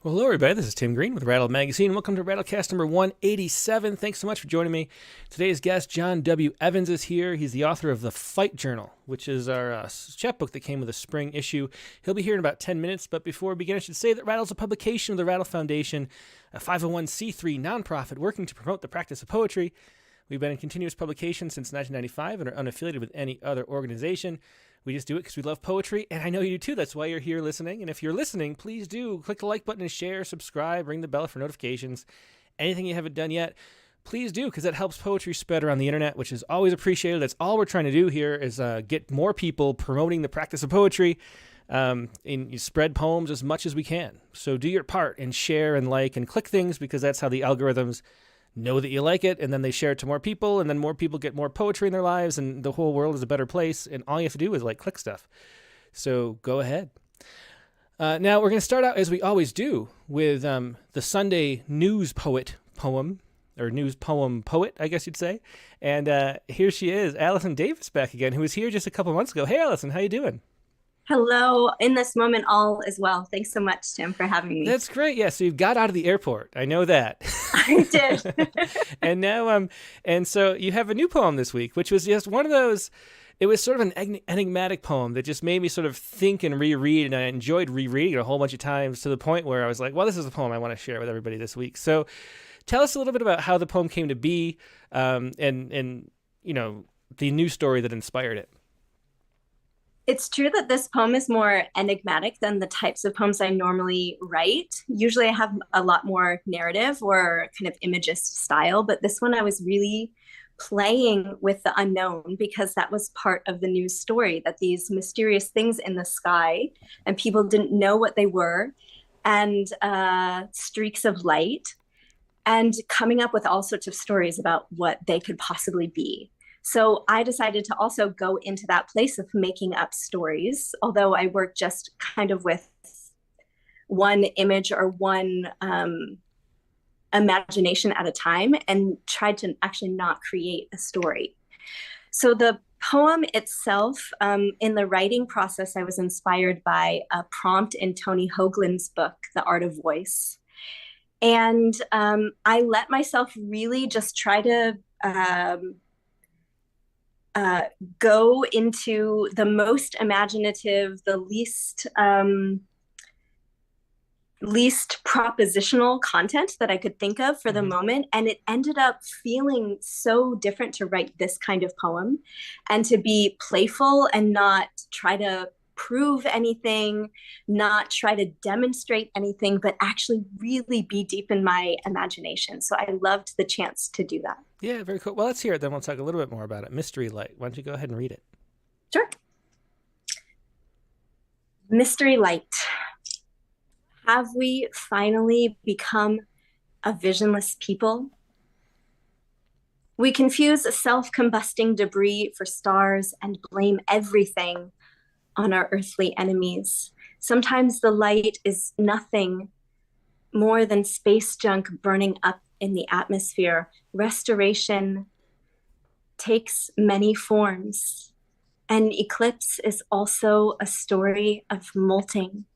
Well, hello, everybody. This is Tim Green with Rattle Magazine. Welcome to Rattlecast number 187. Thanks so much for joining me. Today's guest, John W. Evans, is here. He's the author of The Fight Journal, which is our chapbook that came with a spring issue. He'll be here in about 10 minutes, but before we begin, I should say that Rattle's a publication of the Rattle Foundation, a 501c3 nonprofit working to promote the practice of poetry. We've been in continuous publication since 1995 and are unaffiliated with any other organization. We just do it because we love poetry, and I know you do too. That's why you're here listening. And if you're listening, please do click the like button and share, subscribe, ring the bell for notifications. Anything you haven't done yet, please do, because that helps poetry spread around the internet, which is always appreciated. That's all we're trying to do here is get more people promoting the practice of poetry, and you spread poems as much as we can. So do your part and share and like and click things, because that's how the algorithms know that you like it, and then they share it to more people, and then more people get more poetry in their lives, and the whole world is a better place, and all you have to do is click stuff. So go ahead. Now we're going to start out, as we always do, with the Sunday news poem, or news poem poet, I guess you'd say. And here she is, Alison Davis, back again, who was here just a couple months ago. Hey, Alison, how you doing? Hello. In this moment, all is well. Thanks so much, Tim, for having me. That's great. Yeah, so you got out of the airport. I know that. I did. And now, and so you have a new poem this week, which was just one of those. It was sort of an enigmatic poem that just made me sort of think and reread, and I enjoyed rereading it a whole bunch of times to the point where I was like, well, this is a poem I want to share with everybody this week. So tell us a little bit about how the poem came to be, and you know, the new story that inspired it. It's true that this poem is more enigmatic than the types of poems I normally write. Usually I have a lot more narrative or kind of imagist style, but this one I was really playing with the unknown, because that was part of the news story, that these mysterious things in the sky and people didn't know what they were, and streaks of light, and coming up with all sorts of stories about what they could possibly be. So I decided to also go into that place of making up stories, although I work just kind of with one image or one imagination at a time, and tried to actually not create a story. So the poem itself, in the writing process, I was inspired by a prompt in Tony Hoagland's book, The Art of Voice. And I let myself really just try to go into the most imaginative, the least propositional content that I could think of for the moment. And it ended up feeling so different to write this kind of poem, and to be playful and not try to prove anything, not try to demonstrate anything, but actually really be deep in my imagination. So I loved the chance to do that. Yeah, very cool. Well, let's hear it. Then we'll talk a little bit more about it. Mystery Light. Why don't you go ahead and read it? Sure. Mystery Light. Have we finally become a visionless people? We confuse self-combusting debris for stars and blame everything on our earthly enemies. Sometimes the light is nothing more than space junk burning up in the atmosphere. Restoration takes many forms. An eclipse is also a story of molting.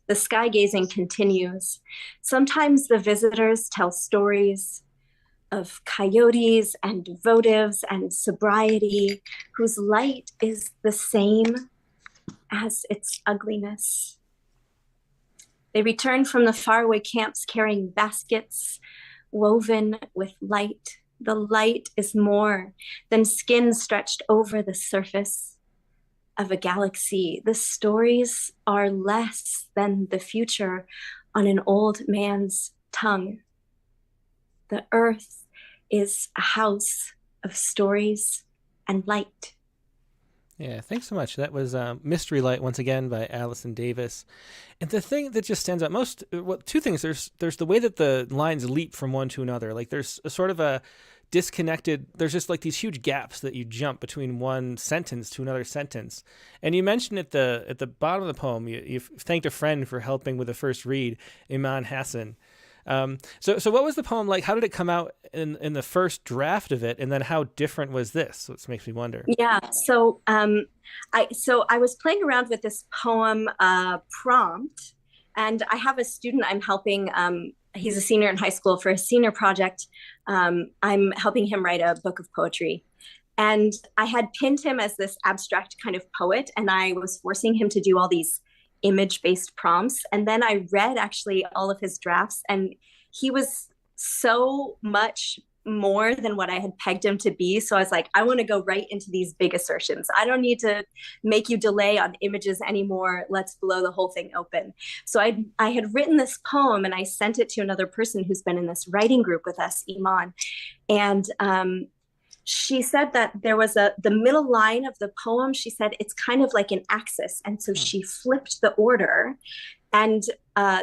The sky gazing continues. Sometimes the visitors tell stories of coyotes and votives and sobriety, whose light is the same as its ugliness. They return from the faraway camps carrying baskets woven with light. The light is more than skin stretched over the surface of a galaxy. The stories are less than the future on an old man's tongue. The earth is a house of stories and light. Yeah, thanks so much. That was Mystery Light, once again, by Alison Davis. And the thing that just stands out most, well, two things. There's the way that the lines leap from one to another. Like there's a sort of a disconnected, there's just like these huge gaps that you jump between one sentence to another sentence. And you mentioned at the bottom of the poem, you thanked a friend for helping with the first read, Iman Hassan. So what was the poem like? How did it come out in the first draft of it? And then how different was this? So it makes me wonder. Yeah. So I was playing around with this poem prompt, And I have a student I'm helping. He's a senior in high school for a senior project. I'm helping him write a book of poetry. And I had pinned him as this abstract kind of poet, and I was forcing him to do all these image-based prompts. And then I read actually all of his drafts, and he was so much more than what I had pegged him to be. So I was like, I want to go right into these big assertions. I don't need to make you delay on images anymore. Let's blow the whole thing open. So I had written this poem, and I sent it to another person who's been in this writing group with us, Iman. And she said that there was the middle line of the poem. She said it's kind of like an axis. And so she flipped the order. And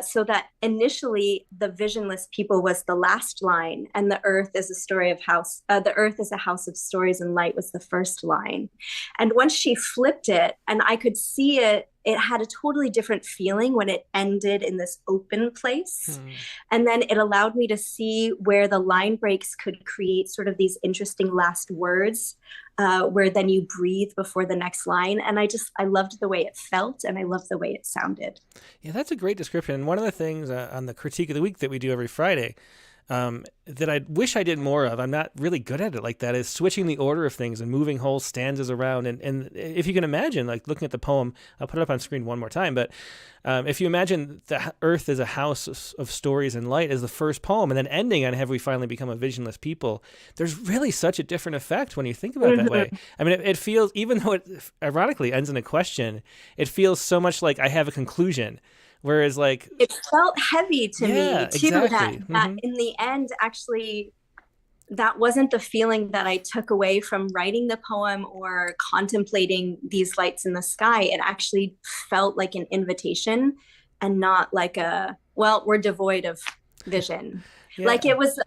so that initially the visionless people was the last line, and the earth is the earth is a house of stories and light was the first line. And once she flipped it, and I could see it had a totally different feeling when it ended in this open place. And then it allowed me to see where the line breaks could create sort of these interesting last words, where then you breathe before the next line. And I loved the way it felt, and I loved the way it sounded. Yeah, that's a great description. And one of the things on the Critique of the Week that we do every Friday that I wish I did more of, I'm not really good at it like that, is switching the order of things and moving whole stanzas around. And if you can imagine, like looking at the poem, I'll put it up on screen one more time, but if you imagine the earth is a house of stories and light as the first poem, and then ending on have we finally become a visionless people, there's really such a different effect when you think about it that way. I mean, it feels, even though it ironically ends in a question, it feels so much like I have a conclusion. Whereas, like, it felt heavy to me too. Exactly. That in the end, actually, that wasn't the feeling that I took away from writing the poem or contemplating these lights in the sky. It actually felt like an invitation, and not like we're devoid of vision. Yeah. Like it was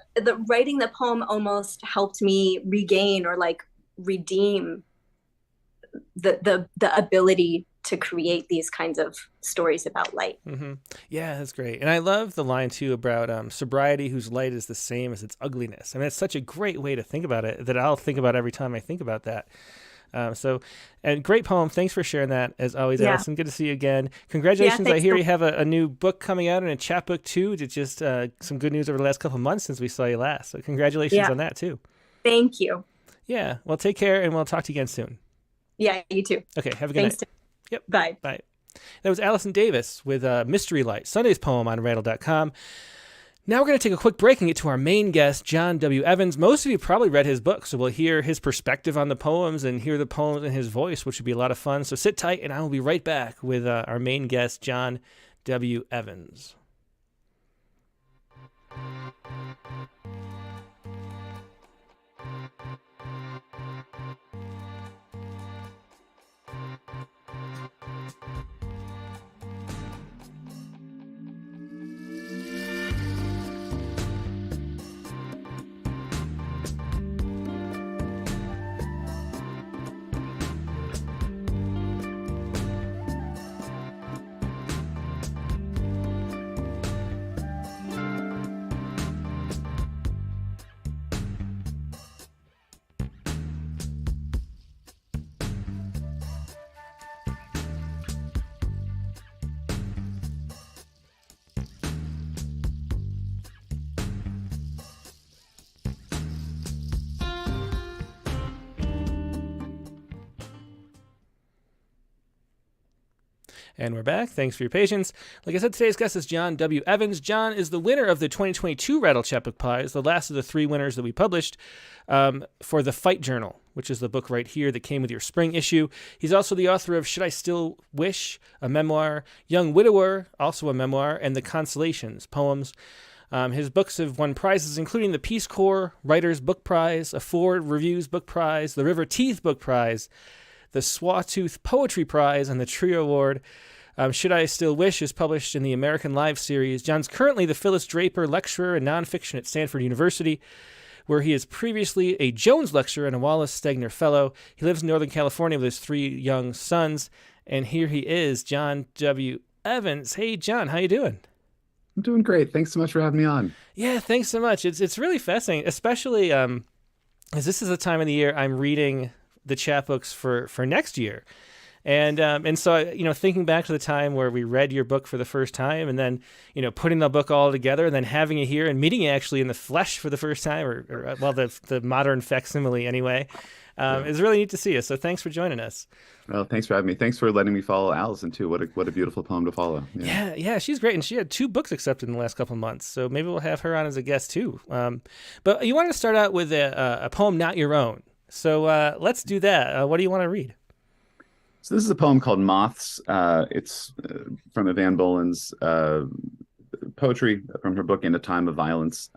writing the poem almost helped me regain or like redeem the ability to create these kinds of stories about light. Yeah, that's great. And I love the line too about sobriety whose light is the same as its ugliness. I mean, it's such a great way to think about it that I'll think about every time I think about that. And great poem. Thanks for sharing that as always, Alison. Good to see you again. Congratulations. I hear you have a new book coming out and a chapbook too. It's just some good news over the last couple of months since we saw you last. So congratulations on that too. Thank you. Yeah. Well, take care, and we'll talk to you again soon. Yeah, you too. Okay. Have a good night. Yep. Bye. Bye. That was Alison Davis with Mystery Light, Sunday's poem on Rattle.com. Now we're going to take a quick break and get to our main guest, John W. Evans. Most of you probably read his book, so we'll hear his perspective on the poems and hear the poems in his voice, which would be a lot of fun. So sit tight, and I will be right back with our main guest, John W. Evans. And we're back. Thanks for your patience. Like I said, today's guest is John W. Evans. John is the winner of the 2022 Rattle Chapbook Prize, the last of the 3 winners that we published for the Fight Journal, which is the book right here that came with your spring issue. He's also the author of Should I Still Wish, a memoir, Young Widower, also a memoir, and the Consolations, poems. His books have won prizes, including the Peace Corps Writers Book Prize, a ForeWord Reviews Book Prize, the River Teeth Book Prize, the Sawtooth Poetry Prize, and the Trio Award. Should I Still Wish is published in the American Live series. John's currently the Phyllis Draper Lecturer in Nonfiction at Stanford University, where he is previously a Jones Lecturer and a Wallace Stegner Fellow. He lives in Northern California with his 3 young sons, and here he is, John W. Evans. Hey, John, how you doing? I'm doing great. Thanks so much for having me on. Yeah, thanks so much. It's really fascinating, especially as this is the time of the year I'm reading the chapbooks for next year. And so, thinking back to the time where we read your book for the first time, and then, putting the book all together, and then having it here and meeting you actually in the flesh for the first time, or the modern facsimile anyway, it's really neat to see you. So thanks for joining us. Well, thanks for having me. Thanks for letting me follow Alison too. What a beautiful poem to follow. Yeah, she's great, and she had 2 books accepted in the last couple of months. So maybe we'll have her on as a guest too. But you wanted to start out with a poem not your own. So let's do that. What do you want to read? So this is a poem called Moths. It's from Evan Boland's poetry from her book In a Time of Violence.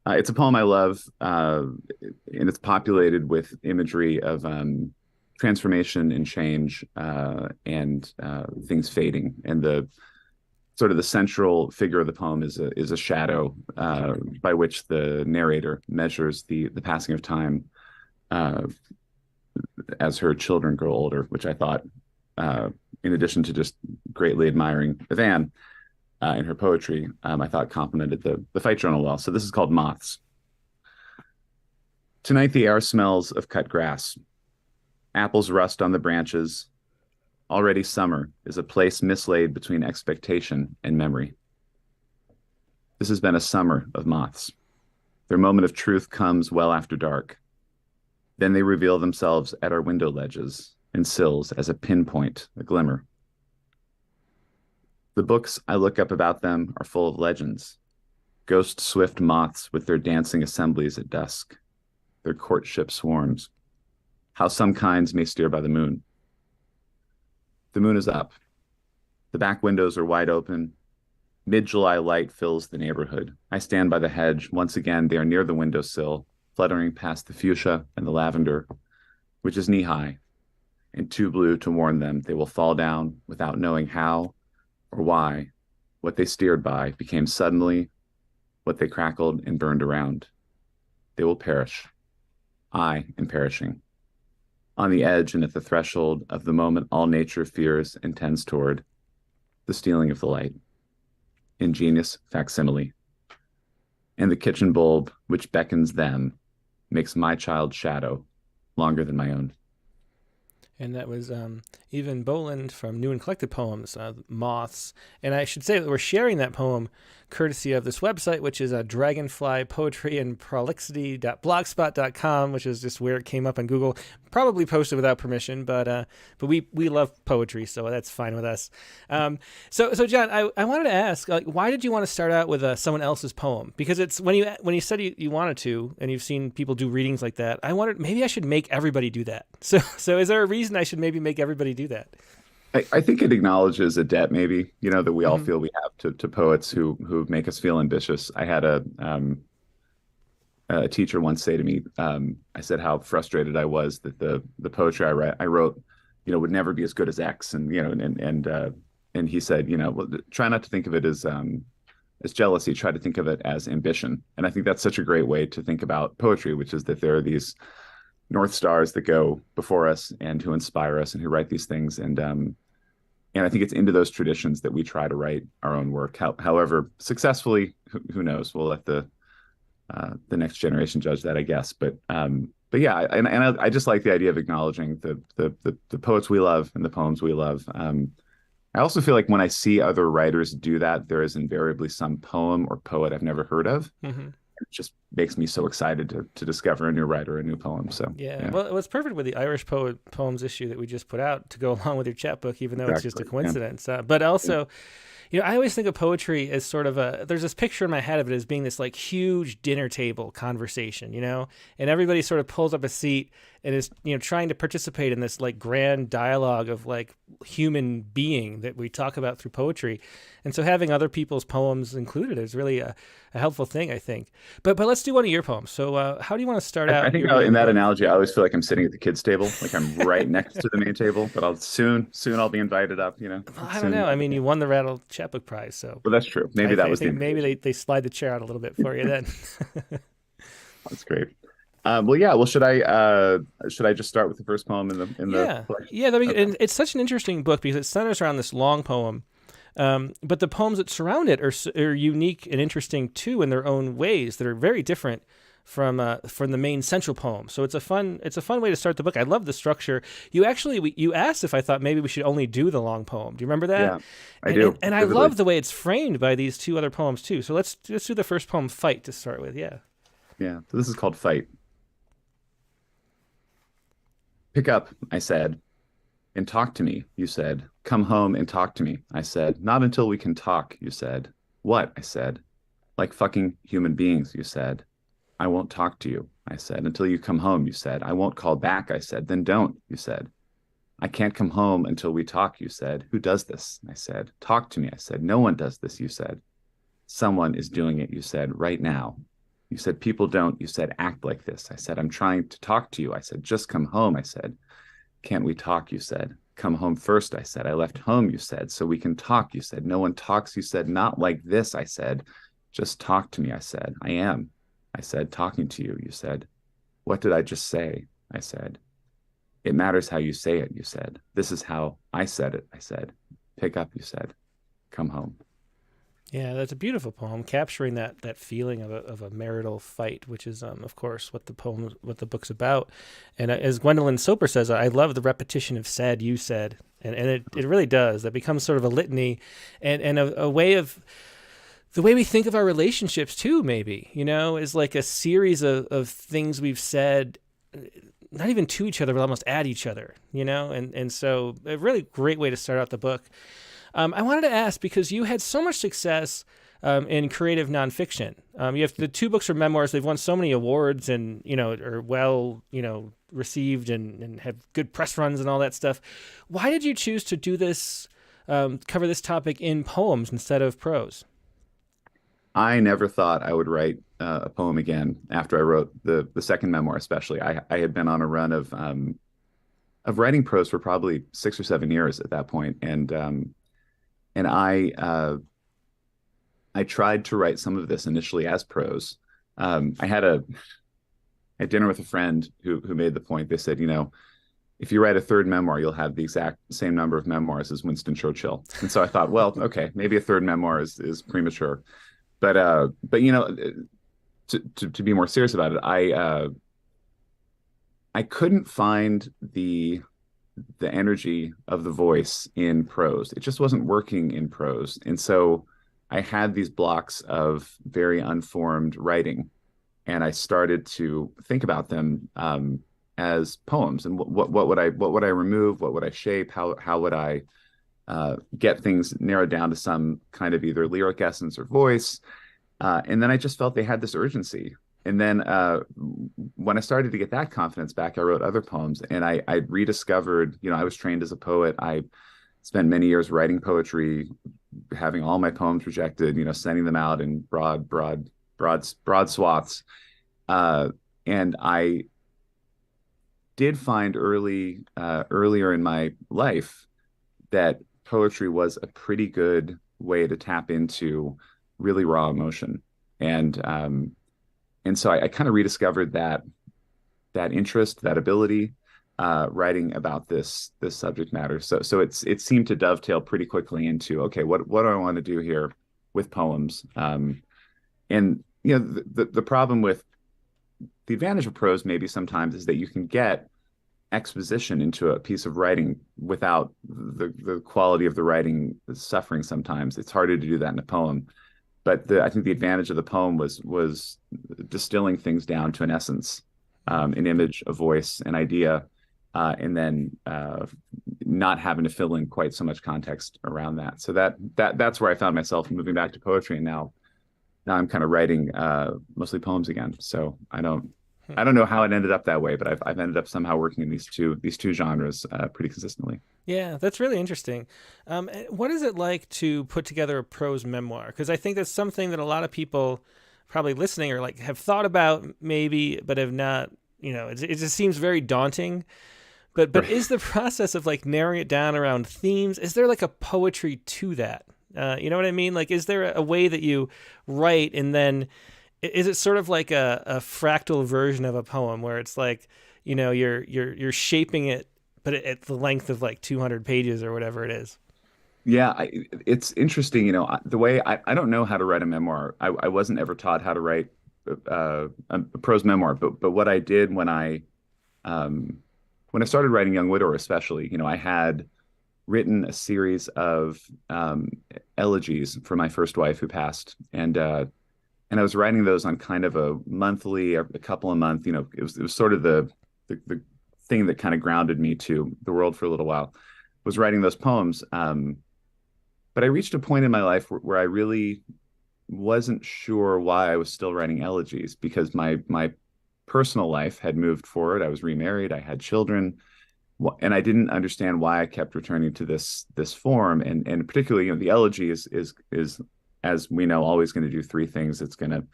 It's a poem I love, and it's populated with imagery of transformation and change, and things fading. And the central figure of the poem is a shadow by which the narrator measures the passing of time as her children grow older, which I thought, in addition to just greatly admiring Evan in her poetry, I thought complemented the Fight Journal well. So this is called Moths. Tonight the air smells of cut grass. Apples rust on the branches. Already summer is a place mislaid between expectation and memory. This has been a summer of moths. Their moment of truth comes well after dark. Then they reveal themselves at our window ledges and sills as a pinpoint, a glimmer. The books I look up about them are full of legends. Ghost swift moths with their dancing assemblies at dusk. Their courtship swarms. How some kinds may steer by the moon. The moon is up. The back windows are wide open. Mid-July light fills the neighborhood. I stand by the hedge. Once again, they are near the windowsill, fluttering past the fuchsia and the lavender, which is knee-high, and too blue to warn them they will fall down without knowing how or why. What they steered by became suddenly what they crackled and burned around. They will perish. I am perishing. On the edge and at the threshold of the moment all nature fears and tends toward, the stealing of the light. Ingenious facsimile. And the kitchen bulb, which beckons them, makes my child's shadow longer than my own. And that was Evan Boland from New and Collected Poems, Moths. And I should say that we're sharing that poem courtesy of this website, which is Dragonfly Poetry and Prolixity.blogspot.com, which is just where it came up on Google. Probably posted without permission, but we love poetry, so that's fine with us. So John, I wanted to ask, why did you want to start out with someone else's poem? Because it's when you said you wanted to, and you've seen people do readings like that, I wondered maybe I should make everybody do that. So is there a reason I should maybe make everybody do that? I think it acknowledges a debt, maybe, that we all feel we have to poets who make us feel ambitious. I had a teacher once say to me, I said how frustrated I was that the poetry I wrote, would never be as good as X, and he said, well, try not to think of it as jealousy. Try to think of it as ambition. And I think that's such a great way to think about poetry, which is that there are these North Stars that go before us and who inspire us and who write these things. And I think it's into those traditions that we try to write our own work. However, successfully, who knows? We'll let the next generation judge that, I guess. But yeah, and I just like the idea of acknowledging the poets we love and the poems we love. I also feel like when I see other writers do that, there is invariably some poem or poet I've never heard of. Mm-hmm. It just makes me so excited to discover a new writer, a new poem. So yeah. Well, it was perfect with the Irish poems issue that we just put out to go along with your chapbook, even though it's just a coincidence. Yeah. But also, I always think of poetry as sort of there's this picture in my head of it as being this like huge dinner table conversation, and everybody sort of pulls up a seat and is, trying to participate in this like grand dialogue of like human being that we talk about through poetry. And so having other people's poems included is really a helpful thing, I think. But let's do one of your poems. So how do you want to start out? I think in that analogy, I always feel like I'm sitting at the kids' table, like I'm right next to the main table, but I'll soon I'll be invited up, Well, I don't know. I mean, you won the Rattle chapbook prize, so. Well, that's true. Maybe maybe they slide the chair out a little bit for you then. That's great. Well, should I just start with the first poem in the collection? Yeah. And it's such an interesting book because it centers around this long poem, but the poems that surround it are unique and interesting too in their own ways that are very different from the main central poem. So it's a fun way to start the book. I love the structure. You asked if I thought maybe we should only do the long poem. Do you remember that? Yeah, I do. And I love the way it's framed by these two other poems too. So let's do the first poem, Fight, to start with. Yeah. Yeah. So this is called Fight. Pick up, I said, and talk to me, you said. Come home and talk to me, I said. Not until we can talk, you said. What? I said. Like fucking human beings, you said. I won't talk to you, I said, until you come home, you said. I won't call back, I said. Then don't, you said. I can't come home until we talk, you said. Who does this? I said. Talk to me, I said. No one does this, you said. Someone is doing it, you said, right now. You said, people don't. You said, act like this. I said, I'm trying to talk to you. I said, just come home. I said, can't we talk? You said, come home first. I said, I left home. You said, so we can talk. You said, no one talks. You said, not like this. I said, just talk to me. I said, I am. I said, talking to you. You said, what did I just say? I said, it matters how you say it. You said, this is how I said it. I said, pick up. You said, come home. Yeah, that's a beautiful poem, capturing that feeling of a marital fight, which is, of course, what the book's about. And as Gwendolyn Soper says, I love the repetition of "said," "you said," and it really does. That becomes sort of a litany, and a way of the way we think of our relationships too. Maybe is like a series of things we've said, not even to each other, but almost at each other. And so a really great way to start out the book. I wanted to ask, because you had so much success in creative nonfiction. You have the two books are memoirs. They've won so many awards and, are well, received and have good press runs and all that stuff. Why did you choose to do this, cover this topic in poems instead of prose? I never thought I would write a poem again after I wrote the second memoir, especially. I had been on a run of writing prose for probably 6 or 7 years at that point. And I tried to write some of this initially as prose. I had dinner with a friend who made the point. They said, if you write a third memoir, you'll have the exact same number of memoirs as Winston Churchill. And so I thought, well, okay, maybe a third memoir is premature. But to be more serious about it, I couldn't find the energy of the voice in prose. It just wasn't working in prose. And so I had these blocks of very unformed writing, and I started to think about them as poems. And what would I remove? What would I shape? How would I get things narrowed down to some kind of either lyric essence or voice? And then I just felt they had this urgency. And then when I started to get that confidence back, I wrote other poems, and I rediscovered, I was trained as a poet. I spent many years writing poetry, having all my poems rejected, sending them out in broad swaths. And I did find earlier in my life that poetry was a pretty good way to tap into really raw emotion. And so I kind of rediscovered that interest, that ability, writing about this subject matter. So it seemed to dovetail pretty quickly into, okay, what do I want to do here with poems? And the problem with the advantage of prose maybe sometimes is that you can get exposition into a piece of writing without the quality of the writing suffering. Sometimes it's harder to do that in a poem. But I think the advantage of the poem was distilling things down to an essence, an image, a voice, an idea, and then not having to fill in quite so much context around that. So that's where I found myself moving back to poetry, and now I'm kind of writing mostly poems again. So I don't know how it ended up that way, but I've ended up somehow working in these two genres pretty consistently. Yeah, that's really interesting. What is it like to put together a prose memoir? Because I think that's something that a lot of people probably listening are like have thought about maybe, but have not. It just seems very daunting. But Right. Is the process of like narrowing it down around themes? Is there like a poetry to that? You know what I mean? Like, is there a way that you write and then is it sort of like a fractal version of a poem where it's like, you're shaping it, but at the length of like 200 pages or whatever it is? Yeah, it's interesting. The way I don't know how to write a memoir. I wasn't ever taught how to write a prose memoir, but what I did when I started writing Young Widower, especially, I had written a series of elegies for my first wife who passed, and I was writing those on kind of a monthly, a couple a month. It was sort of the thing that kind of grounded me to the world for a little while. Was writing those poems, but I reached a point in my life where I really wasn't sure why I was still writing elegies, because my personal life had moved forward. I was remarried. I had children, and I didn't understand why I kept returning to this form. And particularly, the elegy is as we know always going to do three things. It's going to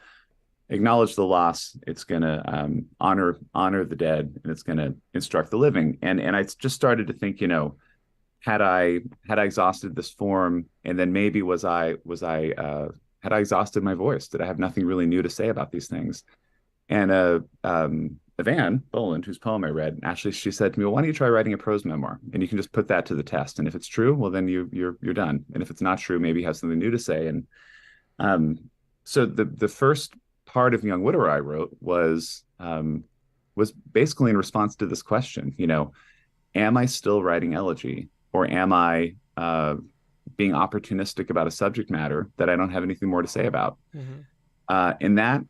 acknowledge the loss. It's going to honor the dead, and it's going to instruct the living. And I just started to think, had I exhausted this form, and then maybe had I exhausted my voice? Did I have nothing really new to say about these things? And Van Boland, whose poem I read, actually, she said to me, well, why don't you try writing a prose memoir? And you can just put that to the test. And if it's true, well, then you're done. And if it's not true, maybe you have something new to say. And so the first part of Young Widower I wrote was basically in response to this question, am I still writing elegy, or am I being opportunistic about a subject matter that I don't have anything more to say about? Mm-hmm. And that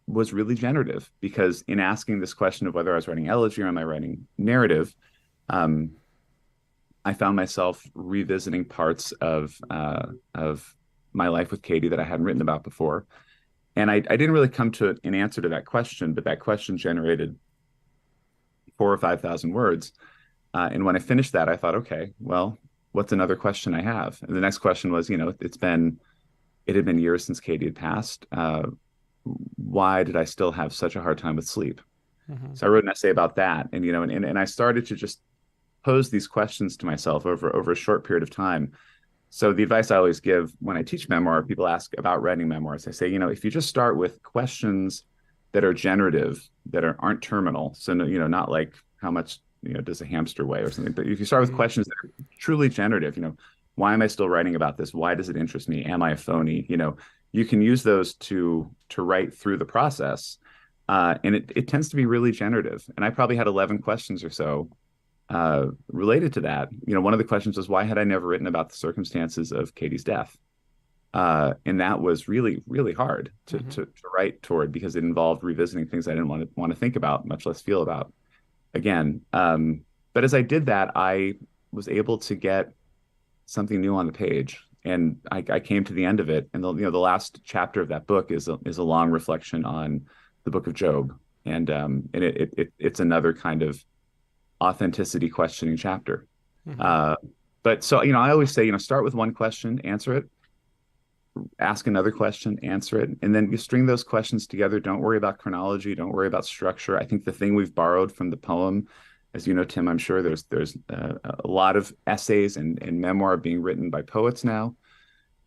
was really generative, because in asking this question of whether I was writing elegy or am I writing narrative, I found myself revisiting parts of my life with Katie that I hadn't written about before. And I didn't really come to an answer to that question, but that question generated 4,000 or 5,000 words. And when I finished that, I thought, okay, well, what's another question I have? And the next question was, it had been years since Katie had passed. Why did I still have such a hard time with sleep? Mm-hmm. So I wrote an essay about that. And, and I started to just pose these questions to myself over a short period of time. So the advice I always give when I teach memoir, people ask about writing memoirs. I say, if you just start with questions that are generative, that aren't terminal. So, not like how much, does a hamster weigh or something, but if you start with mm-hmm. questions that are truly generative, why am I still writing about this? Why does it interest me? Am I a phony? You can use those to write through the process. And it tends to be really generative. And I probably had 11 questions or so related to that. One of the questions was, why had I never written about the circumstances of Katie's death? And that was really, really hard to write toward, because it involved revisiting things I didn't want to think about, much less feel about again. But as I did that, I was able to get something new on the page. And I came to the end of it, and the last chapter of that book is a long reflection on the book of Job, and it's another kind of authenticity questioning chapter. Mm-hmm. But so I always say start with one question, answer it, ask another question, answer it, and then you string those questions together. Don't worry about chronology, don't worry about structure. I think the thing we've borrowed from the poem, as you know, Tim, I'm sure there's a lot of essays and memoir being written by poets now.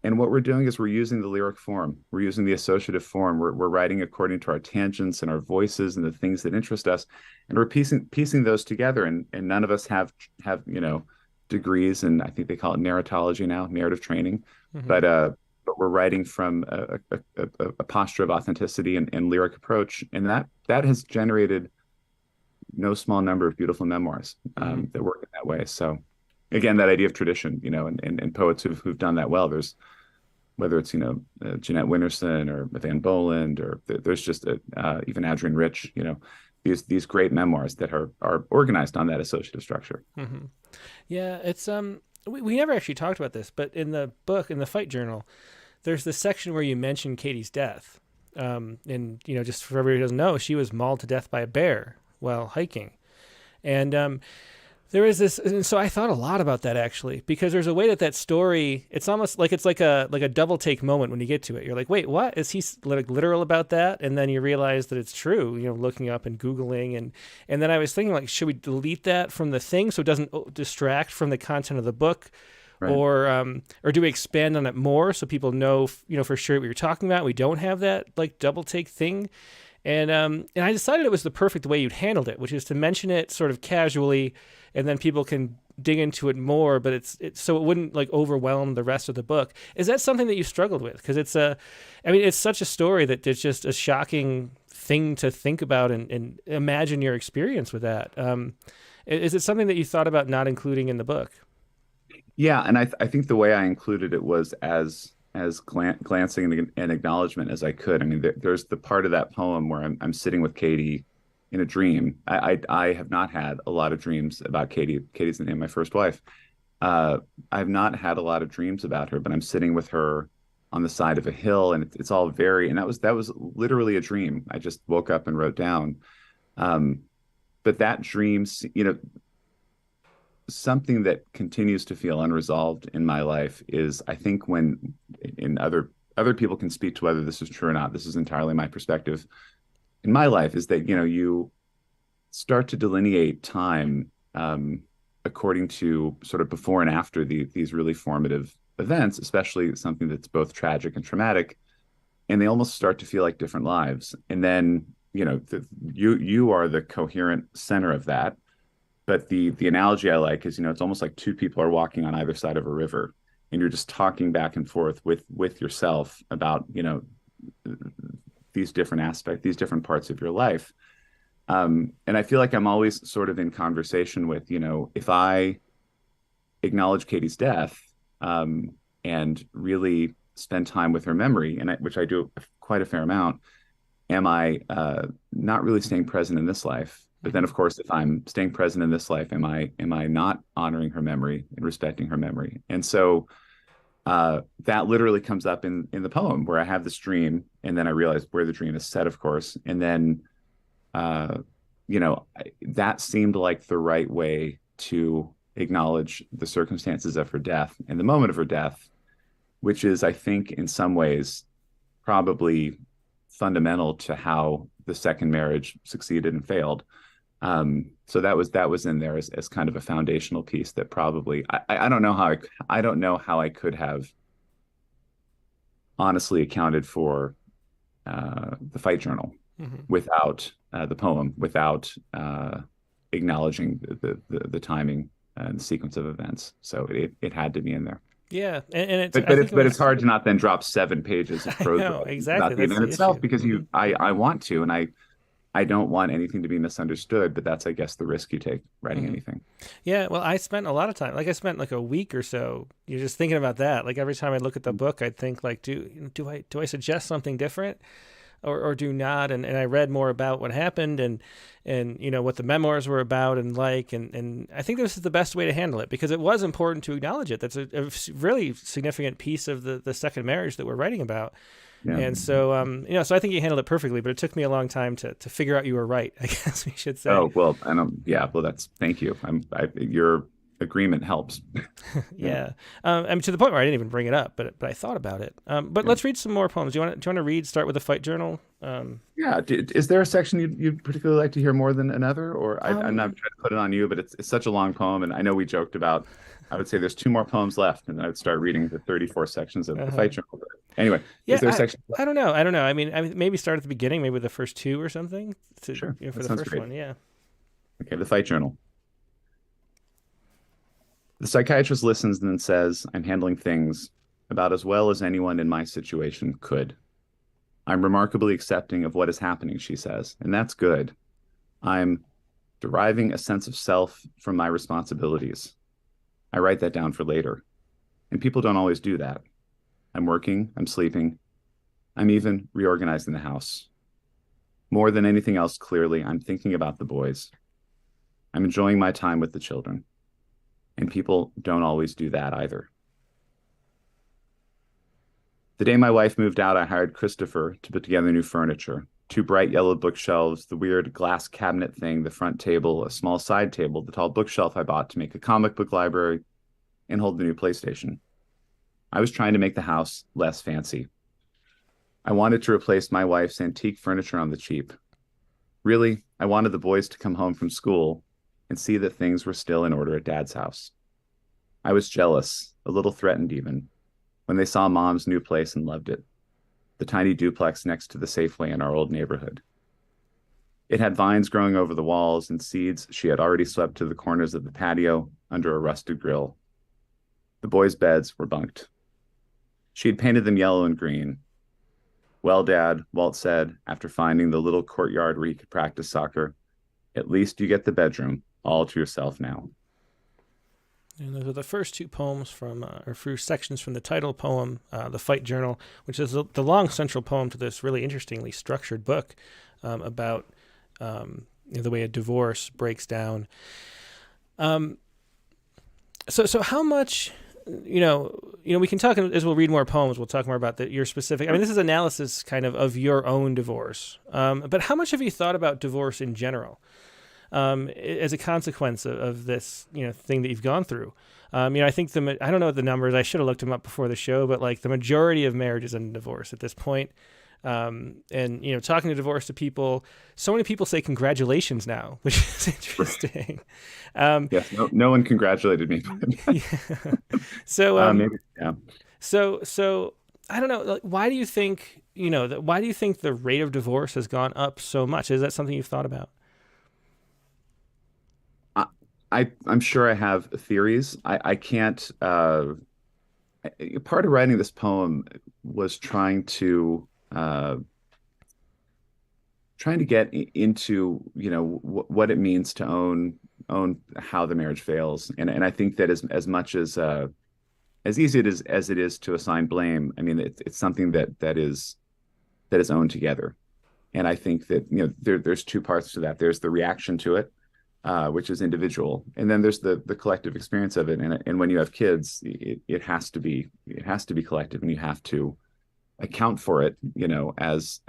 And what we're doing is we're using the lyric form. We're using the associative form. We're writing according to our tangents and our voices and the things that interest us. And we're piecing those together. And none of us have degrees, and I think they call it narratology now, narrative training. Mm-hmm. But we're writing from a posture of authenticity and lyric approach. And that has generated no small number of beautiful memoirs that work in that way. So again, that idea of tradition, and poets who've done that well, there's, whether it's, Jeanette Winterson or Van Boland, or there's just even Adrienne Rich, these great memoirs that are organized on that associative structure. Mm-hmm. Yeah. It's, we never actually talked about this, but in the book, in the Fight Journal, there's this section where you mention Katie's death. And, just for everybody who doesn't know, she was mauled to death by a bear while hiking. And there is this, and so I thought a lot about that, actually, because there's a way that story, it's almost like it's like a double take moment when you get to it. You're like, wait, what? Is he literal about that? And then you realize that it's true, looking up and Googling. And then I was thinking, like, should we delete that from the thing so it doesn't distract from the content of the book? Right. Or do we expand on it more so people know, for sure what you're talking about? We don't have that like double take thing. And I decided it was the perfect way you'd handled it, which is to mention it sort of casually and then people can dig into it more, but it's so it wouldn't like overwhelm the rest of the book. Is that something that you struggled with? Because it's such a story that it's just a shocking thing to think about and imagine your experience with that. Is it something that you thought about not including in the book? Yeah, and I think the way I included it was as glancing and acknowledgement as I could. I mean, there's the part of that poem where I'm sitting with Katie in a dream. I have not had a lot of dreams about Katie. Katie's the name of my first wife. I've not had a lot of dreams about her, but I'm sitting with her on the side of a hill, and it's all very. And that was literally a dream. I just woke up and wrote down. But that dream, something that continues to feel unresolved in my life is, I think, when in other people can speak to whether this is true or not. This is entirely my perspective in my life, is that you start to delineate time according to sort of before and after these really formative events, especially something that's both tragic and traumatic, and they almost start to feel like different lives. And then you are the coherent center of that. But the analogy I like is, it's almost like two people are walking on either side of a river, and you're just talking back and forth with yourself about, these different aspects, these different parts of your life. And I feel like I'm always sort of in conversation with, if I acknowledge Katie's death and really spend time with her memory, which I do quite a fair amount, am I not really staying present in this life? But then, of course, if I'm staying present in this life, am I not honoring her memory and respecting her memory? And so that literally comes up in the poem, where I have this dream, and then I realize where the dream is set, of course. And then, that seemed like the right way to acknowledge the circumstances of her death and the moment of her death, which is, I think, in some ways, probably fundamental to how the second marriage succeeded and failed. So that was in there as kind of a foundational piece that probably I don't know how I could have honestly accounted for the fight journal without the poem, without acknowledging the timing and the sequence of events. So it had to be in there. Yeah, and it's hard to not then drop 7 pages of prose exactly about the event itself, because I want to, and I don't want anything to be misunderstood, but that's, I guess, the risk you take writing anything. Yeah, well, I spent a lot of time, I spent like a week or so, you're just thinking about that. Like every time I look at the book, I'd think like, do I suggest something different or do not? And I read more about what happened and what the memoirs were about and I think this is the best way to handle it, because it was important to acknowledge it. That's a really significant piece of the second marriage that we're writing about. Yeah. And so, so I think you handled it perfectly, but it took me a long time to figure out you were right, I guess we should say. Oh, well, thank you. Your agreement helps. Yeah. To the point where I didn't even bring it up, but I thought about it. But let's read some more poems. Do you want to start with the fight journal? Yeah. Is there a section you'd particularly like to hear more than another? Or I'm not trying to put it on you, but it's such a long poem. And I know we joked about, I would say there's 2 more poems left, and then I'd start reading the 34 sections of the fight journal. Anyway, is there a section? I don't know. I mean, maybe start at the beginning, maybe the first 2 or something. Sure. For the first one, yeah. Okay, the fight journal. The psychiatrist listens and then says, I'm handling things about as well as anyone in my situation could. I'm remarkably accepting of what is happening, she says, and that's good. I'm deriving a sense of self from my responsibilities. I write that down for later. And people don't always do that. I'm working, I'm sleeping, I'm even reorganizing the house. More than anything else, clearly, I'm thinking about the boys. I'm enjoying my time with the children. And people don't always do that either. The day my wife moved out, I hired Christopher to put together new furniture. 2 bright yellow bookshelves, the weird glass cabinet thing, the front table, a small side table, the tall bookshelf I bought to make a comic book library, and hold the new PlayStation. I was trying to make the house less fancy. I wanted to replace my wife's antique furniture on the cheap. Really, I wanted the boys to come home from school and see that things were still in order at Dad's house. I was jealous, a little threatened even, when they saw Mom's new place and loved it, the tiny duplex next to the Safeway in our old neighborhood. It had vines growing over the walls and seeds she had already swept to the corners of the patio under a rusted grill. The boys' beds were bunked. She had painted them yellow and green. Well, Dad, Walt said, after finding the little courtyard where he could practice soccer, at least you get the bedroom all to yourself now. And those are the first two poems from, or first sections from the title poem, The Fight Journal, which is the long central poem to this really interestingly structured book about the way a divorce breaks down. So how much, we can talk, as we'll read more poems, we'll talk more about your specific, this is analysis kind of your own divorce. But how much have you thought about divorce in general? As a consequence of this, thing that you've gone through. I think I don't know the numbers. I should have looked them up before the show, but like the majority of marriages end in divorce at this point. And talking to divorced people, so many people say congratulations now, which is interesting. Yes, no one congratulated me. Yeah. So, maybe, yeah. So I don't know. Like, why do you think, why do you think the rate of divorce has gone up so much? Is that something you've thought about? I'm sure I have theories. I can't. Part of writing this poem was trying to get into what it means to own how the marriage fails, and I think that as much as easy as it is to assign blame, it's something that is owned together, and I think that there's two parts to that. There's the reaction to it, which is individual, and then there's the collective experience of it. And when you have kids, it has to be collective, and you have to account for it, as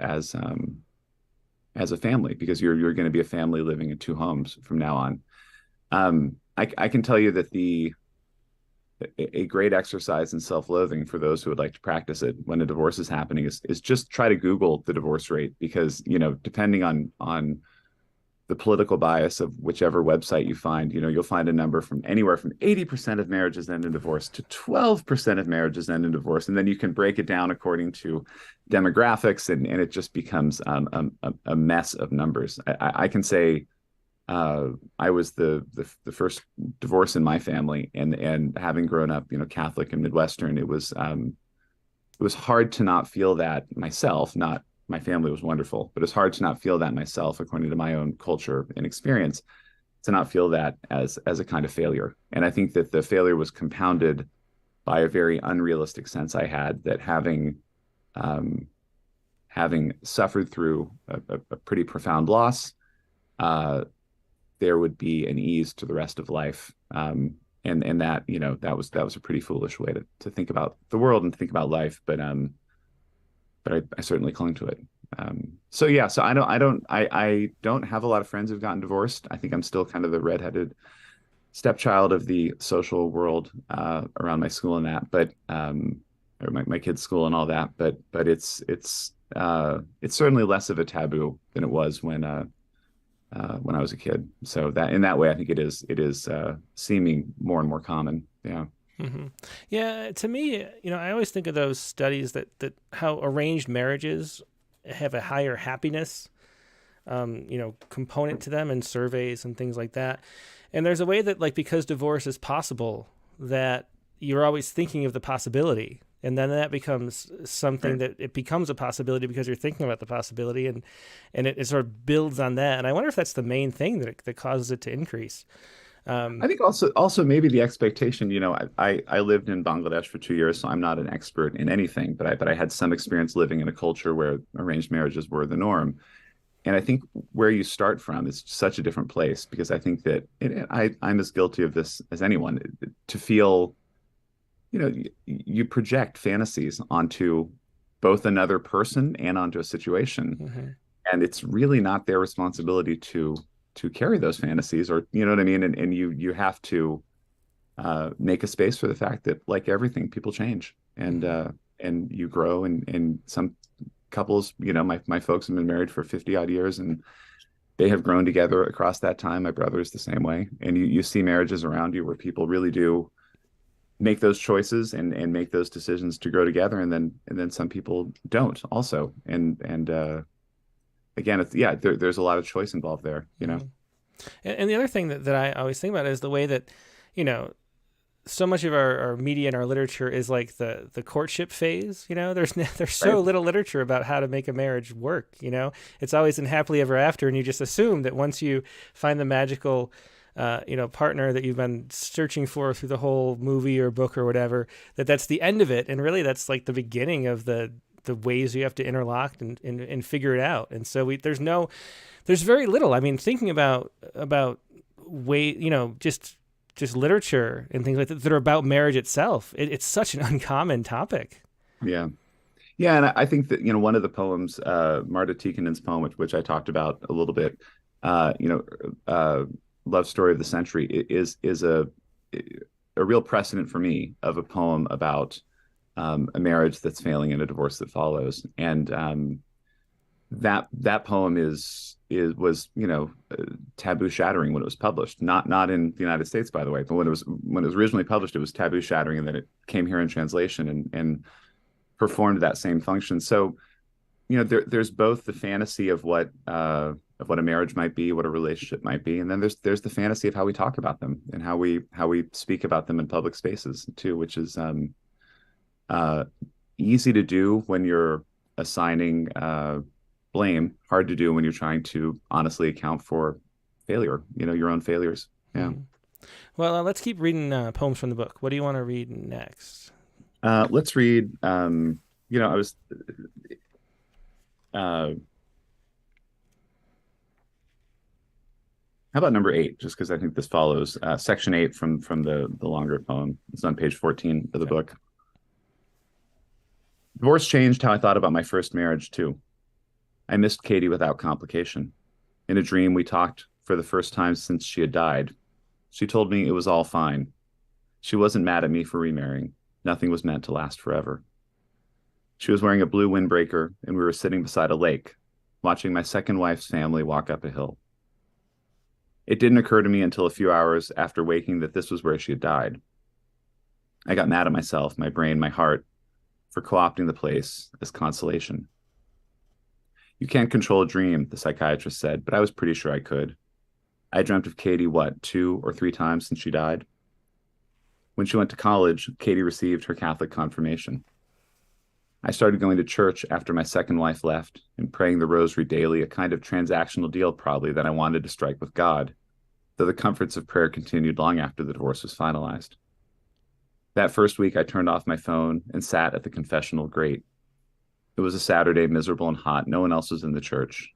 a family, because you're going to be a family living in two homes from now on. I can tell you that a great exercise in self-loathing for those who would like to practice it when a divorce is happening is just try to Google the divorce rate, because depending on the political bias of whichever website you find, you'll find a number from anywhere from 80% of marriages end in divorce to 12% of marriages end in divorce. And then you can break it down according to demographics, and it just becomes a mess of numbers. I can say I was the first divorce in my family, and having grown up, Catholic and Midwestern, it was hard to not feel that myself. Not my family was wonderful, but it's hard to not feel that myself, according to my own culture and experience, to not feel that as a kind of failure. And I think that the failure was compounded by a very unrealistic sense I had that having suffered through a pretty profound loss, there would be an ease to the rest of life. And that, that was a pretty foolish way to think about the world and to think about life. But I certainly clung to it. So I don't have a lot of friends who've gotten divorced. I think I'm still kind of the redheaded stepchild of the social world around my school and that, but or my kids' school and all that. But it's certainly less of a taboo than it was when I was a kid. So that in that way, I think it is seeming more and more common. Yeah. Mm-hmm. Yeah, to me, I always think of those studies that how arranged marriages have a higher happiness, component to them in surveys and things like that. And there's a way that, like, because divorce is possible, that you're always thinking of the possibility, and then that becomes something that it becomes a possibility because you're thinking about the possibility, and it sort of builds on that. And I wonder if that's the main thing that causes it to increase. I think also maybe the expectation, I lived in Bangladesh for 2 years, so I'm not an expert in anything, but I had some experience living in a culture where arranged marriages were the norm. And I think where you start from is such a different place, because I think that I'm as guilty of this as anyone, to feel, you project fantasies onto both another person and onto a situation. Mm-hmm. And it's really not their responsibility to carry those fantasies, or what I mean? And you have to make a space for the fact that, like everything, people change, and you grow, and some couples, my folks have been married for 50 odd years, and they have grown together across that time. My brother is the same way. And you see marriages around you where people really do make those choices and make those decisions to grow together. And then some people don't also. And again, there's a lot of choice involved there, you know. And the other thing that I always think about is the way that, so much of our media and our literature is like the courtship phase. There's so Right. little literature about how to make a marriage work. It's always in happily ever after, and you just assume that once you find the magical partner that you've been searching for through the whole movie or book or whatever, that's the end of it. And really that's like the beginning of the ways you have to interlock and figure it out. And so there's very little. I mean, thinking about way, just literature and things like that are about marriage itself. It's such an uncommon topic. Yeah. Yeah. And I think that, one of the poems, Marta Tikkanen's poem, which I talked about a little bit, Love Story of the Century is a real precedent for me of a poem about a marriage that's failing and a divorce that follows. And that poem was taboo shattering when it was published. Not in the United States, by the way, but when it was originally published, it was taboo shattering, and then it came here in translation and performed that same function. So, there's both the fantasy of what a marriage might be, what a relationship might be, and then there's the fantasy of how we talk about them and how we speak about them in public spaces too, which is easy to do when you're assigning blame, hard to do when you're trying to honestly account for failure, your own failures. Yeah. Well, let's keep reading poems from the book. What do you want to read next? Let's read, I was, how about number 8? Just because I think this follows section 8 from the longer poem. It's on page 14 of the book. Divorce changed how I thought about my first marriage too. I missed Katie without complication. In a dream, we talked for the first time since she had died. She told me it was all fine. She wasn't mad at me for remarrying. Nothing was meant to last forever. She was wearing a blue windbreaker, and we were sitting beside a lake, watching my second wife's family walk up a hill. It didn't occur to me until a few hours after waking that this was where she had died. I got mad at myself, my brain, my heart, for co-opting the place as consolation. You can't control a dream, the psychiatrist said, but I was pretty sure I could. I dreamt of Katie, 2 or 3 times since she died? When she went to college, Katie received her Catholic confirmation. I started going to church after my second wife left and praying the rosary daily, a kind of transactional deal probably that I wanted to strike with God, though the comforts of prayer continued long after the divorce was finalized. That first week, I turned off my phone and sat at the confessional grate. It was a Saturday, miserable and hot. No one else was in the church.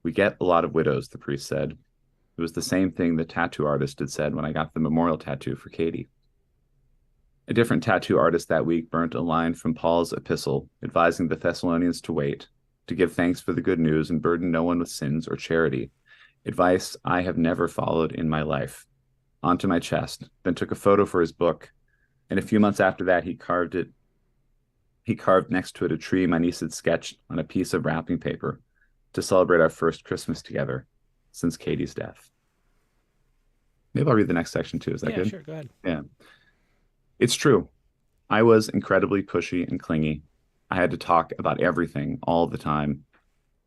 We get a lot of widows, the priest said. It was the same thing the tattoo artist had said when I got the memorial tattoo for Katie. A different tattoo artist that week burnt a line from Paul's epistle, advising the Thessalonians to wait, to give thanks for the good news and burden no one with sins or charity. Advice I have never followed in my life. Onto my chest, then took a photo for his book, and a few months after that, he carved next to it a tree my niece had sketched on a piece of wrapping paper to celebrate our first Christmas together since Katie's death. Maybe I'll read the next section too. Is that good? Yeah, sure. Go ahead. Yeah. It's true. I was incredibly pushy and clingy. I had to talk about everything all the time.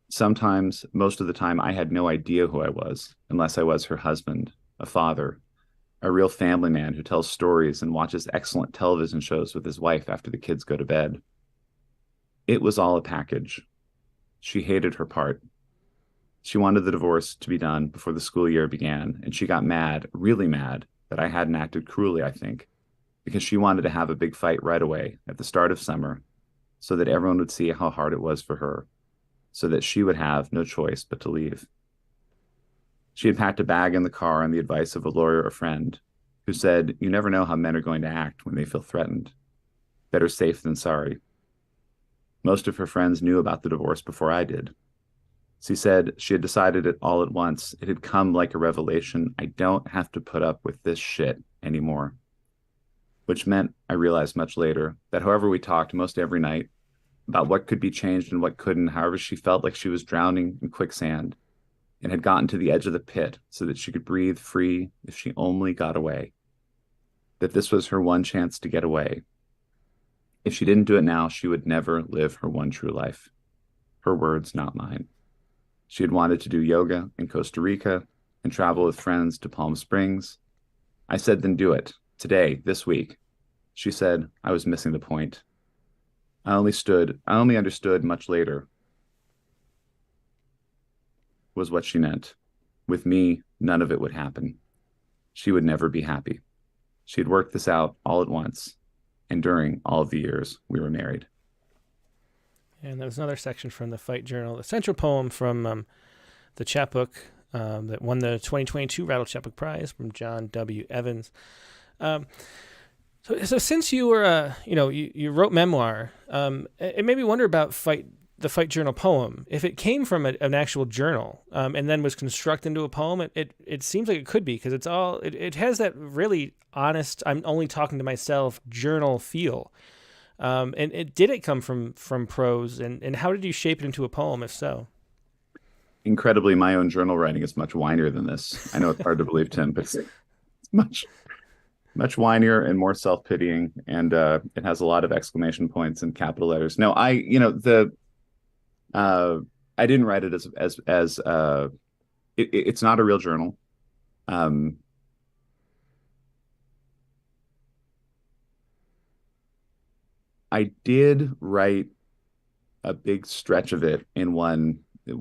Sometimes, most of the time, I had no idea who I was, unless I was her husband, a father, a real family man who tells stories and watches excellent television shows with his wife after the kids go to bed. It was all a package. She hated her part. She wanted the divorce to be done before the school year began, and she got mad, really mad, that I hadn't acted cruelly, I think, because she wanted to have a big fight right away at the start of summer so that everyone would see how hard it was for her, so that she would have no choice but to leave. She had packed a bag in the car on the advice of a lawyer or friend who said, "You never know how men are going to act when they feel threatened. Better safe than sorry." Most of her friends knew about the divorce before I did. She said she had decided it all at once. It had come like a revelation. I don't have to put up with this shit anymore. Which meant, I realized much later, that however we talked most every night about what could be changed and what couldn't, however she felt like she was drowning in quicksand and had gotten to the edge of the pit so that she could breathe free if she only got away. That this was her one chance to get away. If she didn't do it now, she would never live her one true life. Her words, not mine. She had wanted to do yoga in Costa Rica and travel with friends to Palm Springs. I said, then do it. Today, this week. She said, I was missing the point. I only understood much later was what she meant. With me, none of it would happen. She would never be happy. She had worked this out all at once, and during all of the years we were married. And there was another section from the Fight Journal, the central poem from the chapbook that won the 2022 Rattle Chapbook Prize from John W. Evans. So since you were, you wrote Memoir, it made me wonder about the Fight Journal poem. If it came from an actual journal and then was constructed into a poem, it seems like it could be, because it has that really honest, I'm only talking to myself journal feel. And did it come from prose, and how did you shape it into a poem, if so? Incredibly, my own journal writing is much whinier than this. I know it's hard to believe, Tim, but it's much whinier and more self-pitying, and it has a lot of exclamation points and capital letters. No, I didn't write it as it's not a real journal. I did write a big stretch of it in one, a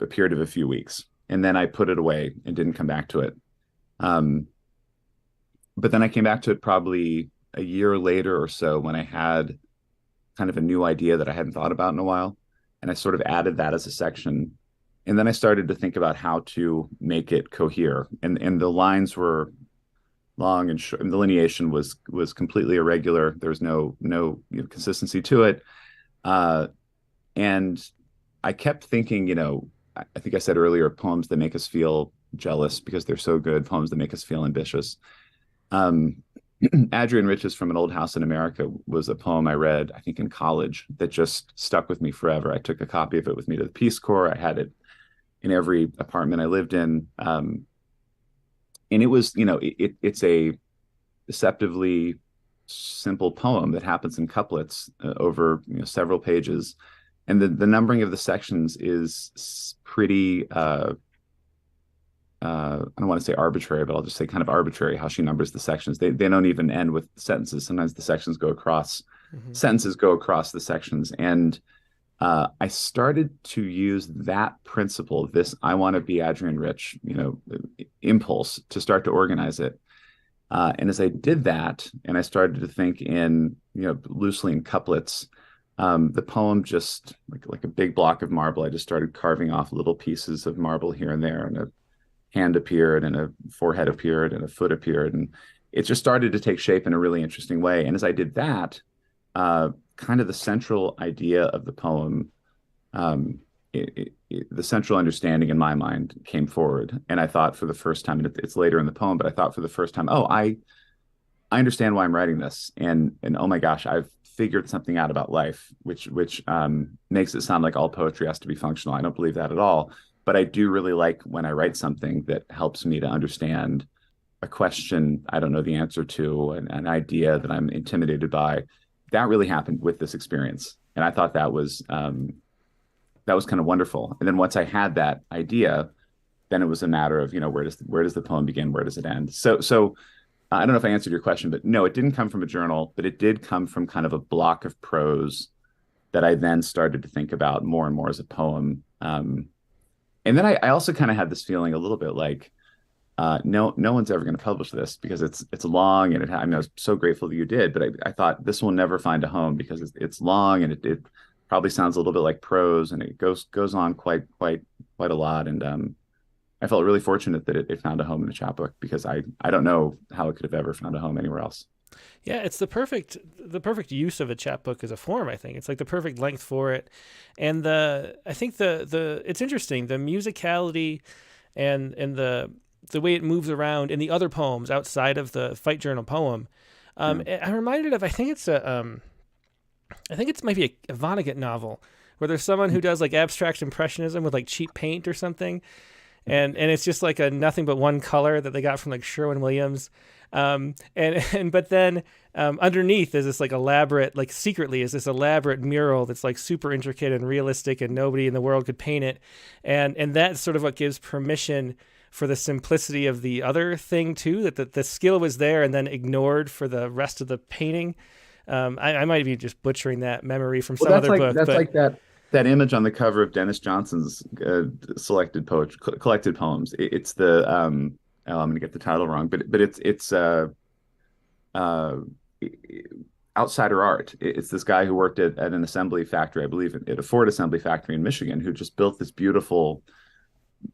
period of a few weeks, and then I put it away and didn't come back to it. But then I came back to it probably a year later or so, when I had kind of a new idea that I hadn't thought about in a while, and I sort of added that as a section. And then I started to think about how to make it cohere, and the lines were long and short, and the delineation was completely irregular. There was no consistency to it, and I kept thinking, I think I said earlier, poems that make us feel jealous because they're so good, poems that make us feel ambitious. Adrian Rich's From an Old House in America was a poem I read, I think, in college, that just stuck with me forever. I took a copy of it with me to the Peace Corps. I had it in every apartment I lived in. And it was, it's a deceptively simple poem that happens in couplets over several pages. And the numbering of the sections is pretty, I don't want to say arbitrary, but I'll just say kind of arbitrary how she numbers the sections. They don't even end with sentences. Sometimes the sections go across, sentences go across the sections. And I started to use that principle, this I want to be Adrian Rich, impulse, to start to organize it. And as I did that, and I started to think in, loosely in couplets, the poem just like a big block of marble. I just started carving off little pieces of marble here and there, and a hand appeared, and a forehead appeared, and a foot appeared, and it just started to take shape in a really interesting way. And as I did that, kind of the central idea of the poem, the central understanding in my mind came forward. And I thought for the first time, and it's later in the poem, but I thought for the first time, I understand why I'm writing this. And oh my gosh, I've figured something out about life, which makes it sound like all poetry has to be functional. I don't believe that at all. But I do really like when I write something that helps me to understand a question I don't know the answer to, an idea that I'm intimidated by. That really happened with this experience. And I thought that was kind of wonderful. And then once I had that idea, then it was a matter of, where does the poem begin? Where does it end? So I don't know if I answered your question, but no, it didn't come from a journal, but it did come from kind of a block of prose that I then started to think about more and more as a poem. And then I also kind of had this feeling a little bit like, no one's ever going to publish this because it's long, and I was so grateful that you did, but I thought this will never find a home because it's long, and it probably sounds a little bit like prose, and it goes on quite a lot. And I felt really fortunate that it found a home in the chapbook, because I don't know how it could have ever found a home anywhere else. Yeah, it's the perfect use of a chapbook as a form. I think it's like the perfect length for it, and I think the it's interesting, the musicality and the way it moves around in the other poems outside of the Fight Journal poem. I'm reminded of, I think it might be a Vonnegut novel where there's someone who does like abstract impressionism with like cheap paint or something. and it's just like a nothing but one color that they got from like Sherwin-Williams. But then underneath is this like elaborate, like secretly is this elaborate mural that's like super intricate and realistic, and nobody in the world could paint it. And that's sort of what gives permission for the simplicity of the other thing too, that the skill was there and then ignored for the rest of the painting. I might be just butchering that memory from some other book. That's like that image on the cover of Dennis Johnson's collected poems. It's the I'm going to get the title wrong, but it's outsider art. It's this guy who worked at an assembly factory, I believe, at a Ford assembly factory in Michigan, who just built this beautiful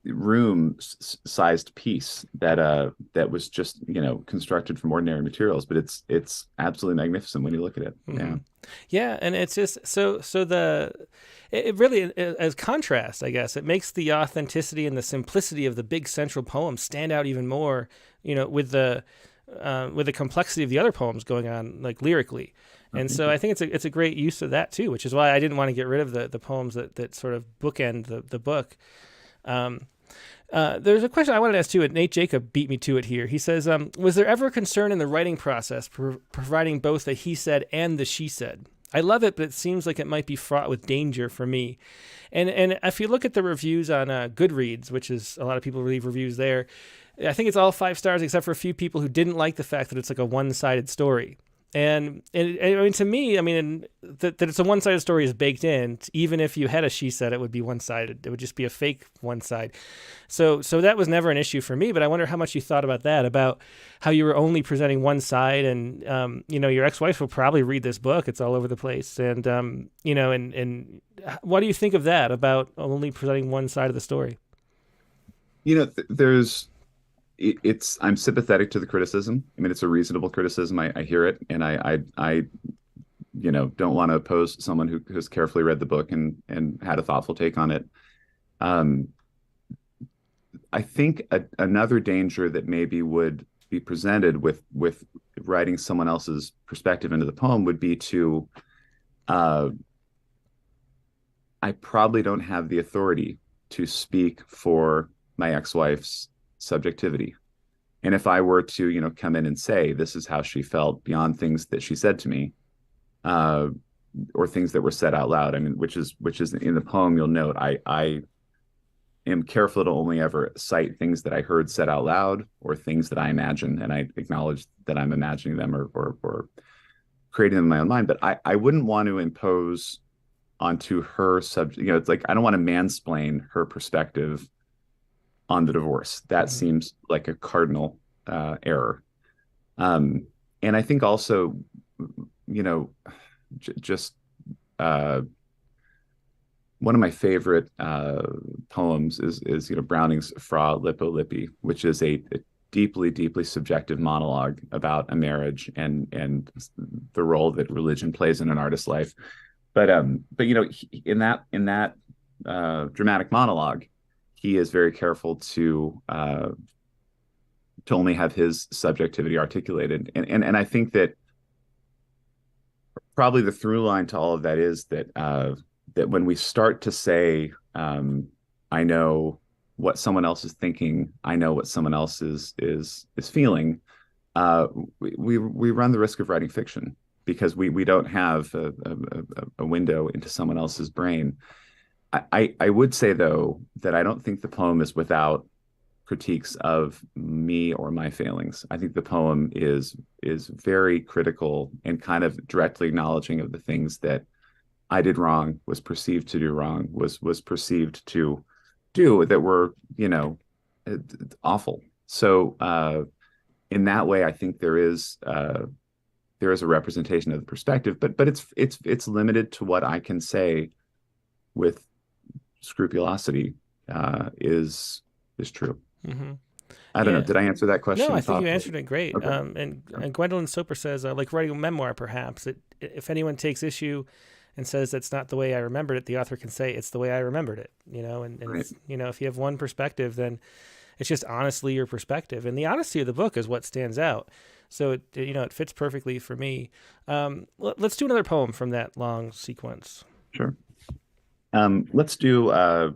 room-sized piece that was just constructed from ordinary materials, but it's absolutely magnificent when you look at it. Mm-hmm. Yeah, and it's just so it really, as contrast, I guess, it makes the authenticity and the simplicity of the big central poem stand out even more, with the complexity of the other poems going on, like lyrically. And so I think it's a great use of that too, which is why I didn't want to get rid of the poems that sort of bookend the book. There's a question I wanted to ask too, and Nate Jacob beat me to it here. He says, was there ever a concern in the writing process providing both the he said and the she said? I love it, but it seems like it might be fraught with danger for me. And if you look at the reviews on Goodreads, which is a lot of people leave reviews there, I think it's all 5 stars except for a few people who didn't like the fact that it's like a one-sided story. And I mean, to me, that it's a one-sided story is baked in. Even if you had a she said, it would be one-sided. It would just be a fake one side. So that was never an issue for me. But I wonder how much you thought about that, about how you were only presenting one side, and your ex-wife will probably read this book. It's all over the place, and and what do you think of that, about only presenting one side of the story? I'm sympathetic to the criticism. I mean, it's a reasonable criticism. I hear it, and I don't want to oppose someone who has carefully read the book and had a thoughtful take on it. I think another danger that maybe would be presented with writing someone else's perspective into the poem would be to, I probably don't have the authority to speak for my ex-wife's subjectivity. And if I were to, come in and say, this is how she felt beyond things that she said to me, or things that were said out loud, I mean, which is in the poem, you'll note, I am careful to only ever cite things that I heard said out loud or things that I imagine. And I acknowledge that I'm imagining them or creating them in my own mind, but I wouldn't want to impose onto her subject, it's like, I don't want to mansplain her perspective on the divorce. That seems like a cardinal error. And I think also, just one of my favorite poems is Browning's Fra Lippo Lippi, which is a deeply, deeply subjective monologue about a marriage and the role that religion plays in an artist's life. But in that dramatic monologue, he is very careful to only have his subjectivity articulated. And I think that probably the through line to all of that is that when we start to say, I know what someone else is thinking, I know what someone else is feeling, we run the risk of writing fiction, because we don't have a window into someone else's brain. I would say, though, that I don't think the poem is without critiques of me or my failings. I think the poem is very critical and kind of directly acknowledging of the things that I did wrong, was perceived to do wrong, was perceived to do that were, awful. So in that way, I think there is a representation of the perspective, but it's limited to what I can say with scrupulosity is true. Mm-hmm. I don't know. Did I answer that question? No, I think you answered it great. Okay. And Gwendolyn Soper says, like writing a memoir, perhaps, if anyone takes issue and says that's not the way I remembered it, the author can say it's the way I remembered it. And Right. it's, if you have one perspective, then it's just honestly your perspective, and the honesty of the book is what stands out. So it fits perfectly for me. Let's do another poem from that long sequence. Sure. Let's do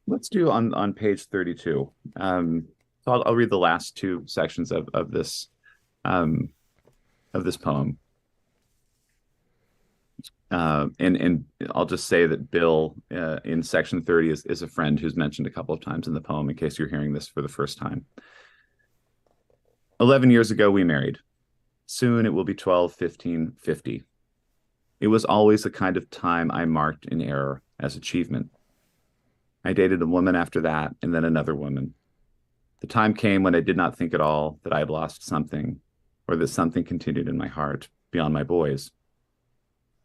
Let's do on page 32. So I'll read the last two sections of this poem. And I'll just say that Bill in section 30 is a friend who's mentioned a couple of times in the poem, in case you're hearing this for the first time. 11 years ago, we married. Soon it will be 12, 15, 50. It was always a kind of time I marked in error as achievement. I dated a woman after that, and then another woman. The time came when I did not think at all that I had lost something, or that something continued in my heart beyond my boys.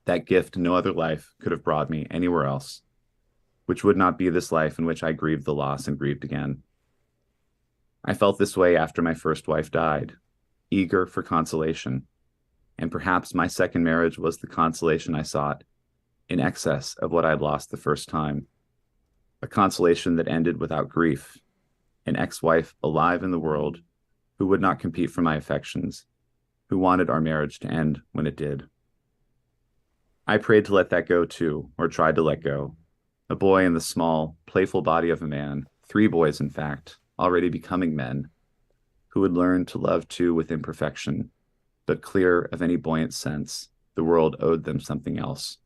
That gift no other life could have brought me anywhere else, which would not be this life in which I grieved the loss and grieved again. I felt this way after my first wife died, eager for consolation, and perhaps my second marriage was the consolation I sought, in excess of what I'd lost the first time. A consolation that ended without grief, an ex-wife alive in the world who would not compete for my affections, who wanted our marriage to end when it did. I prayed to let that go too, or tried to let go. A boy in the small, playful body of a man, 3 boys in fact, already becoming men, who would learn to love too with imperfection, but clear of any buoyant sense the world owed them something else,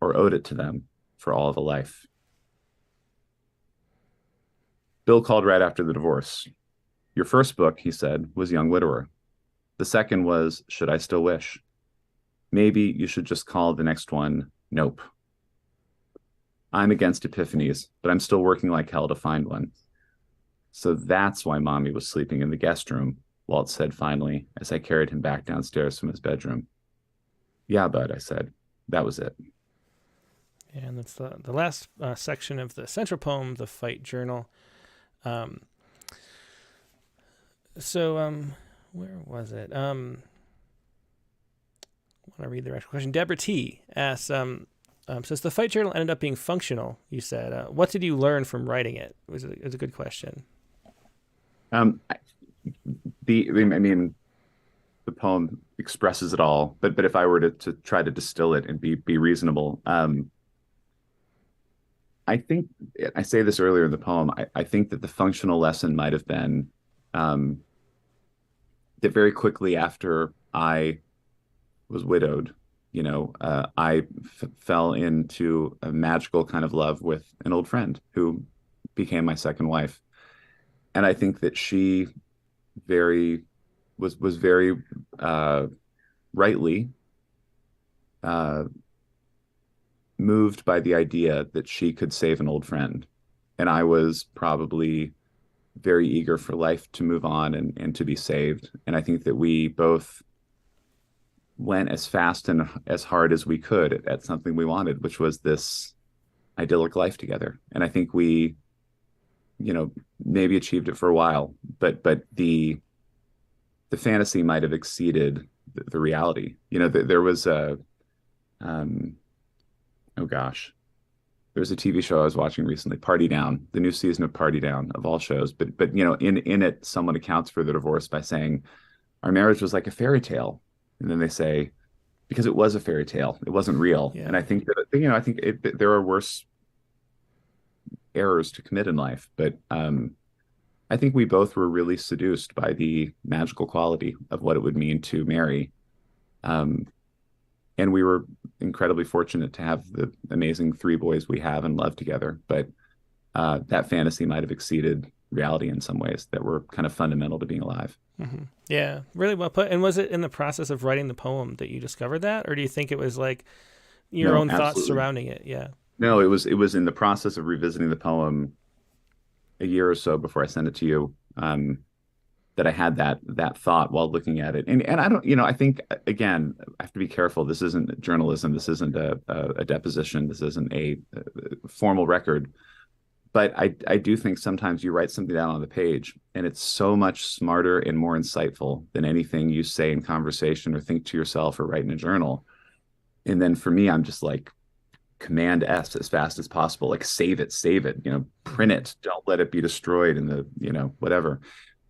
or owed it to them for all of a life. Bill called right after the divorce. Your first book, he said, was Young Widower. The second was Should I Still Wish? Maybe you should just call the next one Nope. I'm against epiphanies, but I'm still working like hell to find one. So that's why Mommy was sleeping in the guest room, Walt said finally, as I carried him back downstairs from his bedroom. Yeah, bud, I said. That was it. And that's the last section of the central poem, The Fight Journal. Where was it? I want to read the actual question. Deborah T. asks, says the Fight Journal ended up being functional, you said. What did you learn from writing it? It was a good question. The poem expresses it all, but if I were to try to distill it and be reasonable, I think I say this earlier in the poem. I think that the functional lesson might have been that very quickly after I was widowed, I fell into a magical kind of love with an old friend who became my second wife, and I think that she was very rightly moved by the idea that she could save an old friend. And I was probably very eager for life to move on and to be saved. And I think that we both went as fast and as hard as we could at something we wanted, which was this idyllic life together. And I think we, maybe achieved it for a while, but the fantasy might have exceeded the reality. There was there was a TV show I was watching recently, Party Down, the new season of Party Down, of all shows. But in it, someone accounts for the divorce by saying, our marriage was like a fairy tale. And then they say, because it was a fairy tale, it wasn't real. Yeah. And I think that, there are worse errors to commit in life. But I think we both were really seduced by the magical quality of what it would mean to marry. And we were incredibly fortunate to have the amazing 3 boys we have and love together. But that fantasy might have exceeded reality in some ways that were kind of fundamental to being alive. Mm-hmm. Yeah, really well put. And was it in the process of writing the poem that you discovered that? Or do you think it was like your own thoughts surrounding it? Yeah. No, it was in the process of revisiting the poem a year or so before I sent it to you. That I had that thought while looking at it. And I don't, I think, again, I have to be careful. This isn't journalism. This isn't a deposition. This isn't a formal record. But I do think sometimes you write something down on the page and it's so much smarter and more insightful than anything you say in conversation or think to yourself or write in a journal. And then for me, I'm just like, Command S as fast as possible, like save it, print it. Don't let it be destroyed in the, whatever.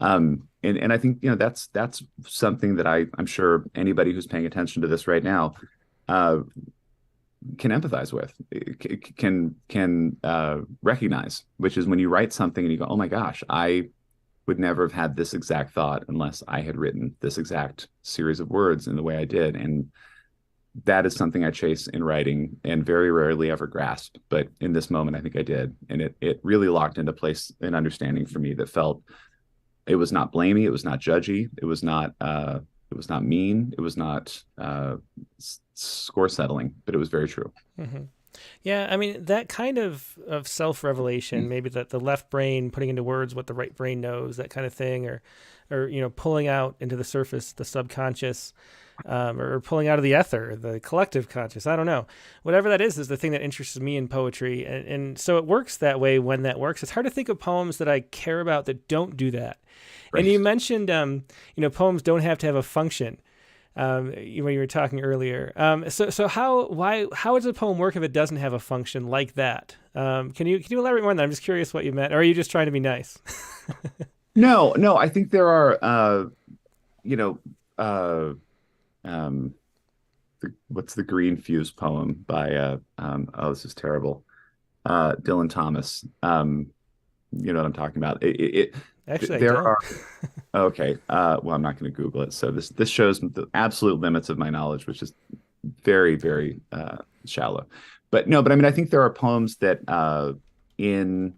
And I think, that's something that I'm sure anybody who's paying attention to this right now can empathize with, can recognize, which is when you write something and you go, oh my gosh, I would never have had this exact thought unless I had written this exact series of words in the way I did. And that is something I chase in writing and very rarely ever grasp. But in this moment, I think I did. And it really locked into place an understanding for me that felt, it was not blamey, it was not judgy, it was not mean, it was not score settling, but it was very true. Mm-hmm. Yeah, I mean, that kind of self-revelation, maybe that the left brain putting into words what the right brain knows, that kind of thing, or pulling out into the surface the subconscious, or pulling out of the ether, the collective conscious. I don't know. Whatever that is the thing that interests me in poetry. And so it works that way when that works. It's hard to think of poems that I care about that don't do that. Right. And you mentioned, poems don't have to have a function. When you were talking earlier. So how does a poem work if it doesn't have a function like that? Can you elaborate more on that? I'm just curious what you meant. Or are you just trying to be nice? No, I think there are, what's the Green Fuse poem by, this is terrible. Dylan Thomas. You know what I'm talking about. Actually, there are. Okay. Well, I'm not going to Google it. So this shows the absolute limits of my knowledge, which is very, very shallow. But I mean, I think there are poems that in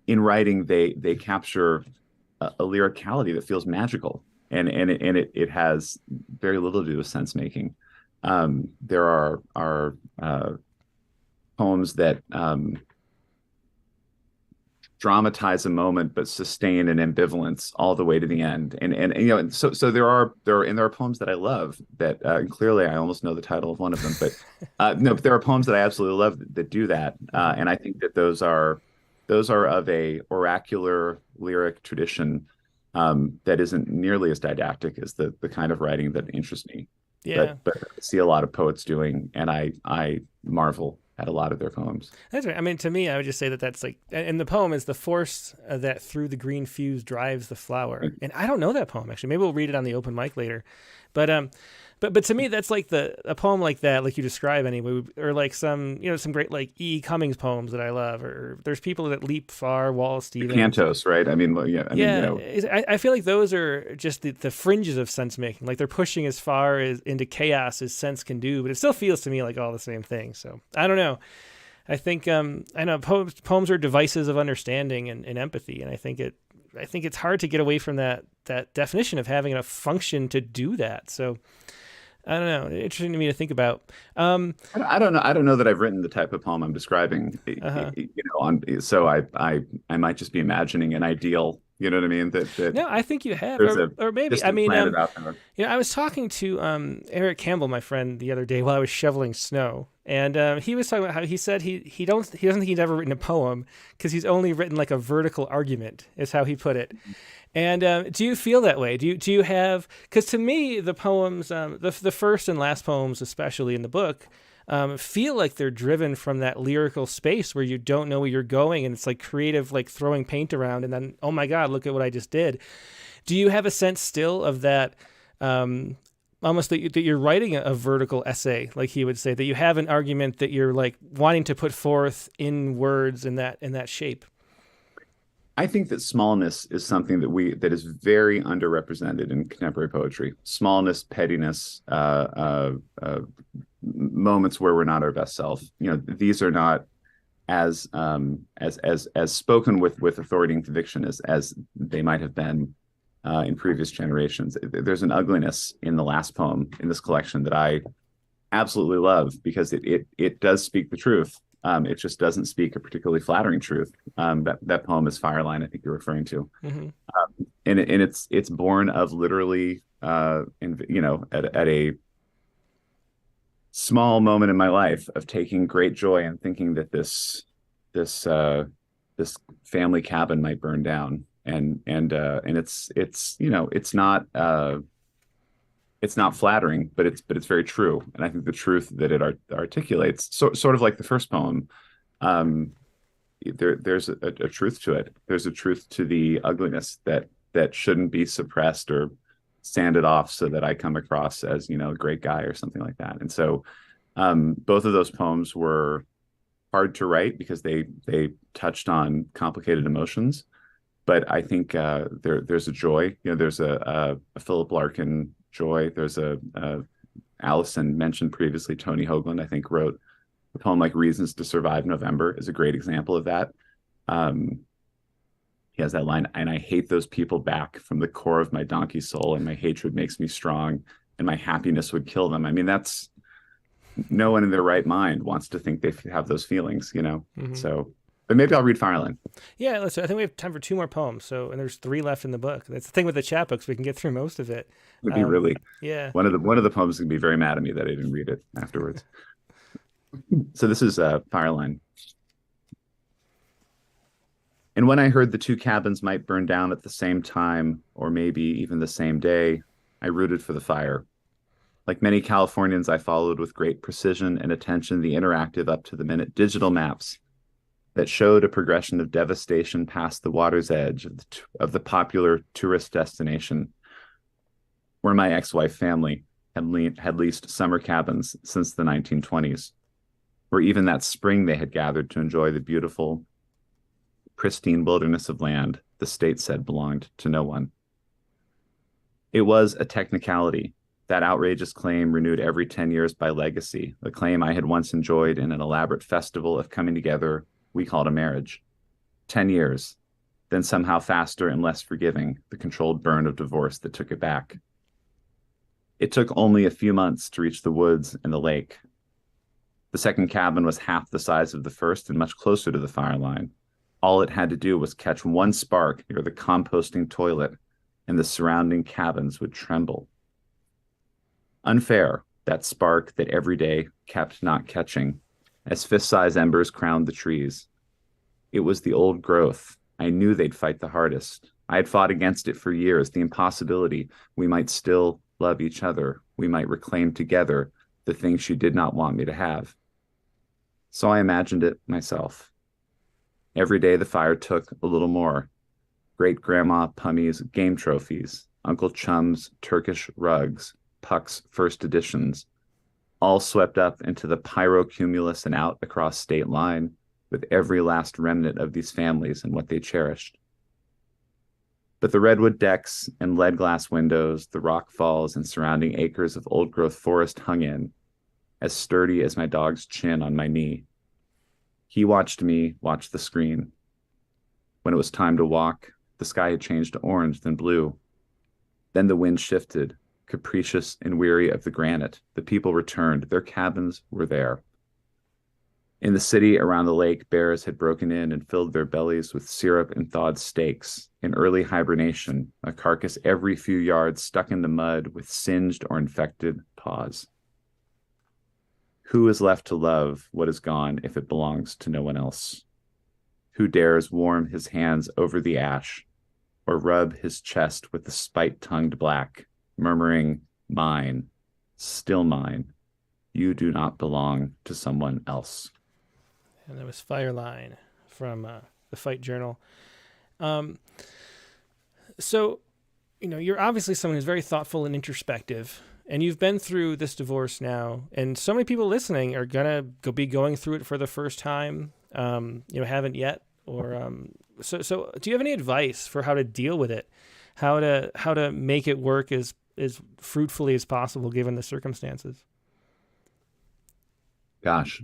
writing they capture a lyricality that feels magical, and it has very little to do with sense making. There are poems that dramatize a moment but sustain an ambivalence all the way to the end, and so there are poems that I love that and clearly I almost know the title of one of them, but but there are poems that I absolutely love that do that, and I think that those are of a oracular lyric tradition that isn't nearly as didactic as the kind of writing that interests me. Yeah, but I see a lot of poets doing, and I marvel at a lot of their poems. That's right. I mean, to me, I would just say that's like, and the poem is the force that through the green fuse drives the flower. And I don't know that poem, actually. Maybe we'll read it on the open mic later. But to me, that's like a poem like that, like you describe anyway, or like some great like E. Cummings poems that I love, or there's people that leap far, Wallace Stevens. Cantos, right? I mean, I feel like those are just the fringes of sense making. Like they're pushing as far as into chaos as sense can do, but it still feels to me like all the same thing. So I don't know. I think I know poems are devices of understanding and empathy, and I think it's hard to get away from that definition of having a function to do that. So I don't know. Interesting to me to think about. I don't know. I don't know that I've written the type of poem I'm describing. So I might just be imagining an ideal. You know what I mean? No, I think you have, or maybe. I mean, I was talking to Eric Campbell, my friend, the other day while I was shoveling snow, and he was talking about how he said he doesn't think he's ever written a poem because he's only written like a vertical argument, is how he put it. And do you feel that way? Do you have? Because to me, the poems, the first and last poems, especially in the book, feel like they're driven from that lyrical space where you don't know where you're going, and it's like creative, like throwing paint around, and then, oh my God, look at what I just did. Do you have a sense still of that, almost that you're writing a vertical essay, like he would say, that you have an argument that you're like wanting to put forth in words in that shape? I think that smallness is something that is very underrepresented in contemporary poetry. Smallness, pettiness, moments where we're not our best self. These are not as spoken with authority and conviction as they might have been in previous generations. There's an ugliness in the last poem in this collection that I absolutely love because it does speak the truth. It just doesn't speak a particularly flattering truth. That poem is Fireline, I think you're referring to. Mm-hmm. And it's born of literally, at a small moment in my life of taking great joy and thinking that this family cabin might burn down, and it's not flattering, but it's very true. And I think the truth that it articulates, sort of like the first poem, there's a truth to it. There's a truth to the ugliness that shouldn't be suppressed or sand it off so that I come across as, a great guy or something like that. And so both of those poems were hard to write because they touched on complicated emotions. But I think there's a joy. There's a Philip Larkin joy. There's a Alison mentioned previously. Tony Hoagland, I think, wrote a poem like "Reasons to Survive November" is a great example of that. He has that line, "And I hate those people back from the core of my donkey soul, and my hatred makes me strong, and my happiness would kill them." I mean, that's no one in their right mind wants to think they have those feelings, Mm-hmm. So, but maybe I'll read Fireline. Yeah, I think we have time for 2 more poems. So, and there's 3 left in the book. That's the thing with the chat books; we can get through most of it. Would be really, yeah. One of the poems can be very mad at me that I didn't read it afterwards. So this is Fireline. And when I heard the 2 cabins might burn down at the same time, or maybe even the same day, I rooted for the fire. Like many Californians, I followed with great precision and attention the interactive up-to-the-minute digital maps that showed a progression of devastation past the water's edge of the popular tourist destination, where my ex-wife family had leased summer cabins since the 1920s, where even that spring they had gathered to enjoy the beautiful, pristine wilderness of land the state said belonged to no one. It was a technicality. That outrageous claim renewed every 10 years by legacy, a claim I had once enjoyed in an elaborate festival of coming together we called a marriage. 10 years, then somehow faster and less forgiving, the controlled burn of divorce that took it back. It took only a few months to reach the woods and the lake. The second cabin was half the size of the first and much closer to the fire line. All it had to do was catch one spark near the composting toilet, and the surrounding cabins would tremble. Unfair, that spark that every day kept not catching, as fist-size embers crowned the trees. It was the old growth. I knew they'd fight the hardest. I had fought against it for years, the impossibility we might still love each other. We might reclaim together the things she did not want me to have. So I imagined it myself. Every day the fire took a little more. Great-grandma Pummy's game trophies, Uncle Chum's Turkish rugs, Puck's first editions, all swept up into the pyrocumulus and out across state line with every last remnant of these families and what they cherished. But the redwood decks and lead glass windows, the rock falls and surrounding acres of old-growth forest hung in, as sturdy as my dog's chin on my knee. He watched me watch the screen. When it was time to walk, the sky had changed to orange, then blue. Then the wind shifted, capricious and weary of the granite. The people returned. Their cabins were there. In the city around the lake, bears had broken in and filled their bellies with syrup and thawed steaks. In early hibernation, a carcass every few yards stuck in the mud with singed or infected paws. Who is left to love what is gone if it belongs to no one else? Who dares warm his hands over the ash or rub his chest with the spite-tongued black, murmuring, "Mine, still mine. You do not belong to someone else." And that was Fireline from the Fight Journal. So, you're obviously someone who's very thoughtful and introspective, and you've been through this divorce now, and so many people listening are gonna be going through it for the first time, haven't yet, or so. Do you have any advice for how to deal with it, how to make it work as fruitfully as possible given the circumstances? Gosh,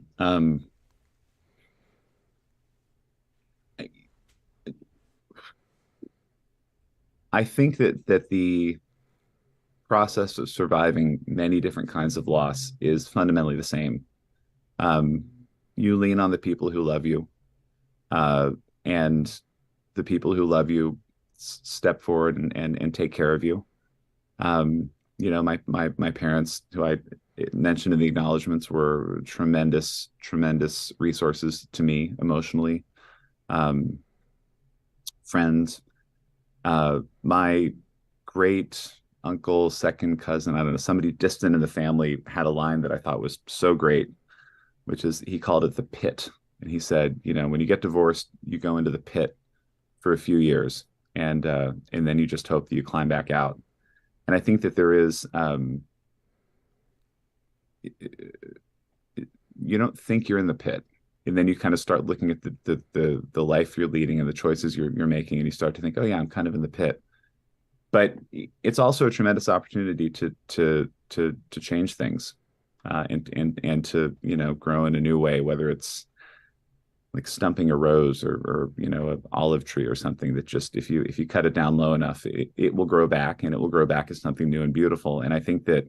I think that the process of surviving many different kinds of loss is fundamentally the same. You lean on the people who love you, and the people who love you step forward and take care of you. My parents, who I mentioned in the acknowledgments, were tremendous resources to me emotionally. Friends. My great uncle, second cousin, I don't know, somebody distant in the family had a line that I thought was so great, which is, he called it the pit. And he said, when you get divorced, you go into the pit for a few years, and then you just hope that you climb back out. And I think that there is, you don't think you're in the pit, and then you kind of start looking at the life you're leading and the choices you're making, and you start to think, oh yeah, I'm kind of in the pit. But it's also a tremendous opportunity to change things, and to, you know, grow in a new way, whether it's like stumping a rose, or you know, an olive tree or something that just, if you cut it down low enough, it will grow back, and it will grow back as something new and beautiful. And I think that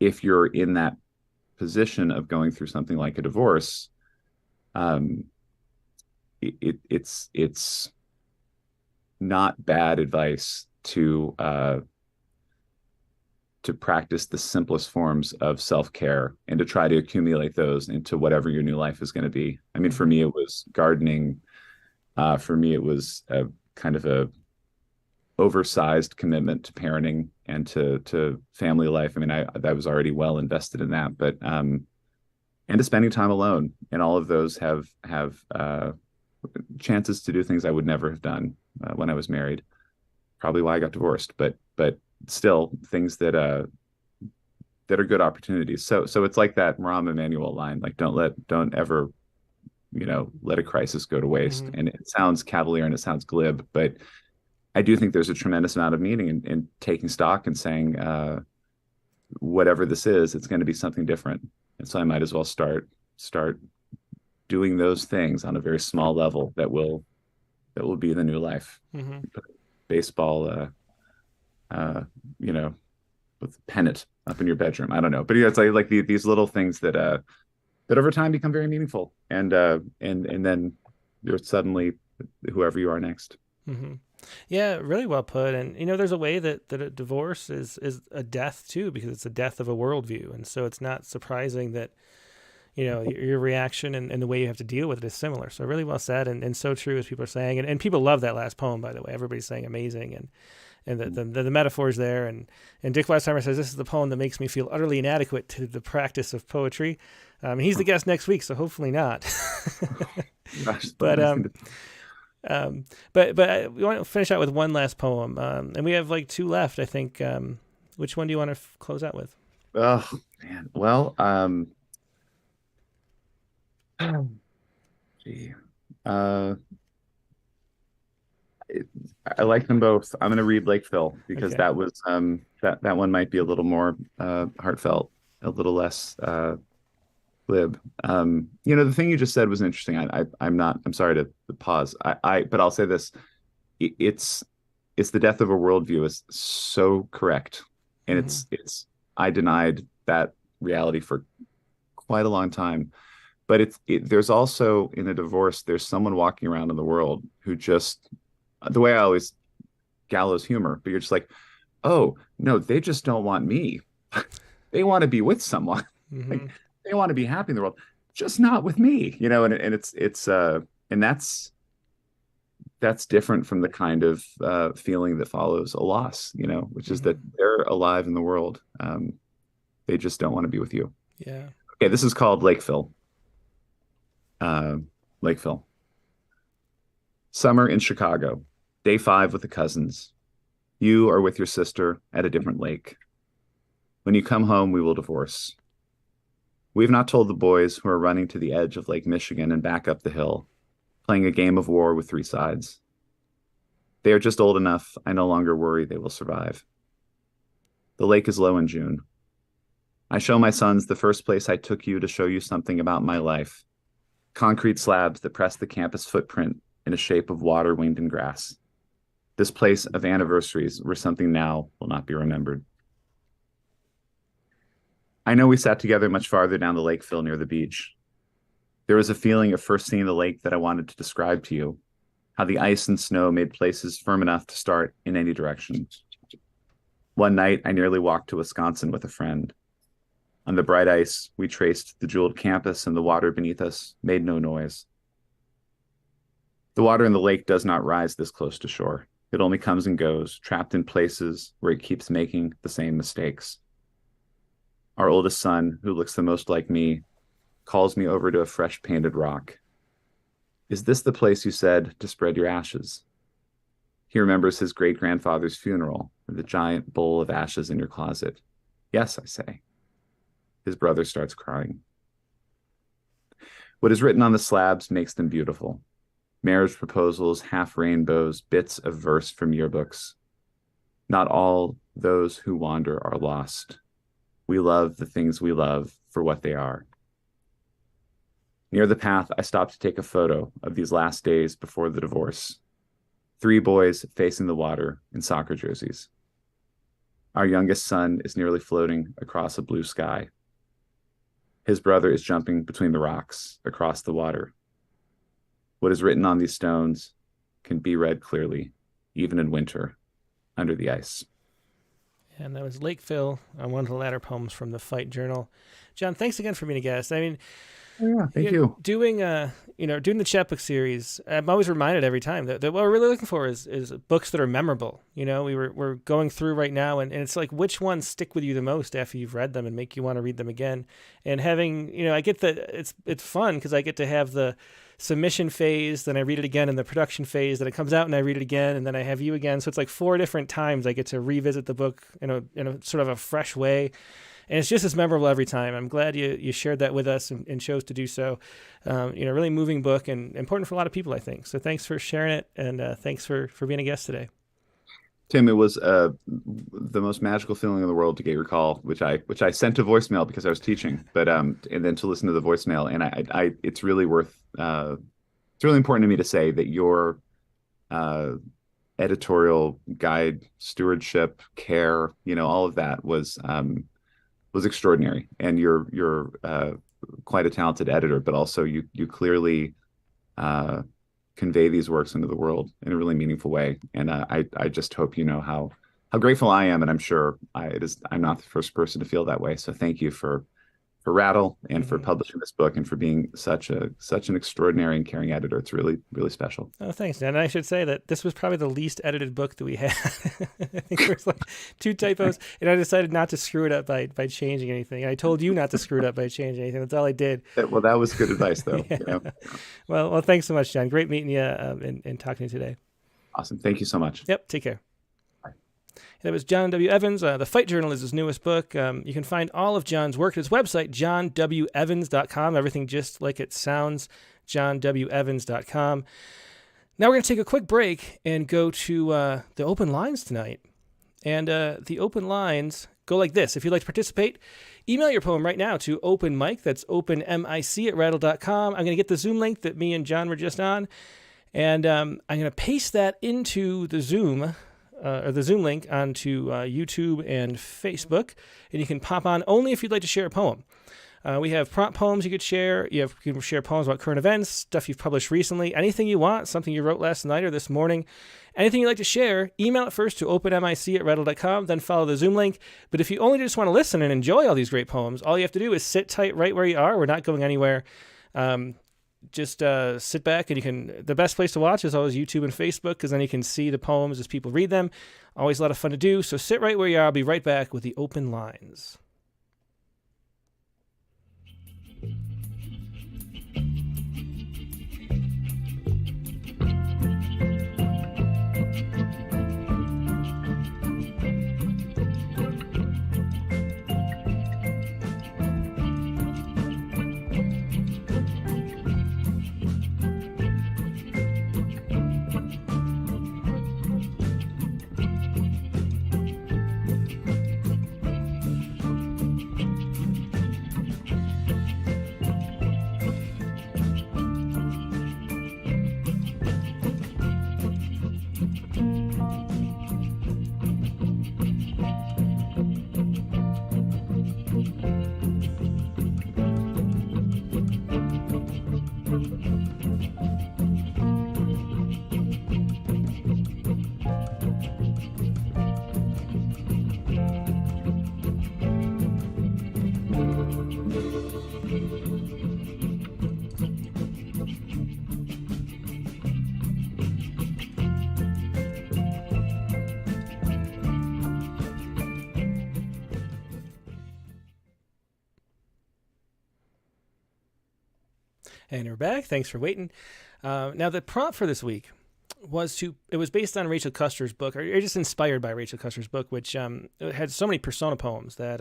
if you're in that position of going through something like a divorce, it's not bad advice to practice the simplest forms of self-care, and to try to accumulate those into whatever your new life is going to be. I mean, for me, it was gardening. For me, it was a kind of a oversized commitment to parenting and to family life. I mean, I was already well invested in that, but and to spending time alone. And all of those have chances to do things I would never have done when I was married. Probably why I got divorced, but still things that are good opportunities. So it's like that Rahm Emanuel line, like don't ever, you know, let a crisis go to waste. And it sounds cavalier and it sounds glib, but I do think there's a tremendous amount of meaning in taking stock and saying, whatever this is, it's going to be something different. And so I might as well start doing those things on a very small level that will be the new life. Baseball, you know, with a pennant up in your bedroom. I don't know, but yeah, it's like these little things that over time become very meaningful, and then you're suddenly whoever you are next. Yeah, really well put. And you know, there's a way that a divorce is a death too, because it's a death of a worldview, and so it's not surprising that, you know, your reaction and the way you have to deal with it is similar. So really well said, and so true, as people are saying. And people love that last poem, by the way. Everybody's saying amazing, and the metaphors there. And Dick Weisheimer says, this is the poem that makes me feel utterly inadequate to the practice of poetry. He's the guest next week, so hopefully not. Gosh, but we want to finish out with one last poem, and we have like two left, I think. Which one do you want to close out with? Oh man, well, gee, I like them both. I'm going to read Lake Phil, because Okay. that was that one might be a little more heartfelt, a little less glib. You know, the thing you just said was interesting. I'm sorry to pause. But I'll say this: it's the death of a worldview is so correct, and it's I denied that reality for quite a long time. But there's also, in a divorce, there's someone walking around in the world who just, the way I always gallows humor, but you're just like, oh no, they just don't want me. They want to be with someone. Like, they want to be happy in the world, just not with me, you know. And it's and that's different from the kind of feeling that follows a loss, you know, which is that they're alive in the world. They just don't want to be with you. Yeah. Okay, this is called Lake Phil. Lake Phil. Summer in Chicago, day 5 with the cousins. You are with your sister at a different lake. When you come home, we will divorce. We have not told the boys, who are running to the edge of Lake Michigan and back up the hill, playing a game of war with 3 sides. They are just old enough, I no longer worry they will survive. The lake is low in June. I show my sons the first place I took you to show you something about my life. Concrete slabs that press the campus footprint in a shape of water, wind, and grass. This place of anniversaries where something now will not be remembered. I know we sat together much farther down the lake, Phil, near the beach. There was a feeling of first seeing the lake that I wanted to describe to you, how the ice and snow made places firm enough to start in any direction. One night, I nearly walked to Wisconsin with a friend. On the bright ice, we traced the jeweled campus, and the water beneath us made no noise. The water in the lake does not rise this close to shore. It only comes and goes, trapped in places where it keeps making the same mistakes. Our oldest son, who looks the most like me, calls me over to a fresh painted rock. Is this the place you said to spread your ashes? He remembers his great-grandfather's funeral or the giant bowl of ashes in your closet? Yes, I say. His brother starts crying. What is written on the slabs makes them beautiful. Marriage proposals, half rainbows, bits of verse from yearbooks. Not all those who wander are lost. We love the things we love for what they are. Near the path, I stopped to take a photo of these last days before the divorce. 3 boys facing the water in soccer jerseys. Our youngest son is nearly floating across a blue sky. His brother is jumping between the rocks across the water. What is written on these stones can be read clearly, even in winter, under the ice. And that was Lake Phil on one of the latter poems from the Fight Journal. John, thanks again for being a guest. I mean, thank you. Doing the chapbook series, I'm always reminded every time that what we're really looking for is books that are memorable. We're going through right now, and it's like, which ones stick with you the most after you've read them and make you want to read them again. And having, I get that it's fun because I get to have the submission phase, then I read it again in the production phase, then it comes out and I read it again, and then I have you again. So it's like 4 different times I get to revisit the book in a sort of a fresh way. And it's just as memorable every time. I'm glad you shared that with us and chose to do so. Really moving book and important for a lot of people, I think. So thanks for sharing it, and thanks for being a guest today. Tim, it was the most magical feeling in the world to get your call, which I sent to voicemail because I was teaching, but and then to listen to the voicemail, and I it's really it's really important to me to say that your editorial guide, stewardship, care, all of that was extraordinary. And you're quite a talented editor, but also you clearly convey these works into the world in a really meaningful way. And I just hope you know how grateful I am, and I'm sure I'm not the first person to feel that way. So thank you for Rattle and for publishing this book and for being such an extraordinary and caring editor. It's really, really special. Oh, thanks, Dan. And I should say that this was probably the least edited book that we had. I think there was like 2 typos, and I decided not to screw it up by changing anything. I told you not to screw it up by changing anything. That's all I did. Well, that was good advice, though. Yeah. Well, thanks so much, John. Great meeting you and talking to you today. Awesome. Thank you so much. Yep. Take care. That was John W. Evans. The Fight Journal is his newest book. You can find all of John's work at his website, johnwevans.com. Everything just like it sounds, johnwevans.com. Now we're going to take a quick break and go to the open lines tonight. And the open lines go like this. If you'd like to participate, email your poem right now to openmic. That's openmic@rattle.com. I'm going to get the Zoom link that me and John were just on, and I'm going to paste that into the Zoom or the Zoom link onto YouTube and Facebook, and you can pop on only if you'd like to share a poem. We have prompt poems you could share. You can share poems about current events, stuff you've published recently, anything you want, something you wrote last night or this morning. Anything you'd like to share, email it first to openmic@rattle.com, then follow the Zoom link. But if you only just want to listen and enjoy all these great poems, all you have to do is sit tight right where you are. We're not going anywhere. Just sit back, and the best place to watch is always YouTube and Facebook, because then you can see the poems as people read them. Always a lot of fun to do. So sit right where you are. I'll be right back with the open lines. And we're back. Thanks for waiting. Now, the prompt for this week it was based on Rachel Custer's book, or just inspired by Rachel Custer's book, which it had so many persona poems, that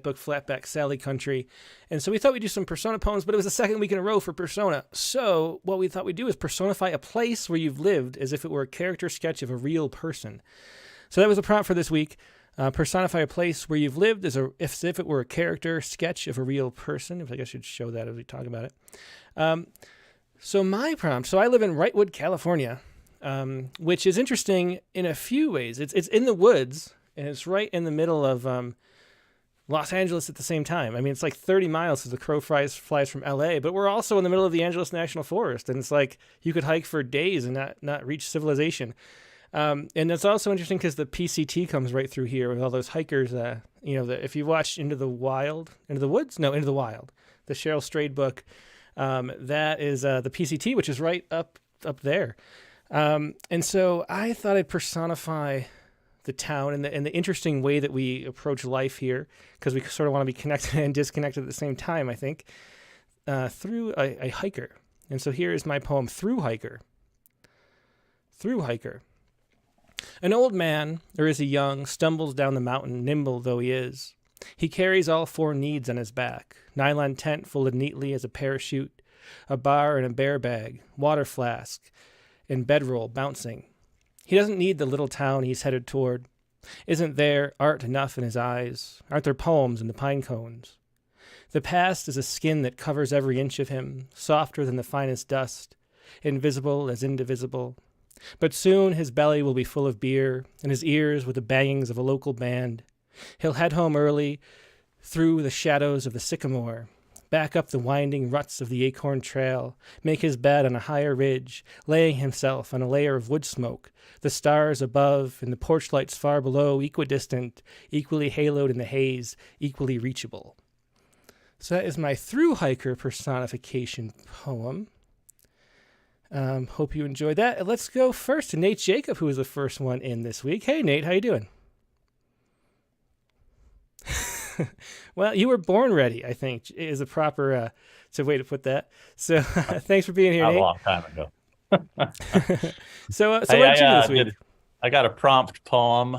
book, Flatback Sally Country. And so we thought we'd do some persona poems, but it was the second week in a row for persona. So what we thought we'd do is personify a place where you've lived as if it were a character sketch of a real person. So that was the prompt for this week. Personify a place where you've lived as if it were a character sketch of a real person. I guess I should show that as we talk about it. So my prompt, I live in Wrightwood, California, which is interesting in a few ways. It's in the woods, and it's right in the middle of Los Angeles at the same time. I mean, it's like 30 miles as the crow flies from LA, but we're also in the middle of the Angeles National Forest, and it's like you could hike for days and not reach civilization. And it's also interesting because the PCT comes right through here with all those hikers. If you watch Into the Wild, the Cheryl Strayed book, that is the PCT, which is right up there. And so I thought I'd personify the town and the interesting way that we approach life here, because we sort of want to be connected and disconnected at the same time, I think, through a hiker. And so here is my poem, Through Hiker. Through Hiker. An old man, or is he young, stumbles down the mountain, nimble though he is. He carries all four needs on his back, nylon tent folded neatly as a parachute, a bar and a bear bag, water flask, and bedroll bouncing. He doesn't need the little town he's headed toward. Isn't there art enough in his eyes? Aren't there poems in the pine cones? The past is a skin that covers every inch of him, softer than the finest dust, invisible as indivisible. But soon his belly will be full of beer, and his ears with the bangings of a local band. He'll head home early, through the shadows of the sycamore, back up the winding ruts of the acorn trail, make his bed on a higher ridge, laying himself on a layer of wood smoke, the stars above and the porch lights far below, equidistant, equally haloed in the haze, equally reachable. So that is my Through Hiker personification poem. Hope you enjoyed that. Let's go first to Nate Jacob, who was the first one in this week. Hey, Nate, how you doing? Well, you were born ready, I think, is a proper way to put that. So thanks for being here, Nate. A long time ago. So what did you do this week? I got a prompt poem.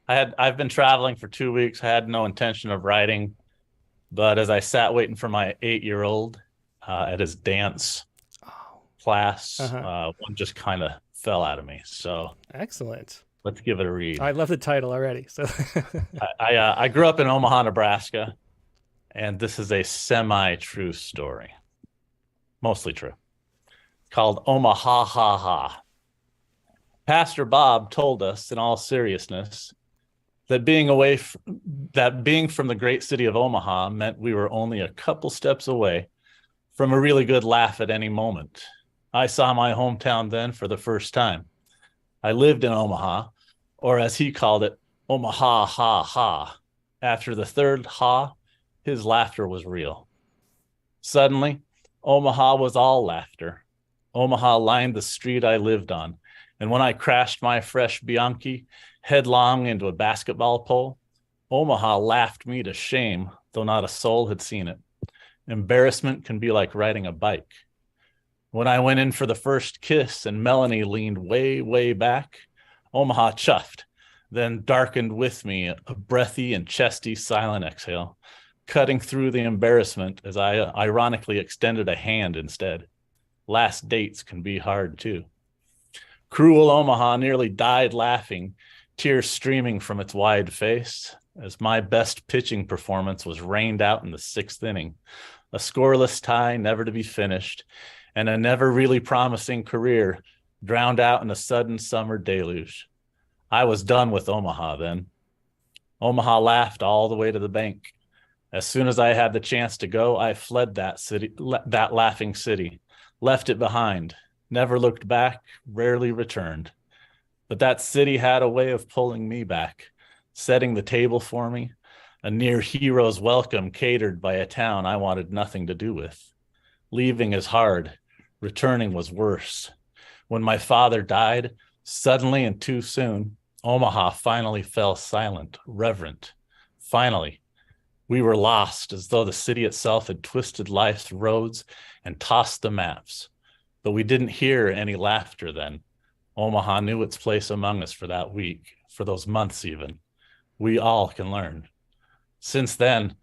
I've been traveling for 2 weeks. I had no intention of writing, but as I sat waiting for my 8-year-old at his dance class, one just kind of fell out of me. So excellent. Let's give it a read. I love the title already. So I grew up in Omaha, Nebraska, and this is a semi-true story. Mostly true. It's called Omaha Ha Ha. Pastor Bob told us in all seriousness that being from the great city of Omaha meant we were only a couple steps away from a really good laugh at any moment. I saw my hometown then for the first time. I lived in Omaha, or as he called it, Omaha Ha Ha. After the third ha, his laughter was real. Suddenly, Omaha was all laughter. Omaha lined the street I lived on, and when I crashed my fresh Bianchi headlong into a basketball pole, Omaha laughed me to shame, though not a soul had seen it. Embarrassment can be like riding a bike. When I went in for the first kiss and Melanie leaned way, way back, Omaha chuffed, then darkened with me, a breathy and chesty silent exhale, cutting through the embarrassment as I ironically extended a hand instead. Last dates can be hard too. Cruel Omaha nearly died laughing, tears streaming from its wide face, as my best pitching performance was rained out in the 6th inning, a scoreless tie never to be finished, and a never really promising career drowned out in a sudden summer deluge. I was done with Omaha then. Omaha laughed all the way to the bank. As soon as I had the chance to go, I fled that city, that laughing city, left it behind, never looked back, rarely returned. But that city had a way of pulling me back, setting the table for me, a near hero's welcome catered by a town I wanted nothing to do with. Leaving is hard. Returning was worse. When my father died, suddenly and too soon, Omaha finally fell silent, reverent. Finally, we were lost, as though the city itself had twisted life's roads and tossed the maps. But we didn't hear any laughter then. Omaha knew its place among us for that week, for those months even. We all can learn. Since then,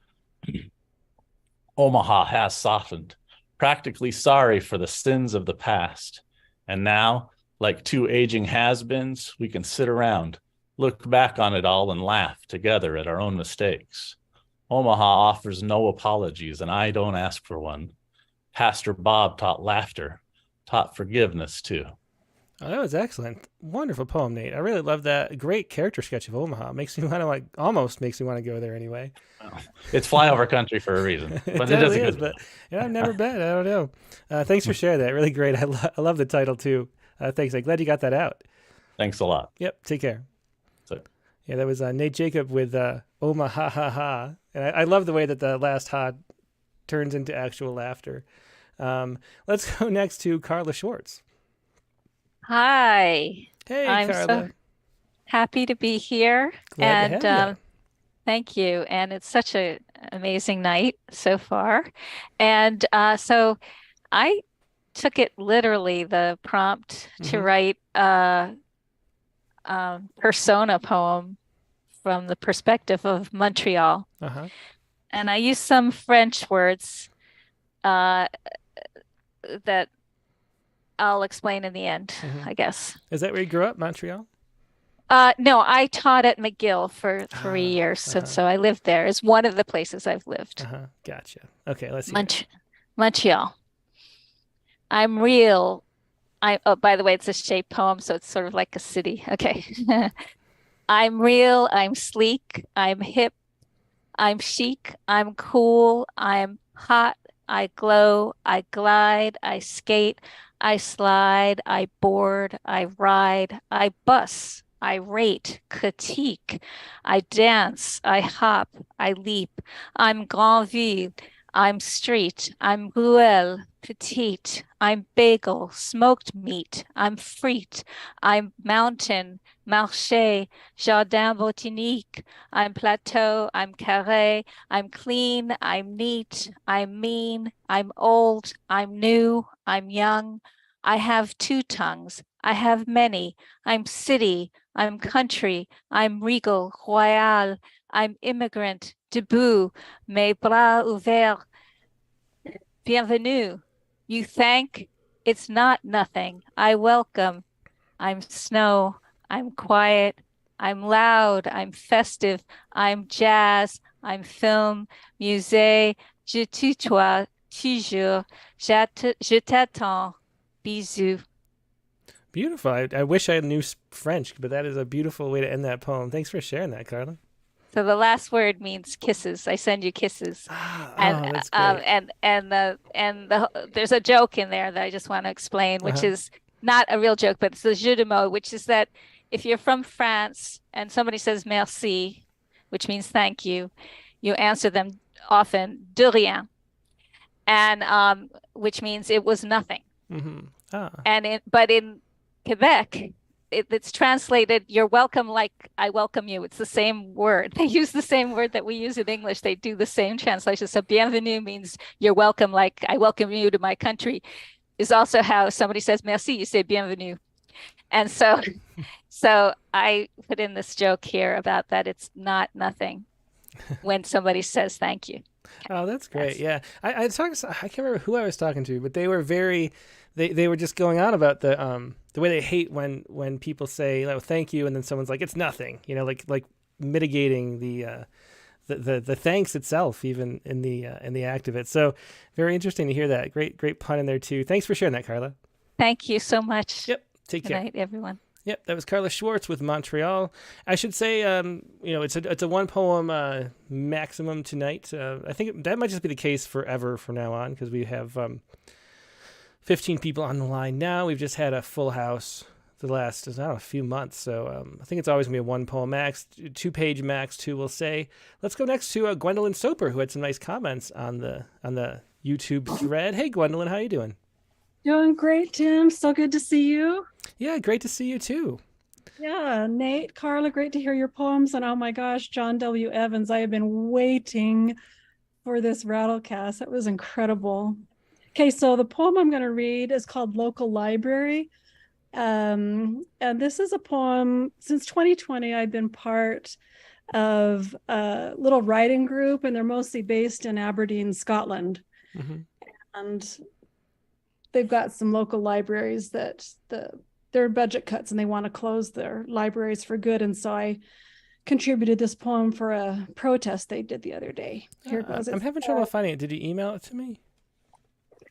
Omaha has softened, practically sorry for the sins of the past. And now, like two aging has-beens, we can sit around, look back on it all, and laugh together at our own mistakes. Omaha offers no apologies, and I don't ask for one. Pastor Bob taught laughter, taught forgiveness too. Oh, that was excellent. Wonderful poem, Nate. I really love that. Great character sketch of Omaha. Makes me want to almost makes me want to go there anyway. Well, it's flyover country for a reason, but it does a is, good but job. yeah, I've never been. I don't know. Thanks for sharing that. Really great. I love the title too. Thanks. I'm glad you got that out. Thanks a lot. Yep. Take care. So, yeah, that was Nate Jacob with Omaha ha ha. And I love the way that the last ha turns into actual laughter. Let's go next to Carla Schwartz. Hi. Hey, I'm Carla. so happy to be here. Glad to have you. Thank you. And it's such an amazing night so far. And so I took it literally, the prompt to write a persona poem from the perspective of Montreal. And I used some French words that I'll explain in the end, I guess. Is that where you grew up, Montreal? No, I taught at McGill for 3 years, so I lived there. It's one of the places I've lived. Gotcha. Okay, let's see. Montreal. I'm real. Oh, by the way, it's a shape poem, so it's sort of like a city. Okay. I'm real. I'm sleek. I'm hip. I'm chic. I'm cool. I'm hot. I glow. I glide. I skate. I slide, I board, I ride, I bus, I rate, critique, I dance, I hop, I leap, I'm grand ville, I'm street, I'm ruelle, petite, I'm bagel, smoked meat, I'm frite, I'm mountain, marché, jardin botanique, I'm plateau, I'm carré, I'm clean, I'm neat, I'm mean, I'm old, I'm new, I'm young, I have two tongues, I have many, I'm city, I'm country, I'm regal, royal, I'm immigrant, debout, mes bras ouverts, bienvenue. You thank, it's not nothing, I welcome, I'm snow, I'm quiet, I'm loud, I'm festive, I'm jazz, I'm film, musée, je tutoie, toujours, je t'attends, bisous. Beautiful. I wish I knew French, but that is a beautiful way to end that poem. Thanks for sharing that, Carla. So the last word means kisses. I send you kisses. That's great. There's a joke in there that I just want to explain, which is not a real joke, but it's a jeu de mots, which is that if you're from France and somebody says merci, which means thank you, you answer them often de rien, and which means it was nothing. But in Quebec, it's translated, you're welcome like I welcome you. It's the same word. They use the same word that we use in English. They do the same translation. So bienvenue means you're welcome like I welcome you to my country, is also how somebody says merci, you say bienvenue. And so I put in this joke here about that it's not nothing when somebody says thank you. Oh, that's great. Yeah. I can't remember who I was talking to, but they were they were just going on about the way they hate when people say, oh, thank you, and then someone's like, it's nothing, like mitigating the thanks itself, even in the act of it. So very interesting to hear that. Great pun in there too. Thanks for sharing that, Carla. Thank you so much. Yep. Take care. Good night, everyone. Yep, that was Carla Schwartz with Montreal. I should say, it's a one poem maximum tonight. I think that might just be the case forever from now on, because we have 15 people on the line now. We've just had a full house the last, a few months. So I think it's always going to be a one poem max, 2-page max, too, we'll say. Let's go next to Gwendolyn Soper, who had some nice comments on the YouTube thread. Hey, Gwendolyn, how you doing? Doing great, Tim. So good to see you. Yeah, great to see you, too. Yeah, Nate, Carla, great to hear your poems. And oh my gosh, John W. Evans, I have been waiting for this Rattlecast. That was incredible. Okay, so the poem I'm going to read is called Local Library. And this is a poem. Since 2020, I've been part of a little writing group, and they're mostly based in Aberdeen, Scotland. Mm-hmm. And they've got some local libraries that there are budget cuts and they want to close their libraries for good. And so I contributed this poem for a protest they did the other day. Here it goes. I'm having trouble finding it. Did you email it to me?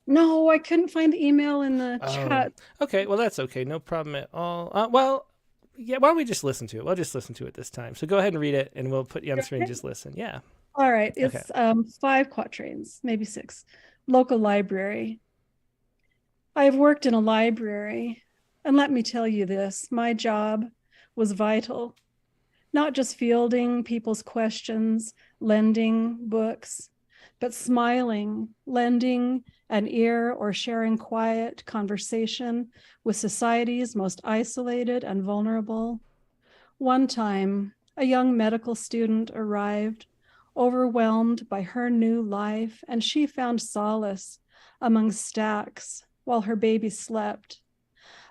No, I couldn't find the email in the chat. Okay, well, that's okay. No problem at all. Well, yeah, why don't we just listen to it? We'll just listen to it this time. So go ahead and read it, and we'll put you on the screen and just listen. Yeah. All right. It's 5 quatrains, maybe 6. Local library. I have worked in a library, and let me tell you this, my job was vital. Not just fielding people's questions, lending books, but smiling, lending an ear or sharing quiet conversation with society's most isolated and vulnerable. One time, a young medical student arrived, overwhelmed by her new life, and she found solace among stacks while her baby slept.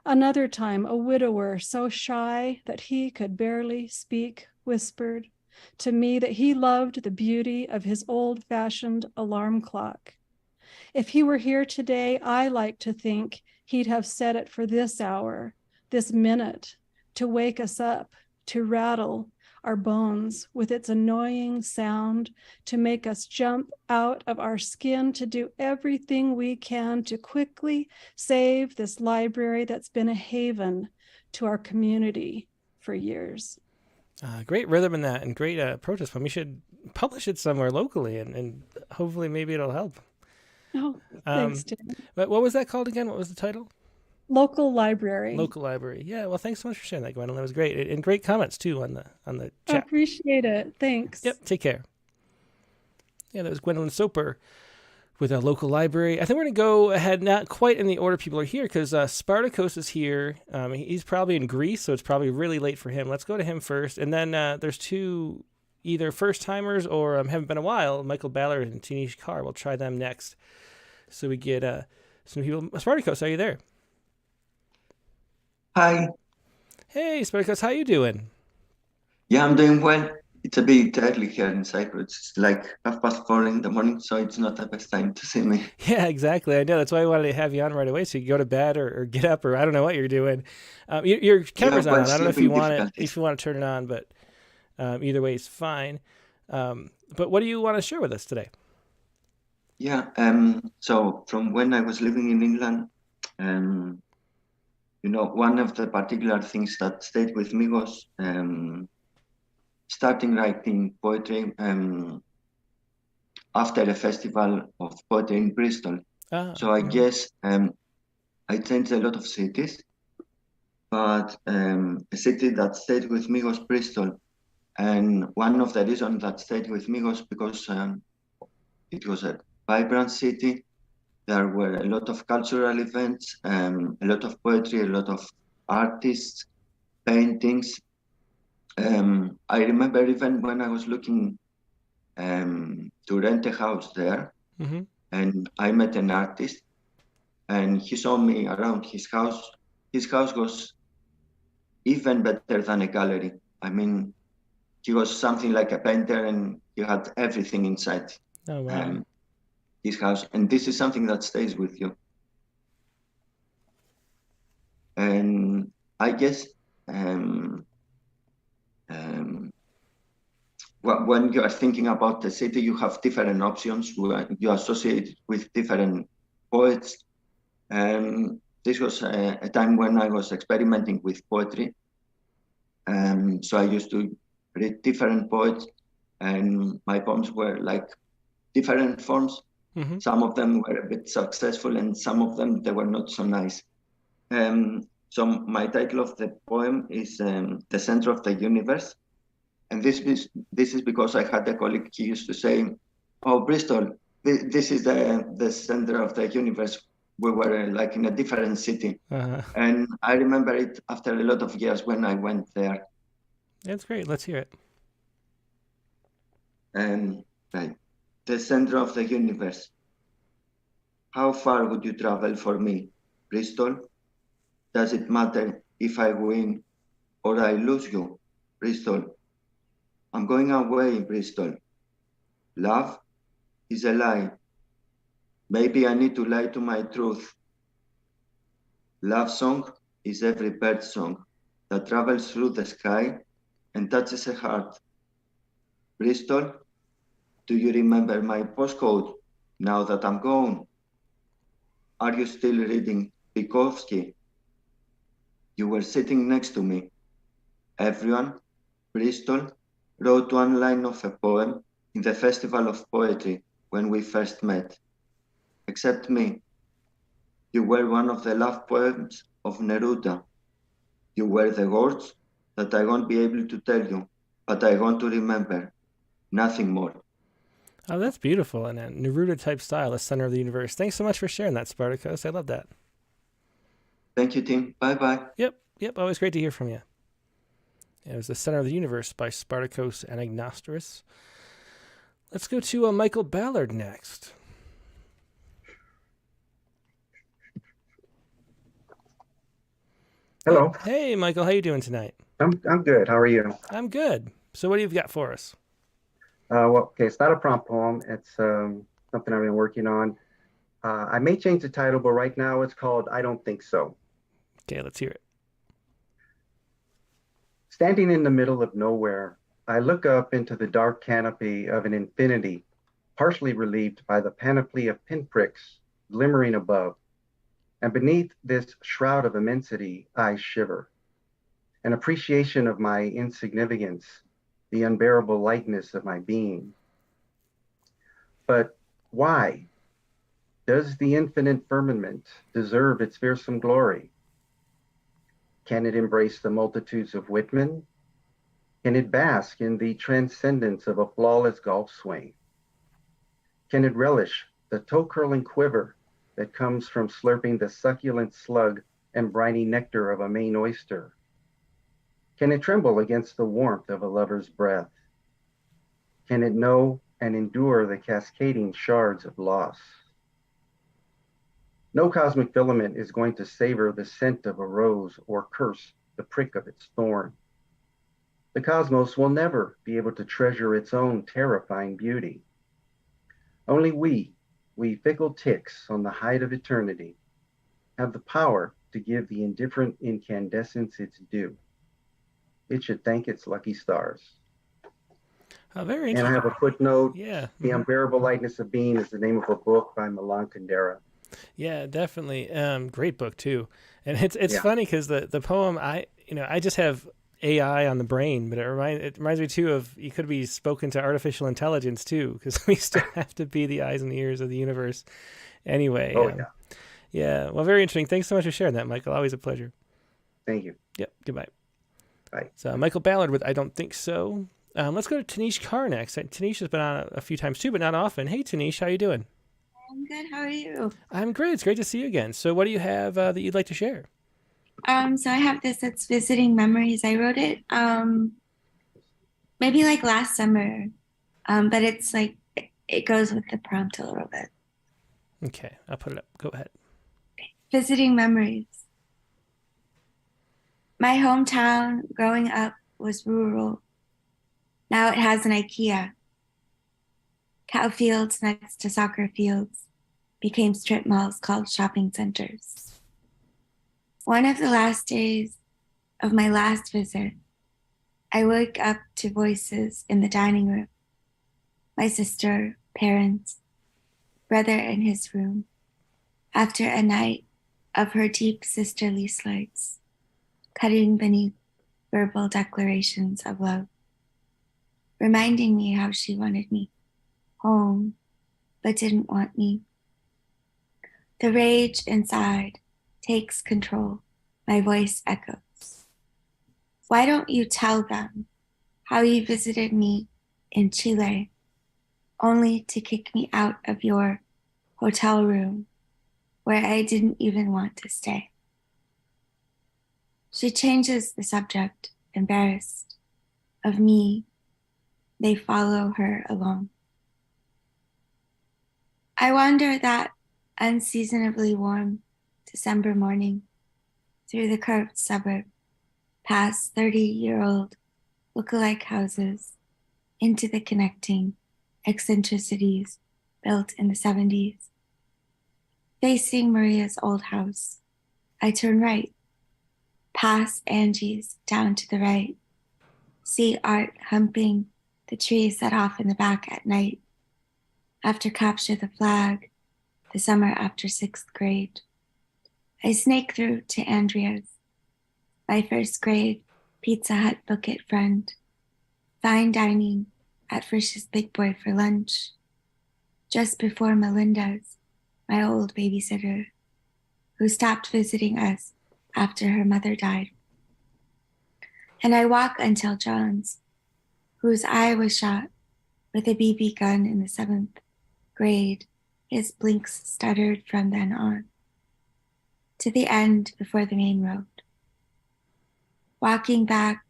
Another time, a widower so shy that he could barely speak whispered to me that he loved the beauty of his old-fashioned alarm clock. If he were here today, I like to think he'd have set it for this hour, this minute, to wake us up, to rattle our bones with its annoying sound, to make us jump out of our skin, to do everything we can to quickly save this library that's been a haven to our community for years. Great rhythm in that, and great protest poem. You should publish it somewhere locally, and hopefully maybe it'll help. Oh, thanks, Tim. But what was that called again? What was the title? Local library. Local library. Yeah. Well, thanks so much for sharing that, Gwendolyn. That was great, and great comments too on the chat. I appreciate it. Thanks. Yep. Take care. Yeah, that was Gwendolyn Soper with a local library. I think we're going to go ahead, not quite in the order people are here, because Spartacus is here. He's probably in Greece, so it's probably really late for him. Let's go to him first. And then there's 2 either first-timers or haven't been a while, Michael Ballard and Tanish Carr. We'll try them next. So we get some people. Spartacus, are you there? Hi. Hey, Spartacus, how you doing? Yeah, I'm doing well. It's a bit early here in Cyprus. It's like 4:30 in the morning, so it's not the best time to see me. Yeah, exactly. I know. That's why I wanted to have you on right away, so you can go to bed or get up, or I don't know what you're doing. Your camera's on. I don't know if you want to turn it on, but either way is fine. But what do you want to share with us today? Yeah. So from when I was living in England, one of the particular things that stayed with me was starting writing poetry after a festival of poetry in Bristol. So I guess I changed a lot of cities, but a city that stayed with me was Bristol. And one of the reasons that stayed with me was because it was a vibrant city. There were a lot of cultural events, a lot of poetry, a lot of artists, paintings. I remember even when I was looking to rent a house there, and I met an artist, and he saw me around his house. His house was even better than a gallery. I mean, he was something like a painter, and he had everything inside. Oh, wow. His house, and this is something that stays with you. And I guess when you are thinking about the city, you have different options. You associate with different poets. This was a time when I was experimenting with poetry. So I used to read different poets, and my poems were like different forms. Some of them were a bit successful, and some of them, they were not so nice. So my title of the poem is The Center of the Universe. And this is because I had a colleague, he used to say, oh, Bristol, this is the center of the universe. We were like in a different city. And I remember it after a lot of years when I went there. That's great. Let's hear it. Right. The center of the universe. How far would you travel for me? Bristol? Does it matter if I win or I lose you, Bristol? I'm going away, Bristol. Love is a lie. Maybe I need to lie to my truth. Love song is every bird song that travels through the sky and touches a heart. Bristol, do you remember my postcode now that I'm gone? Are you still reading Bukowski? You were sitting next to me. Everyone, Bristol, wrote one line of a poem in the Festival of Poetry when we first met. Except me. You were one of the love poems of Neruda. You were the words that I won't be able to tell you, but I want to remember. Nothing more. Oh, that's beautiful. And a Neruda-type style, the center of the universe. Thanks so much for sharing that, Spartacus. I love that. Thank you, Tim. Bye-bye. Yep. Always great to hear from you. It was The Center of the Universe by Spartacus and Agnosterus. Let's go to Michael Ballard next. Hello. Hey, Michael. How you doing tonight? I'm good. How are you? I'm good. So what do you got for us? Well, okay, it's not a prompt poem. It's something I've been working on. I may change the title, but right now it's called I Don't Think So. Okay, let's hear it. Standing in the middle of nowhere, I look up into the dark canopy of an infinity, partially relieved by the panoply of pinpricks glimmering above. And beneath this shroud of immensity, I shiver. An appreciation of my insignificance, the unbearable lightness of my being. But why? Does the infinite firmament deserve its fearsome glory? Can it embrace the multitudes of Whitman? Can it bask in the transcendence of a flawless golf swing? Can it relish the toe-curling quiver that comes from slurping the succulent slug and briny nectar of a Maine oyster? Can it tremble against the warmth of a lover's breath? Can it know and endure the cascading shards of loss? No cosmic filament is going to savor the scent of a rose or curse the prick of its thorn. The cosmos will never be able to treasure its own terrifying beauty. Only we fickle ticks on the height of eternity, have the power to give the indifferent incandescence its due. It should thank its lucky stars. Very And interesting. I have a footnote. Yeah. The Unbearable Lightness of Being is the name of a book by Milan Kundera. Yeah, definitely. Great book too. And it's funny because the poem, I just have AI on the brain, but it reminds me too of, you could be spoken to artificial intelligence too, because we still have to be the eyes and the ears of the universe. Anyway. Yeah. Well, very interesting. Thanks so much for sharing that, Michael. Always a pleasure. Thank you. Yep. Goodbye. Bye. So Michael Ballard with I Don't Think So. Let's go to Tanish Carr next. Tanish has been on a few times too, but not often. Hey, Tanish, how you doing? I'm good. How are you? I'm great. It's great to see you again. So what do you have that you'd like to share? So I have this that's Visiting Memories. I wrote it maybe like last summer, but it's like it goes with the prompt a little bit. Okay, I'll put it up. Go ahead. Visiting Memories. My hometown growing up was rural. Now it has an IKEA. Cow fields next to soccer fields became strip malls called shopping centers. One of the last days of my last visit, I woke up to voices in the dining room. My sister, parents, brother in his room, after a night of her deep sisterly slights, cutting beneath verbal declarations of love, reminding me how she wanted me home, but didn't want me. The rage inside takes control. My voice echoes. Why don't you tell them how you visited me in Chile, only to kick me out of your hotel room where I didn't even want to stay? She changes the subject, embarrassed of me. They follow her along. I wander that unseasonably warm December morning, through the curved suburb, past 30-year-old look-alike houses, into the connecting eccentricities built in the 70s. Facing Maria's old house, I turn right, past Angie's down to the right, see Art humping the tree set off in the back at night, after Capture the Flag, the summer after 6th grade. I snake through to Andrea's, my first grade Pizza Hut bucket friend, fine dining at Frisch's Big Boy for lunch, just before Melinda's, my old babysitter, who stopped visiting us after her mother died. And I walk until John's, whose eye was shot with a BB gun in the 7th grade. His blinks stuttered from then on, to the end before the main road. Walking back,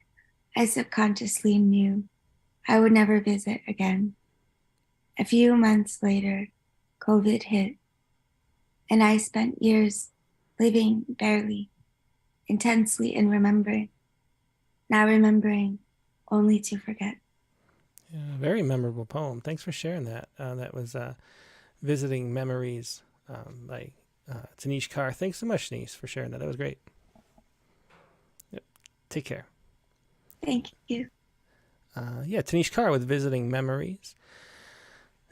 I subconsciously knew I would never visit again. A few months later, COVID hit, and I spent years living barely, intensely in remembering, now remembering only to forget. Yeah, very memorable poem. Thanks for sharing that. That was Visiting Memories by Tanish Carr. Thanks so much, Denise, for sharing that. That was great. Yep. Take care. Thank you. Yeah, Tanish Carr with Visiting Memories.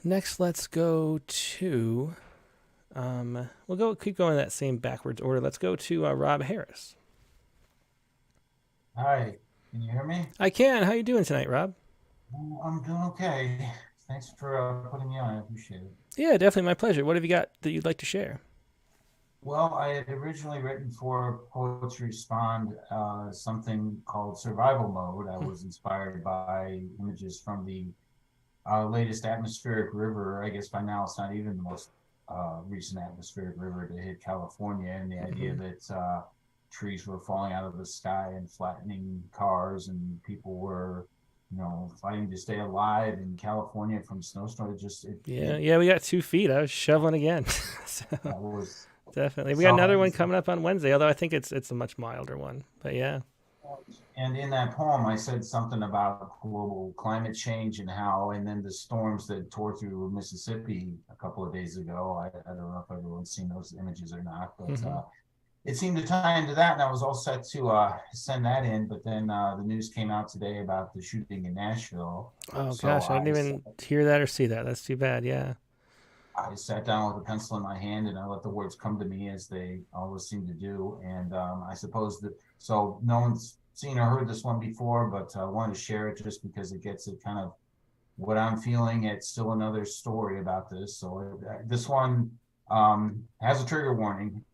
Next, let's go to, keep going in that same backwards order. Let's go to Rob Harris. Hi, can you hear me? I can. How you doing tonight, Rob? I'm doing okay. Thanks for putting me on. I appreciate it. Yeah, definitely my pleasure. What have you got that you'd like to share? Well, I had originally written for Poetry Respond something called Survival Mode. I was inspired by images from the latest atmospheric river. I guess by now it's not even the most recent atmospheric river to hit California, and the idea that trees were falling out of the sky and flattening cars, and people were, fighting to stay alive in California from snowstorm. Yeah, we got 2 feet. I was shoveling again. So, that was definitely. We got another one coming up on Wednesday, although I think it's a much milder one. But yeah. And in that poem, I said something about global climate change and then the storms that tore through Mississippi a couple of days ago. I don't know if everyone's seen those images or not, but it seemed to tie into that, and I was all set to send that in. But then the news came out today about the shooting in Nashville. Oh, gosh, I didn't even hear that or see that. That's too bad, yeah. I sat down with a pencil in my hand and I let the words come to me as they always seem to do. And I suppose so no one's seen or heard this one before, but I wanted to share it just because it gets at kind of what I'm feeling. It's still another story about this. So this one has a trigger warning.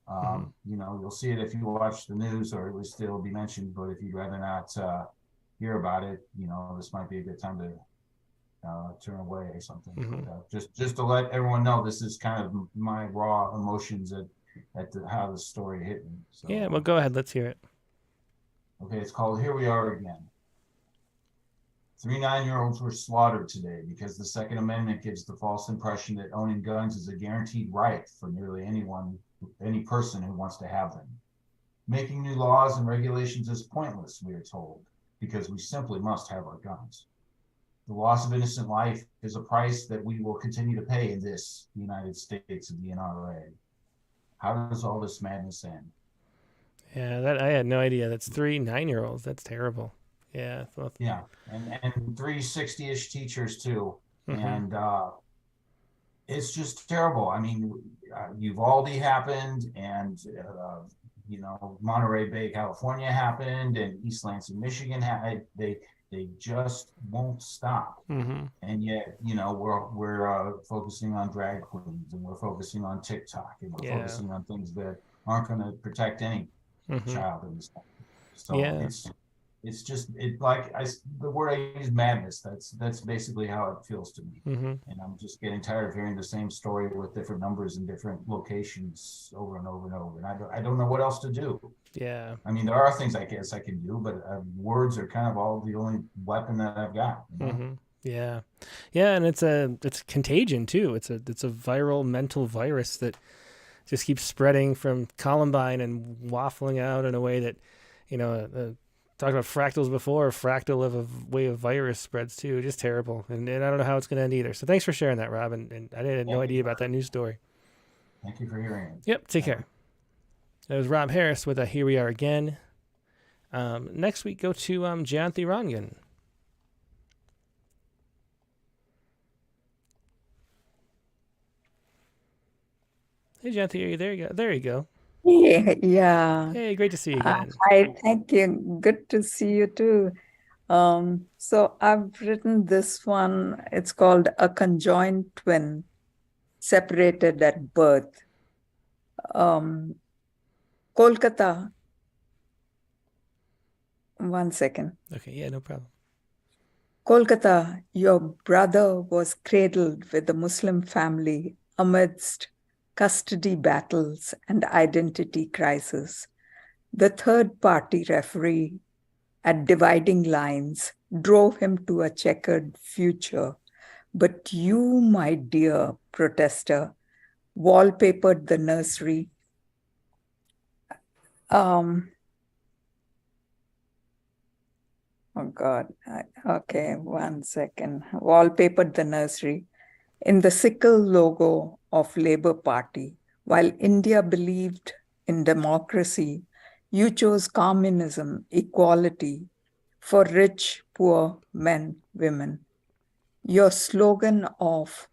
You'll see it if you watch the news, or it will still be mentioned. But if you'd rather not hear about it, this might be a good time to turn away or something. But, just to let everyone know, this is kind of my raw emotions at how the story hit me. So, yeah, well, go ahead. Let's hear it. Okay, it's called Here We Are Again. 3 9-year-olds were slaughtered today because the Second Amendment gives the false impression that owning guns is a guaranteed right for nearly any person who wants to have them. Making new laws and regulations is pointless, we are told, because we simply must have our guns. The loss of innocent life is a price that we will continue to pay in this United States of the NRA. How does all this madness end? Yeah, I had no idea. That's 3 9-year-olds. That's terrible. Yeah. Yeah, and 3 60-ish teachers too. And it's just terrible. I mean, Uvalde happened, and Monterey Bay, California happened, and East Lansing, Michigan they just won't stop. And yet, we're focusing on drag queens, and we're focusing on TikTok, and we're focusing on things that aren't going to protect any child in this country. So it's just the word I use, madness. That's basically how it feels to me. And I'm just getting tired of hearing the same story with different numbers and different locations over and over and over. And I don't know what else to do. Yeah. I mean, there are things I guess I can do, but words are kind of all the only weapon that I've got. Yeah. Yeah, and it's contagion too. It's a viral mental virus that just keeps spreading from Columbine and waffling out in a way that, talked about fractals before, fractal of a way of virus spreads too. Just terrible. And I don't know how it's going to end either. So thanks for sharing that, Rob. And I had no idea about that news story. Thank you for hearing it. Yep. Take care. That was Rob Harris with a Here We Are Again. Next week, go to Janthi Rangan. Hey, Janthi, are you there? There you go. Yeah. Hey, great to see you again. Hi, thank you. Good to see you too. So I've written this one. It's called A Conjoined Twin, Separated at Birth. Kolkata. One second. Okay, yeah, no problem. Kolkata, your brother was cradled with a Muslim family amidst custody battles and identity crisis. The third-party referee at dividing lines drove him to a checkered future. But you, my dear protester, wallpapered the nursery. Oh God. Okay, one second. Wallpapered the nursery in the sickle logo of Labour Party. While India believed in democracy, you chose communism, equality for rich, poor men, women. Your slogan of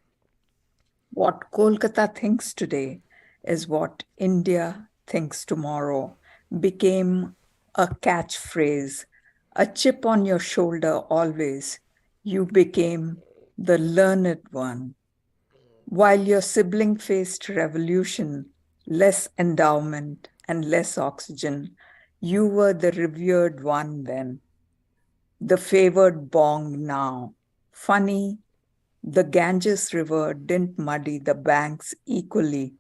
what Kolkata thinks today is what India thinks tomorrow became a catchphrase, a chip on your shoulder always. You became the learned one. While your sibling faced revolution, less endowment and less oxygen, you were the revered one then, the favored bong now. Funny, the Ganges River didn't muddy the banks equally.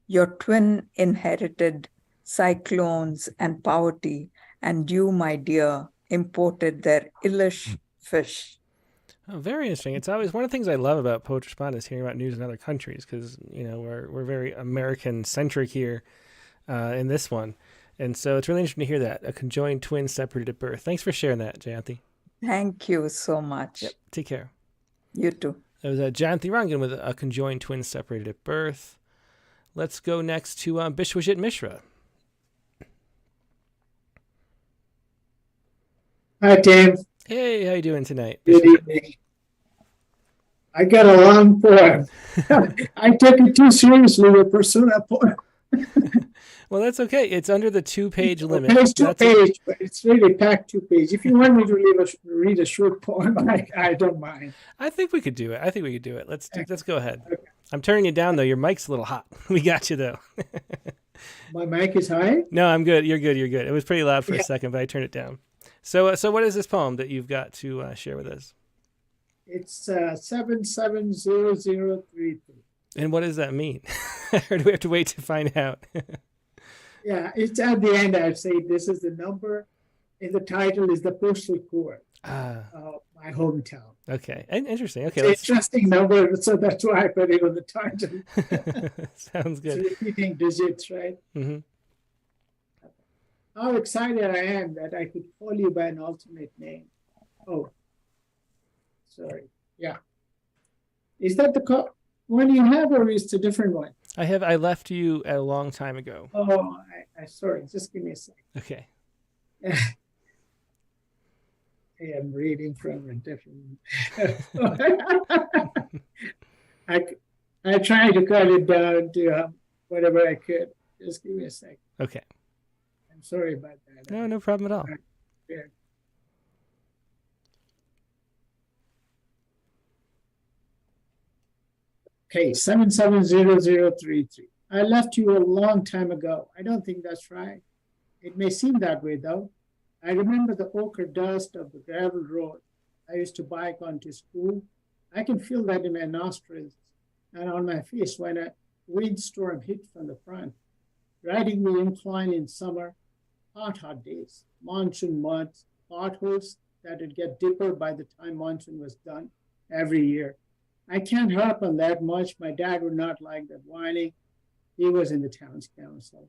Your twin inherited cyclones and poverty, and you, my dear, imported their illish fish. Oh, very interesting. It's always one of the things I love about Poetry Respond is hearing about news in other countries because we're very American centric here in this one, and so it's really interesting to hear that a conjoined twin separated at birth. Thanks for sharing that, Janthi. Thank you so much. Yep. Take care. You too. That was Janthi Rangan with a conjoined twin separated at birth. Let's go next to Bishwajit Mishra. Hi, Tim. Hey, how you doing tonight? Good evening. I got a long poem. I took it too seriously with Persona poem. Well, that's okay. It's under the 2-page limit. It's 2 page, but it's really packed 2 page. If you want me to read a short poem, I don't mind. I think we could do it. Let's go ahead. Okay. I'm turning you down though. Your mic's a little hot. We got you though. My mic is high? No, I'm good. You're good. It was pretty loud for a second, but I turned it down. So what is this poem that you've got to share with us? It's 770033. And what does that mean? Or do we have to wait to find out? Yeah, it's at the end. I'd say this is the number. In the title is the postal code of my hometown. Okay, interesting. Okay, it's an interesting number, so that's why I put it on the title. Sounds good. It's repeating digits, right? Mm-hmm. How excited I am that I could call you by an alternate name. Oh, sorry. Yeah. Is that the one you have, or is it a different one? I left you a long time ago. Oh, I sorry. Just give me a second. Okay. I am reading from a different. I tried to cut it down to whatever I could. Just give me a second. Okay. I'm sorry about that. No problem at all. Yeah. Okay, 770033. I left you a long time ago. I don't think that's right. It may seem that way, though. I remember the ochre dust of the gravel road I used to bike onto school. I can feel that in my nostrils and on my face when a windstorm hit from the front, riding the incline in summer, hot days, monsoon months, potholes that would get deeper by the time monsoon was done every year. I can't harp on that much. My dad would not like that whining. He was in the town's council.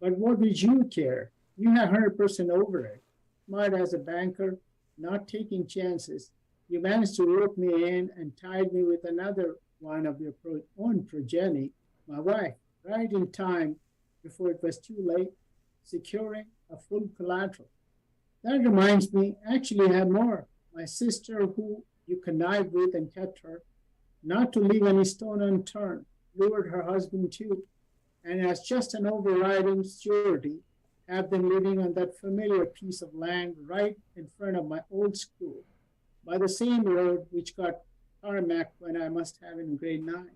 But what would you care? You had 100% over it. Smart as a banker, not taking chances. You managed to rope me in and tied me with another one of your own progeny, my wife, right in time before it was too late, securing a full collateral. That reminds me, actually I have more. My sister, who you connived with and kept her, not to leave any stone unturned, lured her husband too, and as just an overriding surety, have been living on that familiar piece of land right in front of my old school, by the same road which got tarmac when I must have in grade 9,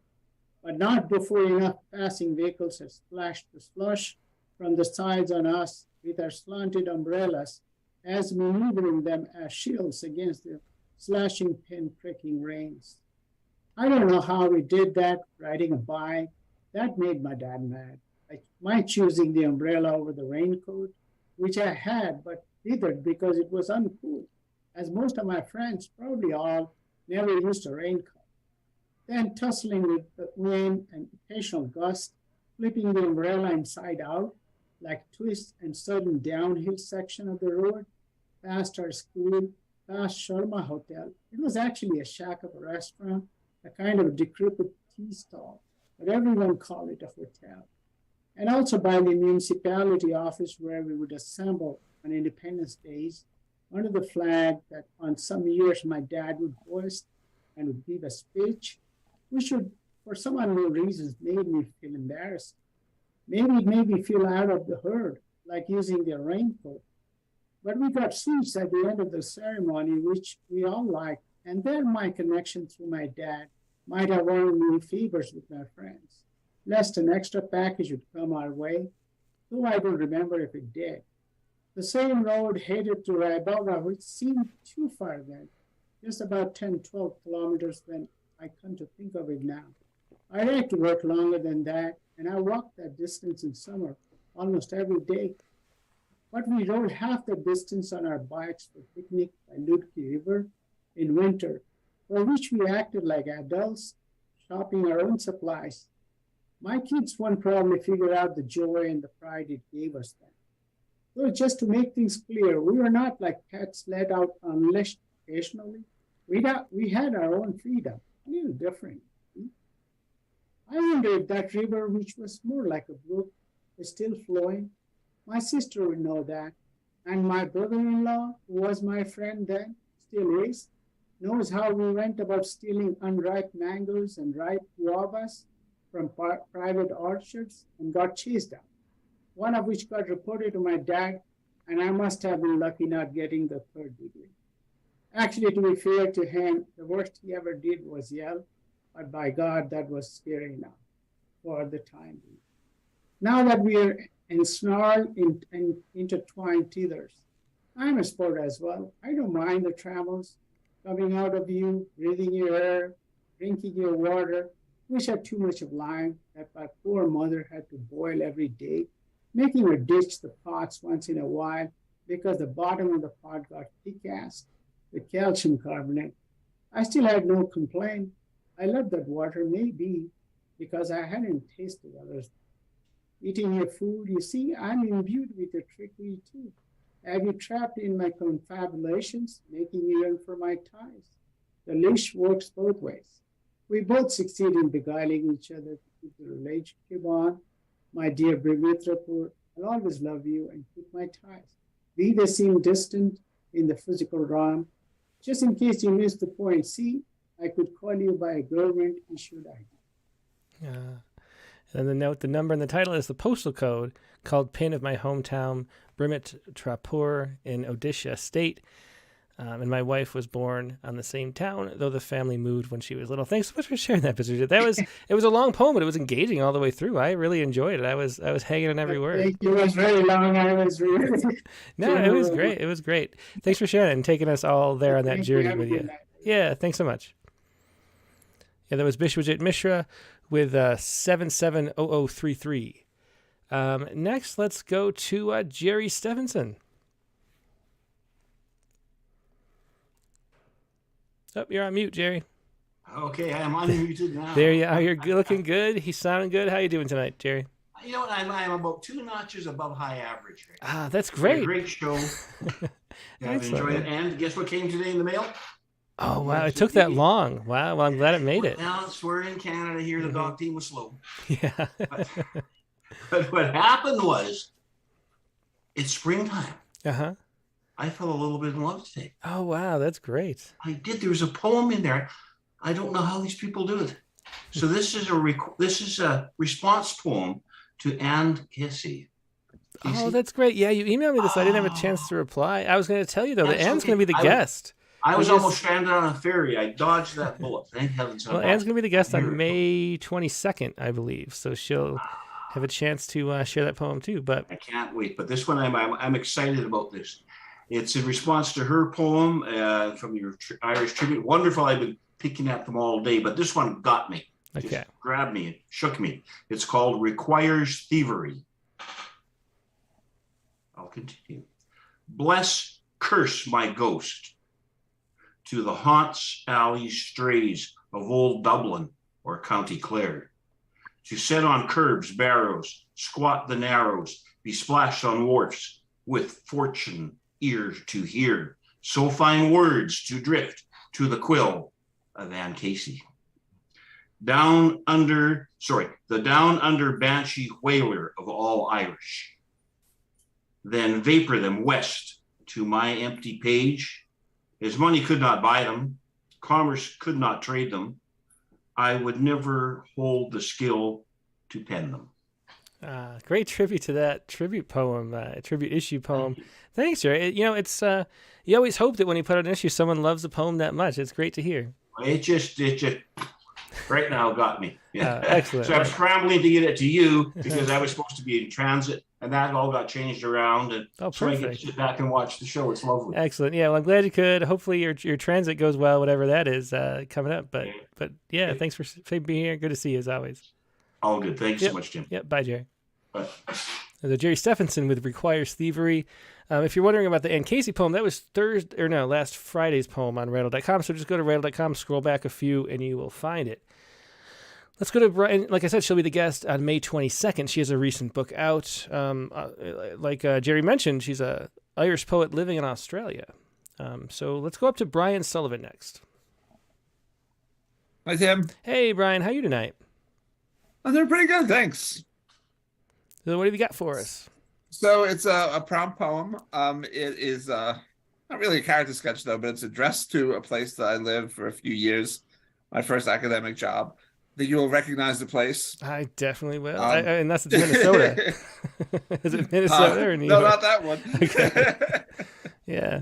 but not before enough passing vehicles had splashed the slush from the sides on us with our slanted umbrellas, as maneuvering them as shields against the slashing pin-pricking rains. I don't know how we did that, riding a bike. That made my dad mad. Like my choosing the umbrella over the raincoat, which I had, but withered because it was uncool, as most of my friends, probably all, never used a raincoat. Then tussling with the wind and occasional gust, flipping the umbrella inside out, like twist and sudden downhill section of the road, past our school, past Sharma Hotel. It was actually a shack of a restaurant, a kind of decrepit tea stall, but everyone called it a hotel. And also by the municipality office where we would assemble on Independence Days under the flag that on some years my dad would hoist and would give a speech, which would, for some unknown reasons, made me feel embarrassed. Maybe it made me feel out of the herd, like using their raincoat. But we got seats at the end of the ceremony, which we all liked, and then my connection through my dad might have earned me favors with my friends, lest an extra package would come our way, though I don't remember if it did. The same road headed to Raibaga, which seemed too far then, just about 10, 12 kilometers when I come to think of it now. I had to work longer than that, and I walked that distance in summer almost every day. But we rode half the distance on our bikes for picnic by Ludke River in winter, for which we acted like adults, shopping our own supplies. My kids won't probably figure out the joy and the pride it gave us then. So just to make things clear, we were not like pets let out unleashed occasionally. We had our own freedom, a little different. I wonder if that river, which was more like a brook, is still flowing. My sister would know that. And my brother-in-law, who was my friend then, still is, knows how we went about stealing unripe mangoes and ripe guavas from private orchards and got chased out, one of which got reported to my dad, and I must have been lucky not getting the 3rd degree. Actually, to be fair to him, the worst he ever did was yell, but by God, that was scary enough for the time being. Now that we are ensnarled in intertwined tethers, I'm a sport as well. I don't mind the travels, coming out of you, breathing your air, drinking your water. Wish had too much of lime that my poor mother had to boil every day, making her ditch the pots once in a while because the bottom of the pot got thick-assed with calcium carbonate. I still had no complaint. I loved that water, maybe because I hadn't tasted others. Eating your food, you see, I'm imbued with your trickery too. Have you trapped in my confabulations, making me yearn for my ties? The leash works both ways. We both succeed in beguiling each other to keep the relationship on. My dear Brimitrapur, I'll always love you and keep my ties. Be they seem distant in the physical realm. Just in case you missed the point, see, I could call you by a government-issued ID. And the note, the number and the title is the postal code called Pin of my hometown, Brimitrapur in Odisha state. And my wife was born on the same town, though the family moved when she was little. Thanks so much for sharing that, Patricia. It was a long poem, but it was engaging all the way through. I really enjoyed it. I was hanging on every word. It was very long. I was really... No, it was great. It was great. Thanks for sharing it and taking us all there on that journey with you. Yeah, thanks so much. Yeah, that was Bishwajit Mishra with 770033. Next, let's go to Jerry Stevenson. Oh, you're on mute, Jerry. Okay, I'm unmuted now. There you are. You're looking good. He's sounding good. How you doing tonight, Jerry? You know what? I'm about 2 notches above high average. Right now. Ah, that's great. Great show. Yeah, I've enjoyed it. And guess what came today in the mail? Oh, wow. It took that long. Wow. Well, I'm glad it made it. Now, we're in Canada here. The dog team was slow. Yeah. But what happened was, it's springtime. Uh-huh. I fell a little bit in love today. Oh, wow. That's great. I did. There was a poem in there. I don't know how these people do it. So this is a response poem to Anne Casey. Oh, that's great. Yeah, you emailed me this. I didn't have a chance to reply. I was going to tell you, though, that Anne's going to be the guest. I was almost stranded on a ferry. I dodged that bullet. Thank heavens. Well, Anne's going to be the guest on May 22nd, I believe. So she'll have a chance to share that poem, too. But I can't wait. But this one, I'm excited about this. It's in response to her poem from your Irish tribute. Wonderful. I've been picking at them all day, but this one got me. Okay. Just grabbed me and shook me. It's called Requires Thievery. I'll continue. Bless, curse my ghost to the haunts, alleys, strays of old Dublin or County Clare. To set on curbs, barrows, squat the narrows, be splashed on wharfs with fortune ear to hear. So fine words to drift to the quill of Anne Casey. The down under banshee whaler of all Irish. Then vapor them west to my empty page. As money could not buy them, commerce could not trade them, I would never hold the skill to pen them. Great tribute to that tribute poem, tribute issue poem. Thanks, Jerry. It's you always hope that when you put out an issue, someone loves the poem that much. It's great to hear. It just right now got me. Yeah, excellent. So I'm scrambling to get it to you because I was supposed to be in transit, and that all got changed around. And so I get to sit back and watch the show. It's lovely. Excellent. Yeah, well, I'm glad you could. Hopefully your transit goes well, whatever that is coming up. But yeah, thanks for being here. Good to see you as always. All good. Thanks so much, Tim. Yep. Bye, Jerry. Bye. The Jerry Stephenson with Requires Thievery. If you're wondering about the Anne Casey poem, that was last Friday's poem on Rattle.com. So just go to Rattle.com, scroll back a few, and you will find it. Let's go to Brian. Like I said, she'll be the guest on May 22nd. She has a recent book out. Like Jerry mentioned, she's an Irish poet living in Australia. So let's go up to Brian Sullivan next. Hi, Tim. Hey, Brian. How are you tonight? I'm doing pretty good, thanks. So what have you got for us? So it's a prompt poem. It is not really a character sketch, though, but it's addressed to a place that I lived for a few years, my first academic job. That you will recognize the place. I definitely will. Unless it's Minnesota. Is it Minnesota or New No, York? not that one. Okay. Yeah.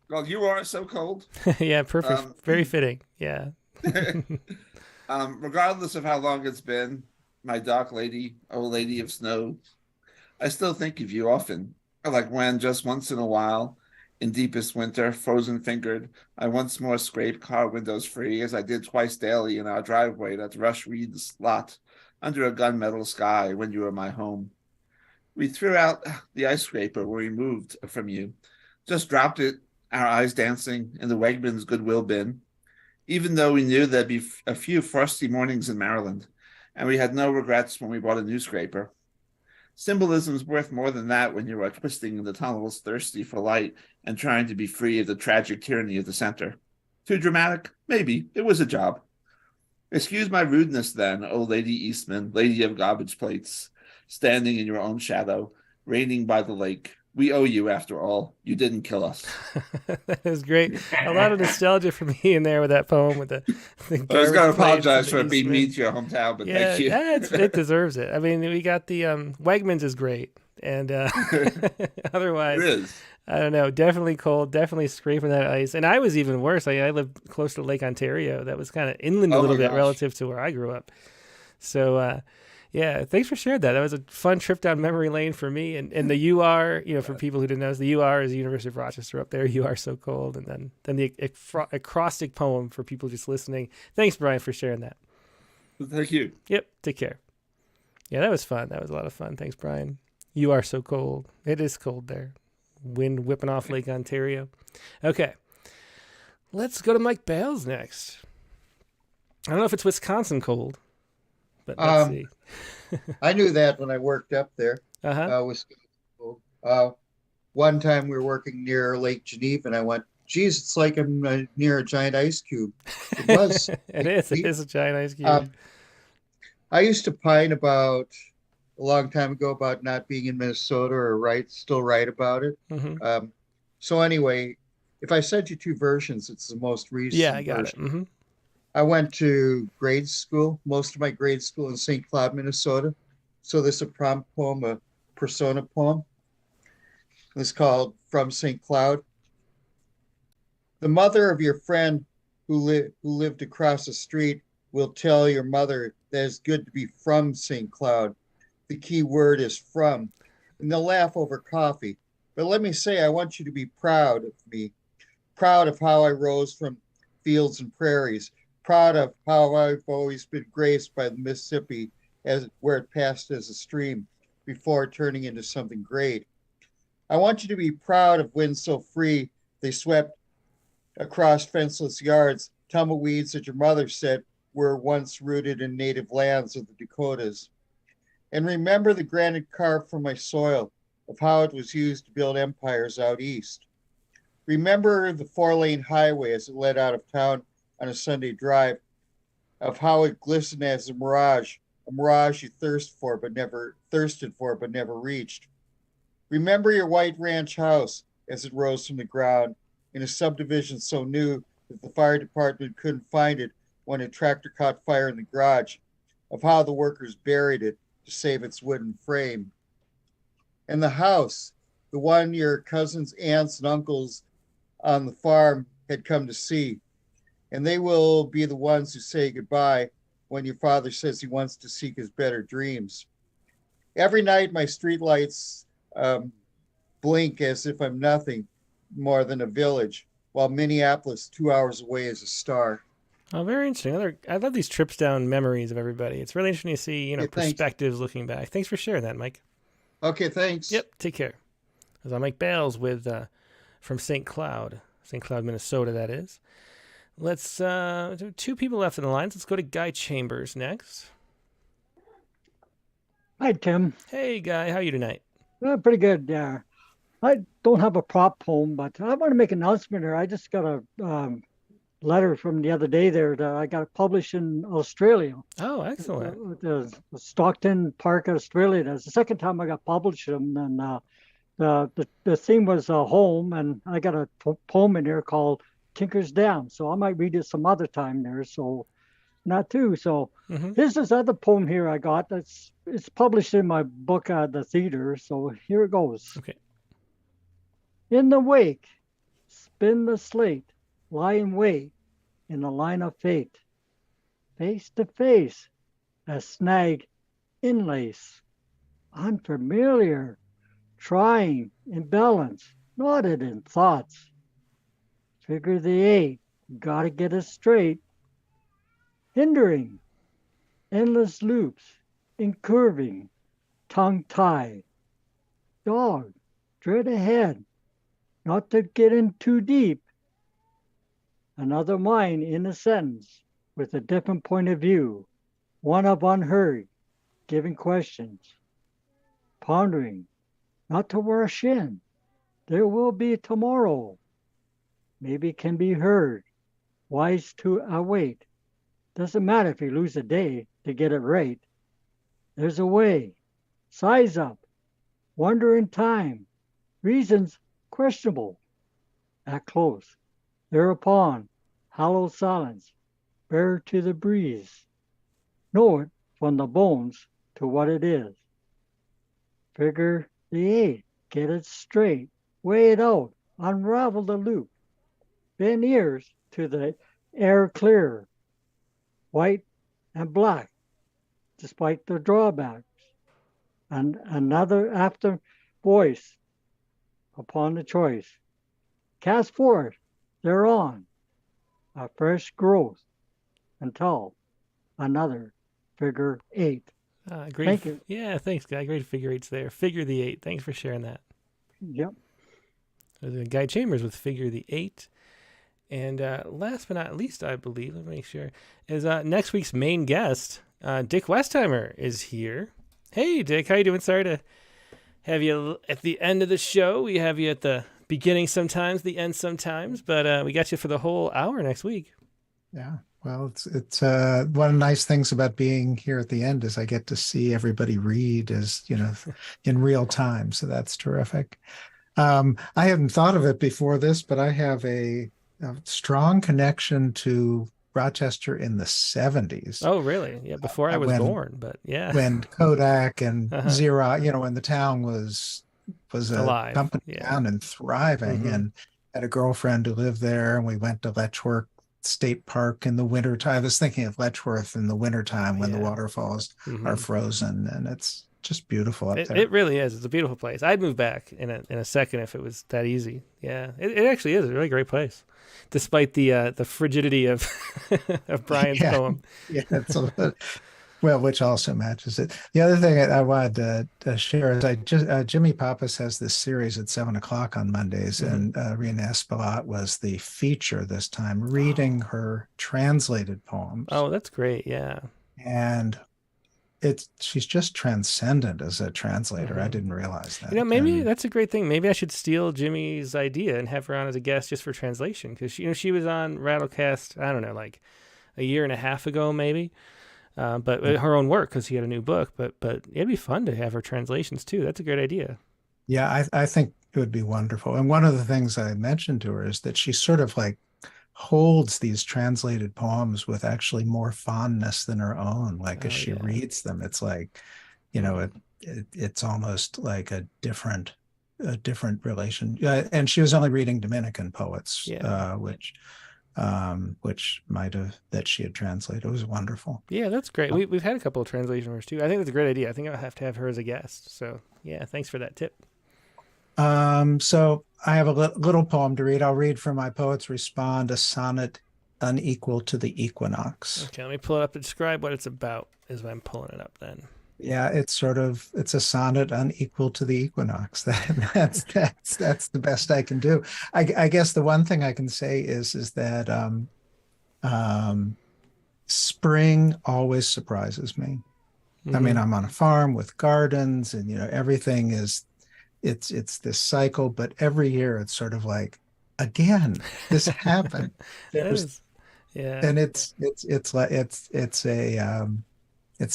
Well, you are so cold. Yeah, perfect. Very fitting. Yeah. Regardless of how long it's been, my dark lady, old lady of snow, I still think of you often. Like when just once in a while, in deepest winter, frozen fingered, I once more scraped car windows free as I did twice daily in our driveway at Rush Reed's lot under a gunmetal sky when you were my home. We threw out the ice scraper when we moved from you, just dropped it, our eyes dancing in the Wegmans Goodwill bin, even though we knew there'd be a few frosty mornings in Maryland, and we had no regrets when we bought a new scraper. Symbolism's worth more than that when you are twisting in the tunnels, thirsty for light, and trying to be free of the tragic tyranny of the center. Too dramatic? Maybe. It was a job. Excuse my rudeness then, old Lady Eastman, lady of garbage plates, standing in your own shadow, reigning by the lake. We owe you, after all. You didn't kill us. That was great. A lot of nostalgia for me in there with that poem. With the I was going to apologize for being mean to your hometown, but thank you. Yeah, it deserves it. I mean, we got the Wegmans is great, and otherwise, it is. I don't know. Definitely cold. Definitely scraping that ice. And I was even worse. I lived close to Lake Ontario. That was kind of inland a little bit relative to where I grew up. So. Yeah, thanks for sharing that. That was a fun trip down memory lane for me. And the UR, for people who didn't know, the UR is the University of Rochester up there. You are so cold. And then the acrostic poem for people just listening. Thanks, Brian, for sharing that. Thank you. Yep, take care. Yeah, that was fun. That was a lot of fun. Thanks, Brian. You are so cold. It is cold there. Wind whipping off Lake Ontario. Okay, let's go to Mike Bales next. I don't know if it's Wisconsin cold, but let's see. I knew that when I worked up there. Wisconsin cold. One time we were working near Lake Geneva, and I went, geez, it's like I'm near a giant ice cube. It was. It is a giant ice cube. I used to pine about a long time ago about not being in Minnesota or still right about it. Mm-hmm. So anyway, if I sent you two versions, it's the most recent Yeah, I got version. it. Mm-hmm. I went to grade school, most of my grade school in St. Cloud, Minnesota. So this is a prompt poem, a persona poem. It's called From St. Cloud. The mother of your friend who lived across the street will tell your mother that it's good to be from St. Cloud. The key word is from, and they'll laugh over coffee. But let me say, I want you to be proud of me, proud of how I rose from fields and prairies, proud of how I've always been graced by the Mississippi where it passed as a stream before turning into something great. I want you to be proud of winds so free they swept across fenceless yards, tumbleweeds that your mother said were once rooted in native lands of the Dakotas. And remember the granite carved from my soil of how it was used to build empires out east. Remember the 4-lane highway as it led out of town on a Sunday drive, of how it glistened as a mirage you thirsted for but never reached. Remember your white ranch house as it rose from the ground in a subdivision so new that the fire department couldn't find it when a tractor caught fire in the garage, of how the workers buried it to save its wooden frame. And the house, the one your cousins, aunts, and uncles on the farm had come to see. And they will be the ones who say goodbye when your father says he wants to seek his better dreams. Every night my streetlights blink as if I'm nothing more than a village, while Minneapolis, 2 hours away, is a star. Oh, very interesting. I love these trips down memories of everybody. It's really interesting to see, Okay, perspectives looking back. Thanks for sharing that, Mike. Okay, thanks. Yep, take care. As I'm Mike Bales with from St. Cloud, Minnesota, that is. Let's two people left in the lines. Let's go to Guy Chambers next. Hi, Tim. Hey, Guy. How are you tonight? Pretty good. I don't have a prop poem, but I want to make an announcement here. I just got a letter from the other day there that I got published in Australia. Oh, excellent. The Stockton Park, Australia. That's the second time I got published them. And the theme was home, and I got a poem in there called Tinker's Dam. So I might read it some other time there. So not too. So here's this other poem here I got. It's published in my book, The Theater. So here it goes. Okay. In the wake, spin the slate, lie in wait in the line of fate. Face to face, a snag inlace, unfamiliar, trying in balance, knotted in thoughts. Figure the 8, gotta get it straight. Hindering, endless loops, incurving, tongue-tied. Dog, dread ahead, not to get in too deep. Another mind in a sentence with a different point of view, one of unheard, giving questions. Pondering, not to rush in. There will be tomorrow. Maybe can be heard, wise to await. Doesn't matter if you lose a day to get it right. There's a way. Size up. Wonder in time. Reasons questionable. Act close. Thereupon, hollow silence. Bare to the breeze. Know it from the bones to what it is. Figure the 8. Get it straight. Weigh it out. Unravel the loop. Bend ears to the air clear. White and black, despite the drawbacks. And another after voice upon the choice. Cast forth thereon a fresh growth until another figure 8. Great. Thank you. Yeah, thanks, Guy. Great figure 8s there. Figure the 8. Thanks for sharing that. Yep. Guy Chambers with Figure the 8. And last but not least, I believe, let me make sure, is next week's main guest, Dick Westheimer, is here. Hey, Dick, how you doing? Sorry to have you at the end of the show. We have you at the beginning sometimes, the end sometimes, but we got you for the whole hour next week. Yeah, well, it's one of the nice things about being here at the end is I get to see everybody read in real time, so that's terrific. I hadn't thought of it before this, but I have a strong connection to Rochester in the 70s. Oh, really? Yeah, before I was born, but yeah. When Kodak and Xerox, when the town was a company town and thriving, and had a girlfriend who lived there, and we went to Letchworth State Park in the wintertime. I was thinking of Letchworth in the wintertime when the waterfalls are frozen, and it's just beautiful up there. It really is. It's a beautiful place. I'd move back in a second if it was that easy. Yeah, it actually is a really great place, despite the frigidity of of Brian's poem. Yeah, it's a little, well, which also matches it. The other thing I wanted to share is Jimmy Pappas has this series at 7:00 on Mondays, and Rena Espelot was the feature this time, reading her translated poems. Oh, that's great. Yeah, and she's just transcendent as a translator. I didn't realize that. Maybe that's a great thing. Maybe I should steal Jimmy's idea and have her on as a guest just for translation, because she was on Rattlecast, I don't know, like a year and a half ago maybe, but her own work, because he had a new book. But it'd be fun to have her translations too. That's a great idea. Yeah, I think it would be wonderful. And one of the things I mentioned to her is that she sort of like holds these translated poems with actually more fondness than her own. Like as she reads them, it's like, it's almost like a different relation. And she was only reading Dominican poets, which that she had translated. It was wonderful. Yeah, that's great. We've had a couple of translations too. I think that's a great idea. I think I'll have to have her as a guest. So yeah, thanks for that tip. So I have a little poem to read. I'll read from my Poets Respond, a sonnet unequal to the equinox. Okay, let me pull it up to describe what it's about as I'm pulling it up then. Yeah, it's a sonnet unequal to the equinox. That's the best I can do. I guess the one thing I can say is that spring always surprises me. I mean, I'm on a farm with gardens, and everything is it's this cycle, but every year it's sort of like, again, this happened. And it's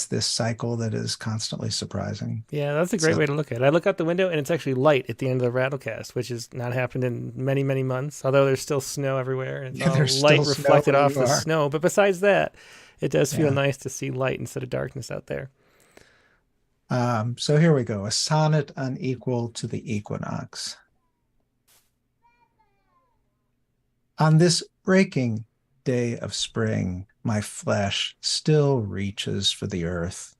this cycle that is constantly surprising. Yeah, that's a great way to look at it. I look out the window and it's actually light at the end of the Rattlecast, which has not happened in many, many months, although there's still snow everywhere and it's all light reflected off the snow. But besides that, it does feel nice to see light instead of darkness out there. So here we go. A sonnet unequal to the equinox. On this breaking day of spring, my flesh still reaches for the earth.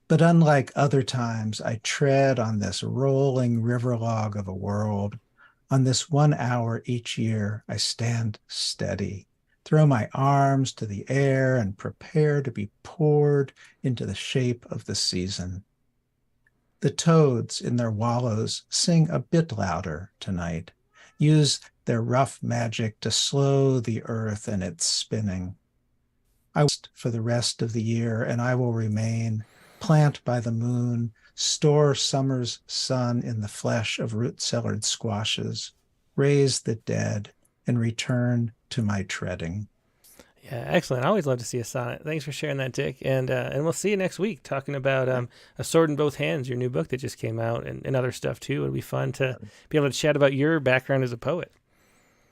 But unlike other times, I tread on this rolling river log of a world. On this 1 hour each year, I stand steady, throw my arms to the air, and prepare to be poured into the shape of the season. The toads in their wallows sing a bit louder tonight, use their rough magic to slow the earth in its spinning. I wait for the rest of the year, and I will remain, plant by the moon, store summer's sun in the flesh of root-cellared squashes, raise the dead, and return to my treading. Yeah, excellent. I always love to see a sonnet. Thanks for sharing that, Dick. And we'll see you next week talking about A Sword in Both Hands, your new book that just came out, and other stuff too. It'll be fun to be able to chat about your background as a poet.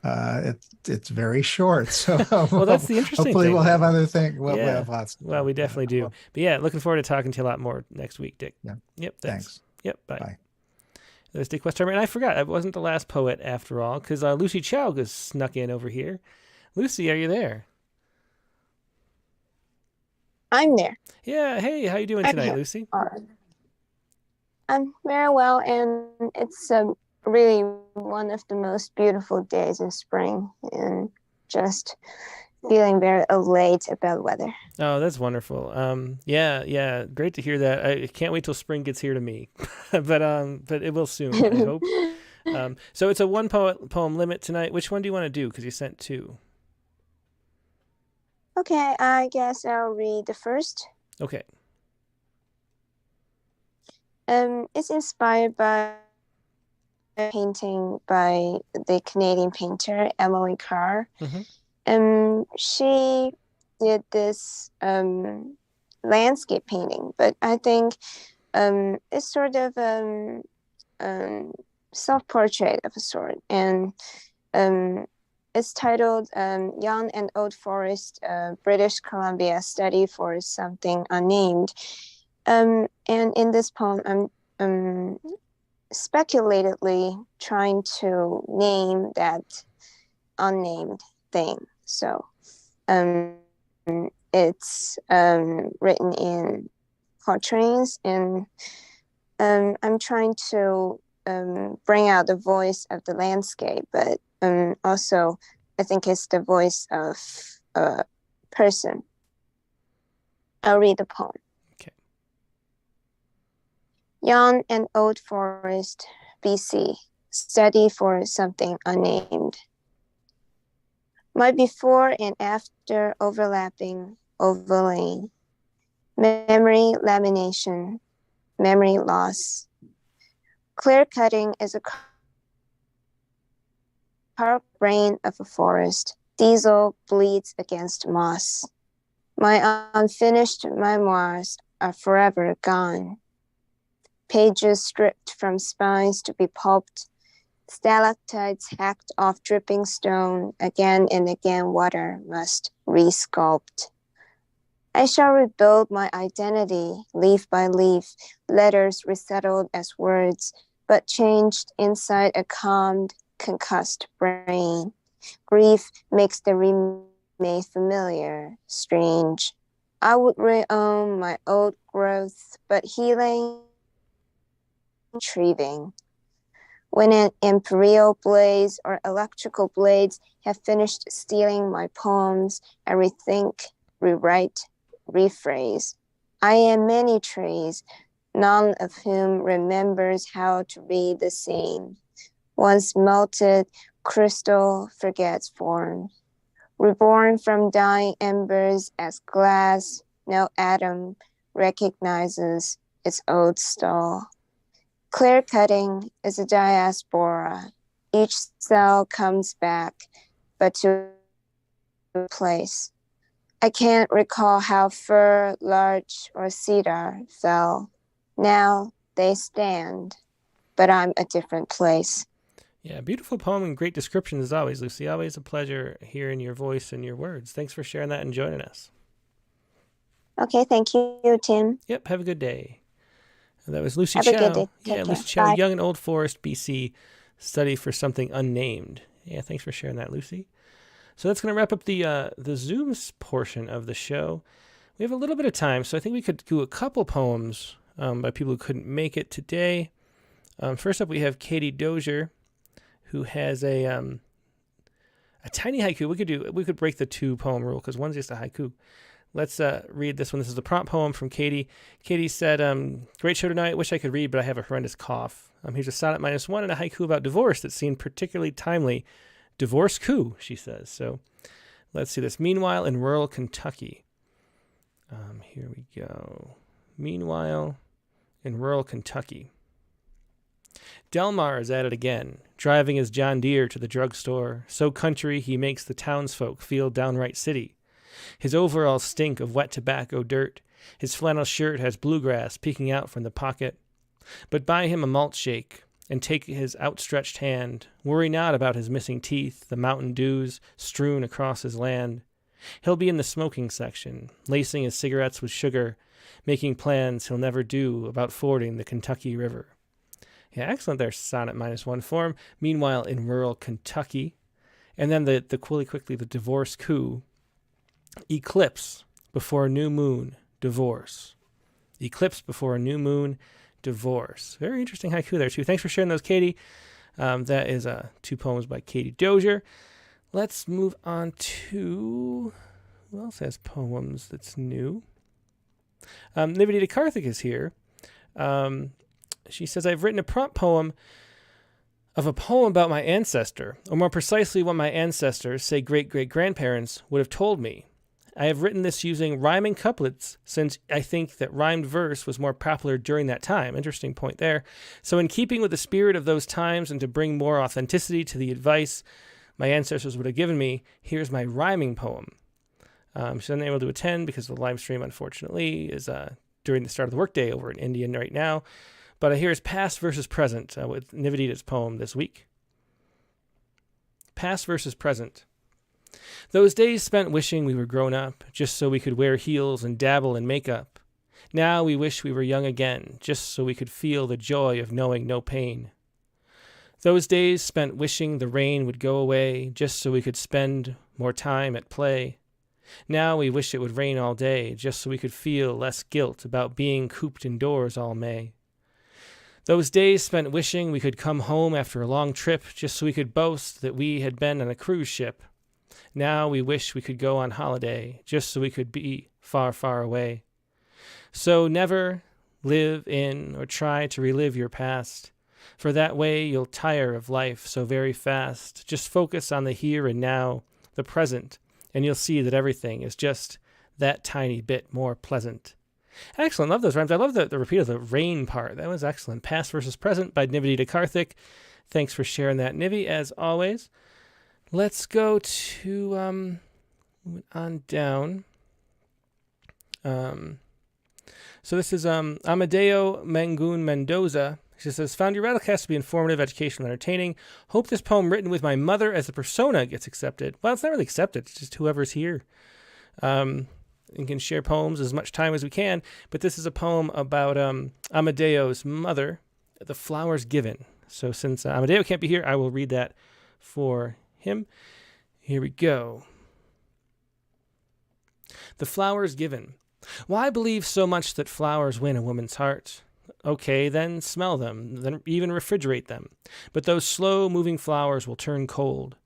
It's very short, so well, that's the interesting hopefully thing. We'll have other things. We'll have lots. Well, we definitely do. But yeah, looking forward to talking to you a lot more next week, Dick. Yeah. Yep. Thanks. Yep. Bye. There's Dick Westheimer, and I forgot I wasn't the last poet after all, because Lucy Chow has snuck in over here. Lucy, are you there? I'm there. Yeah. Hey, how you doing tonight, Lucy? I'm very well, and it's really one of the most beautiful days in spring, and just feeling very elate about weather. Oh, that's wonderful. Yeah, great to hear that. I can't wait till spring gets here to me, but it will soon, I hope. So it's a one poem limit tonight. Which one do you want to do? Because you sent two. Okay, I guess I'll read the first. Okay. It's inspired by a painting by the Canadian painter Emily Carr. She did this landscape painting, but I think it's sort of self-portrait of a sort, and it's titled Young and Old Forest, British Columbia Study for Something Unnamed. And in this poem, I'm speculatively trying to name that unnamed thing. So it's written in quatrains, and I'm trying to bring out the voice of the landscape, but also I think it's the voice of a person. I'll read the poem. Okay. Young and Old Forest, BC, study for something unnamed. My before and after overlapping, overlaying. Memory lamination, memory loss. Clear cutting is a carved brain of a forest. Diesel bleeds against moss. My unfinished memoirs are forever gone. Pages stripped from spines to be pulped. Stalactites hacked off dripping stone. Again and again water must resculpt. I shall rebuild my identity, leaf by leaf, letters resettled as words, but changed inside a calmed, concussed brain. Grief makes the remade familiar, strange. I would reown my old growth, but healing, retrieving. When an imperial blaze or electrical blades have finished stealing my poems, I rethink, rewrite, rephrase. I am many trees, none of whom remembers how to read the scene. Once melted, crystal forgets form. Reborn from dying embers as glass, no atom recognizes its old stall. Clear cutting is a diaspora. Each cell comes back, but to a place. I can't recall how fir, larch, or cedar fell. Now they stand, but I'm a different place. Yeah, beautiful poem and great descriptions as always, Lucy. Always a pleasure hearing your voice and your words. Thanks for sharing that and joining us. Okay, thank you, Tim. Yep, have a good day. And that was Lucy Have a Chow. good day. Take Yeah, care. Lucy Chow, Bye. Young and Old Forest, BC, study for something unnamed. Yeah, thanks for sharing that, Lucy. So that's going to wrap up the Zoom portion of the show. We have a little bit of time, so I think we could do a couple poems by people who couldn't make it today. First up, we have Katie Dozier, who has a tiny haiku. We could break the 2-poem rule because one's just a haiku. Let's read this one. This is the prompt poem from Katie. Katie said, great show tonight. Wish I could read, but I have a horrendous cough. Here's a sonnet -1 and a haiku about divorce that seemed particularly timely. Divorce coup, she says. So let's see this. Meanwhile, in rural Kentucky. Here we go. Meanwhile, in rural Kentucky. Delmar is at it again, driving his John Deere to the drugstore. So country, he makes the townsfolk feel downright city. His overalls stink of wet tobacco dirt. His flannel shirt has bluegrass peeking out from the pocket. But buy him a malt shake, and take his outstretched hand. Worry not about his missing teeth, the mountain dews strewn across his land. He'll be in the smoking section, lacing his cigarettes with sugar, making plans he'll never do about fording the Kentucky River. Yeah, excellent there, sonnet -1 form. Meanwhile, in rural Kentucky. And then the quickly, the divorce coup. Eclipse before a new moon, divorce. Eclipse before a new moon, divorce. Very interesting haiku there, too. Thanks for sharing those, Katie. That is 2 poems by Katie Dozier. Let's move on to... Who else has poems that's new? Nivedita Karthik is here. She says, I've written a prompt poem of a poem about my ancestor, or more precisely what my ancestors, say great-great-grandparents, would have told me. I have written this using rhyming couplets since I think that rhymed verse was more popular during that time. Interesting point there. So in keeping with the spirit of those times and to bring more authenticity to the advice my ancestors would have given me, here's my rhyming poem. She's unable to attend because the live stream, unfortunately, is during the start of the workday over in India right now. But here's past versus present with Nivedita's poem this week. Past versus present. Those days spent wishing we were grown up, just so we could wear heels and dabble in makeup. Now we wish we were young again, just so we could feel the joy of knowing no pain. Those days spent wishing the rain would go away, just so we could spend more time at play. Now we wish it would rain all day, just so we could feel less guilt about being cooped indoors all May. Those days spent wishing we could come home after a long trip, just so we could boast that we had been on a cruise ship. Now we wish we could go on holiday, just so we could be far, far away. So never live in or try to relive your past, for that way you'll tire of life so very fast. Just focus on the here and now, the present, and you'll see that everything is just that tiny bit more pleasant. Excellent. Love those rhymes. I love the repeat of the rain part. That was excellent. Past versus present by Nivedita Karthik. Thanks for sharing that, Nivi, as always. Let's go to on down. So this is Amadeo Mangun Mendoza. She says, found your Rattlecast to be informative, educational, entertaining. Hope this poem written with my mother as a persona gets accepted. Well, it's not really accepted. It's just whoever's here. And can share poems as much time as we can. But this is a poem about Amadeo's mother, The Flowers Given. So since Amadeo can't be here, I will read that for him. Here we go. The Flowers Given. Why believe so much that flowers win a woman's heart? Okay, then smell them, then even refrigerate them. But those slow-moving flowers will turn cold.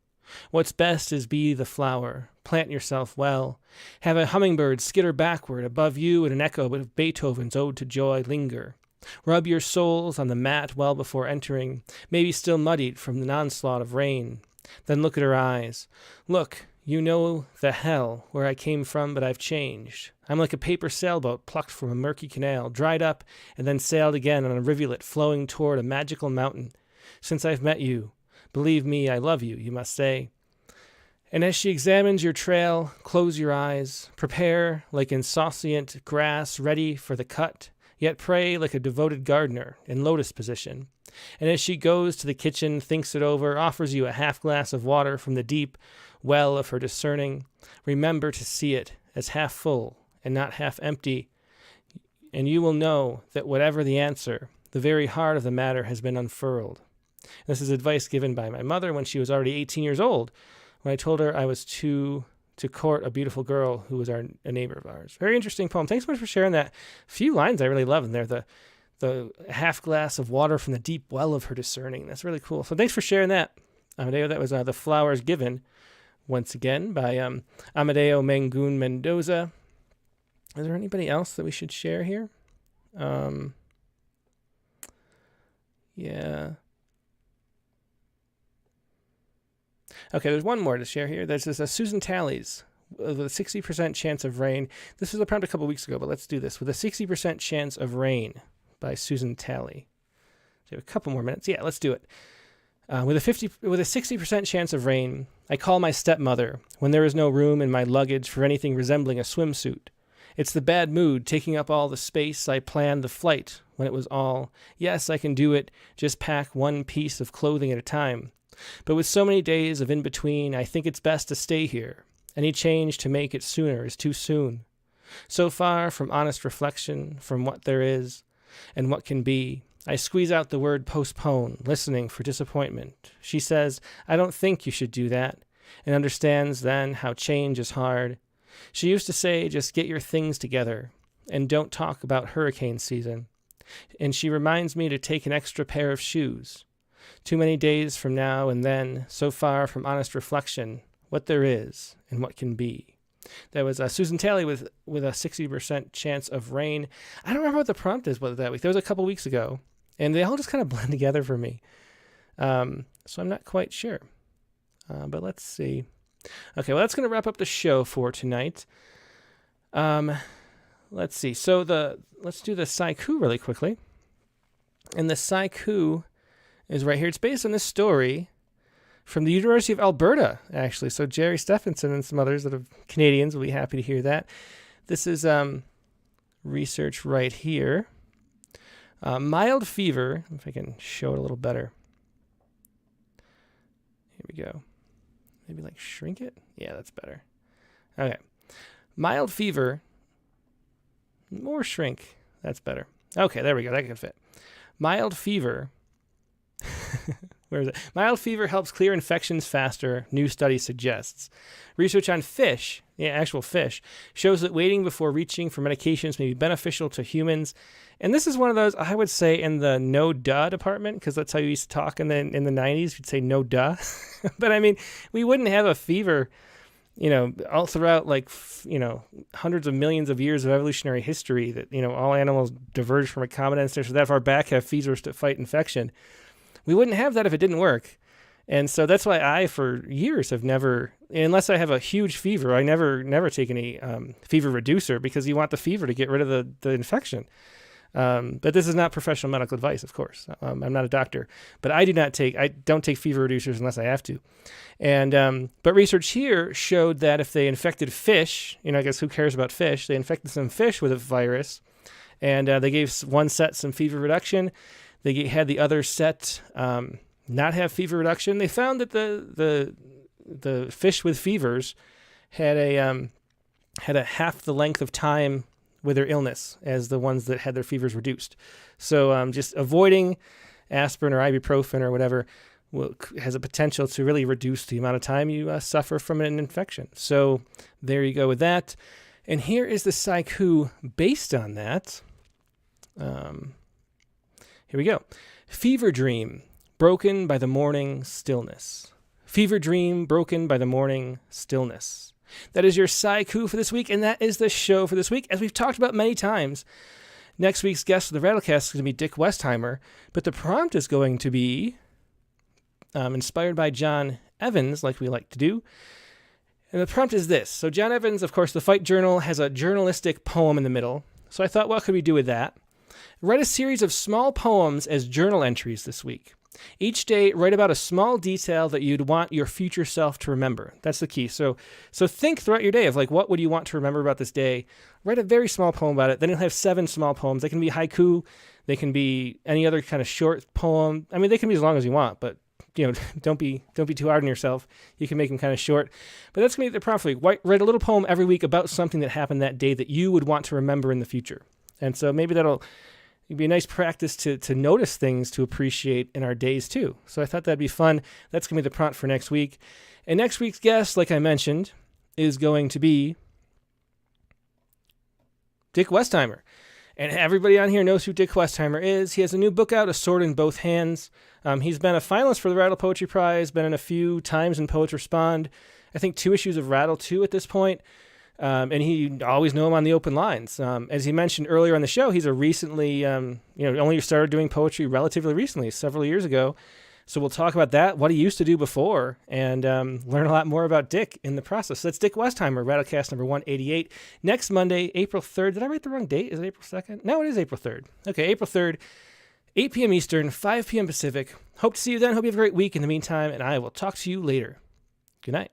What's best is be the flower. Plant yourself well. Have a hummingbird skitter backward above you and an echo of Beethoven's Ode to Joy linger. Rub your soles on the mat well before entering, maybe still muddied from the onslaught of rain. Then look at her eyes. Look, you know the hell where I came from, but I've changed. I'm like a paper sailboat plucked from a murky canal, dried up, and then sailed again on a rivulet flowing toward a magical mountain. Since I've met you, believe me, I love you, you must say. And as she examines your trail, close your eyes, prepare like insouciant grass ready for the cut, yet pray like a devoted gardener in lotus position. And as she goes to the kitchen, thinks it over, offers you a half glass of water from the deep well of her discerning, remember to see it as half full and not half empty, and you will know that whatever the answer, the very heart of the matter has been unfurled. This is advice given by my mother when she was already 18 years old, when I told her I was to court a beautiful girl who was a neighbor of ours. Very interesting poem. Thanks so much for sharing that. A few lines I really love in there. The half glass of water from the deep well of her discerning. That's really cool. So thanks for sharing that, Amadeo. That was The Flowers Given, once again, by Amadeo Mangun Mendoza. Is there anybody else that we should share here? Yeah. Okay, there's one more to share here. There's this Susan Talley's with a 60% chance of rain. This was a prompt a couple weeks ago, but let's do this. With a 60% chance of rain by Susan Talley. So we have a couple more minutes. Yeah, let's do it. With a 60% chance of rain, I call my stepmother when there is no room in my luggage for anything resembling a swimsuit. It's the bad mood taking up all the space. I planned the flight when it was all, yes, I can do it, just pack one piece of clothing at a time. But with so many days of in-between, I think it's best to stay here. Any change to make it sooner is too soon. So far from honest reflection, from what there is and what can be, I squeeze out the word postpone, listening for disappointment. She says, I don't think you should do that, and understands then how change is hard. She used to say, just get your things together, and don't talk about hurricane season. And she reminds me to take an extra pair of shoes. Too many days from now and then, so far from honest reflection, what there is and what can be. That was Susan Talley with a 60% chance of rain. I don't remember what the prompt is that week. That was a couple weeks ago, and they all just kind of blend together for me. So I'm not quite sure. But let's see. Okay, well, that's going to wrap up the show for tonight. Let's see. So let's do the Sciku really quickly. And the Sciku is right here. It's based on this story from the University of Alberta, actually. So Jerry Stephenson and some others that are Canadians will be happy to hear that. This is research right here. Mild fever, if I can show it a little better. Here we go. Maybe like shrink it? Yeah, that's better. Okay. Mild fever. More shrink. That's better. Okay, there we go. That can fit. Mild fever. Where is it? Mild fever helps clear infections faster, new study suggests. Research on fish, actual fish, shows that waiting before reaching for medications may be beneficial to humans. And this is one of those, I would say, in the no duh department, because that's how you used to talk in the 90s. You'd say no duh. But I mean, we wouldn't have a fever, all throughout, hundreds of millions of years of evolutionary history that, all animals diverged from a common ancestor that far back have fevers to fight infection. We wouldn't have that if it didn't work. And so that's why I, for years, have never, unless I have a huge fever, I never take any fever reducer, because you want the fever to get rid of the infection. But this is not professional medical advice, of course. I'm not a doctor, but I don't take fever reducers unless I have to. And but research here showed that if they infected fish, I guess who cares about fish? They infected some fish with a virus, and they gave one set some fever reduction. They had the other set not have fever reduction. They found that the fish with fevers had a half the length of time with their illness as the ones that had their fevers reduced. So just avoiding aspirin or ibuprofen or whatever has a potential to really reduce the amount of time you suffer from an infection. So there you go with that. And here is the Sciku based on that. Here we go. Fever dream, broken by the morning stillness. Fever dream, broken by the morning stillness. That is your Sciku for this week, and that is the show for this week. As we've talked about many times, next week's guest of the Rattlecast is going to be Dick Westheimer, but the prompt is going to be inspired by John Evans, like we like to do. And the prompt is this. So John Evans, of course, the Fight Journal, has a journalistic poem in the middle. So I thought, what could we do with that? Write a series of small poems as journal entries this week. Each day, write about a small detail that you'd want your future self to remember. That's the key. So think throughout your day of what would you want to remember about this day? Write a very small poem about it. Then you'll have 7 small poems. They can be haiku. They can be any other kind of short poem. I mean, they can be as long as you want, but don't be too hard on yourself. You can make them kind of short. But that's going to be the prompt for the week. Write a little poem every week about something that happened that day that you would want to remember in the future. And so maybe it'd be a nice practice to notice things to appreciate in our days too. So I thought that'd be fun. That's going to be the prompt for next week. And next week's guest, like I mentioned, is going to be Dick Westheimer. And everybody on here knows who Dick Westheimer is. He has a new book out, A Sword in Both Hands. He's been a finalist for the Rattle Poetry Prize, been in a few times in Poets Respond. I think 2 issues of Rattle 2 at this point. And you always know him on the open lines. As he mentioned earlier on the show, he's a recently, only started doing poetry relatively recently, several years ago. So we'll talk about that, what he used to do before, and learn a lot more about Dick in the process. So that's Dick Westheimer, Rattlecast number 188. Next Monday, April 3rd. Did I write the wrong date? Is it April 2nd? No, it is April 3rd. Okay, April 3rd, 8 p.m. Eastern, 5 p.m. Pacific. Hope to see you then. Hope you have a great week in the meantime, and I will talk to you later. Good night.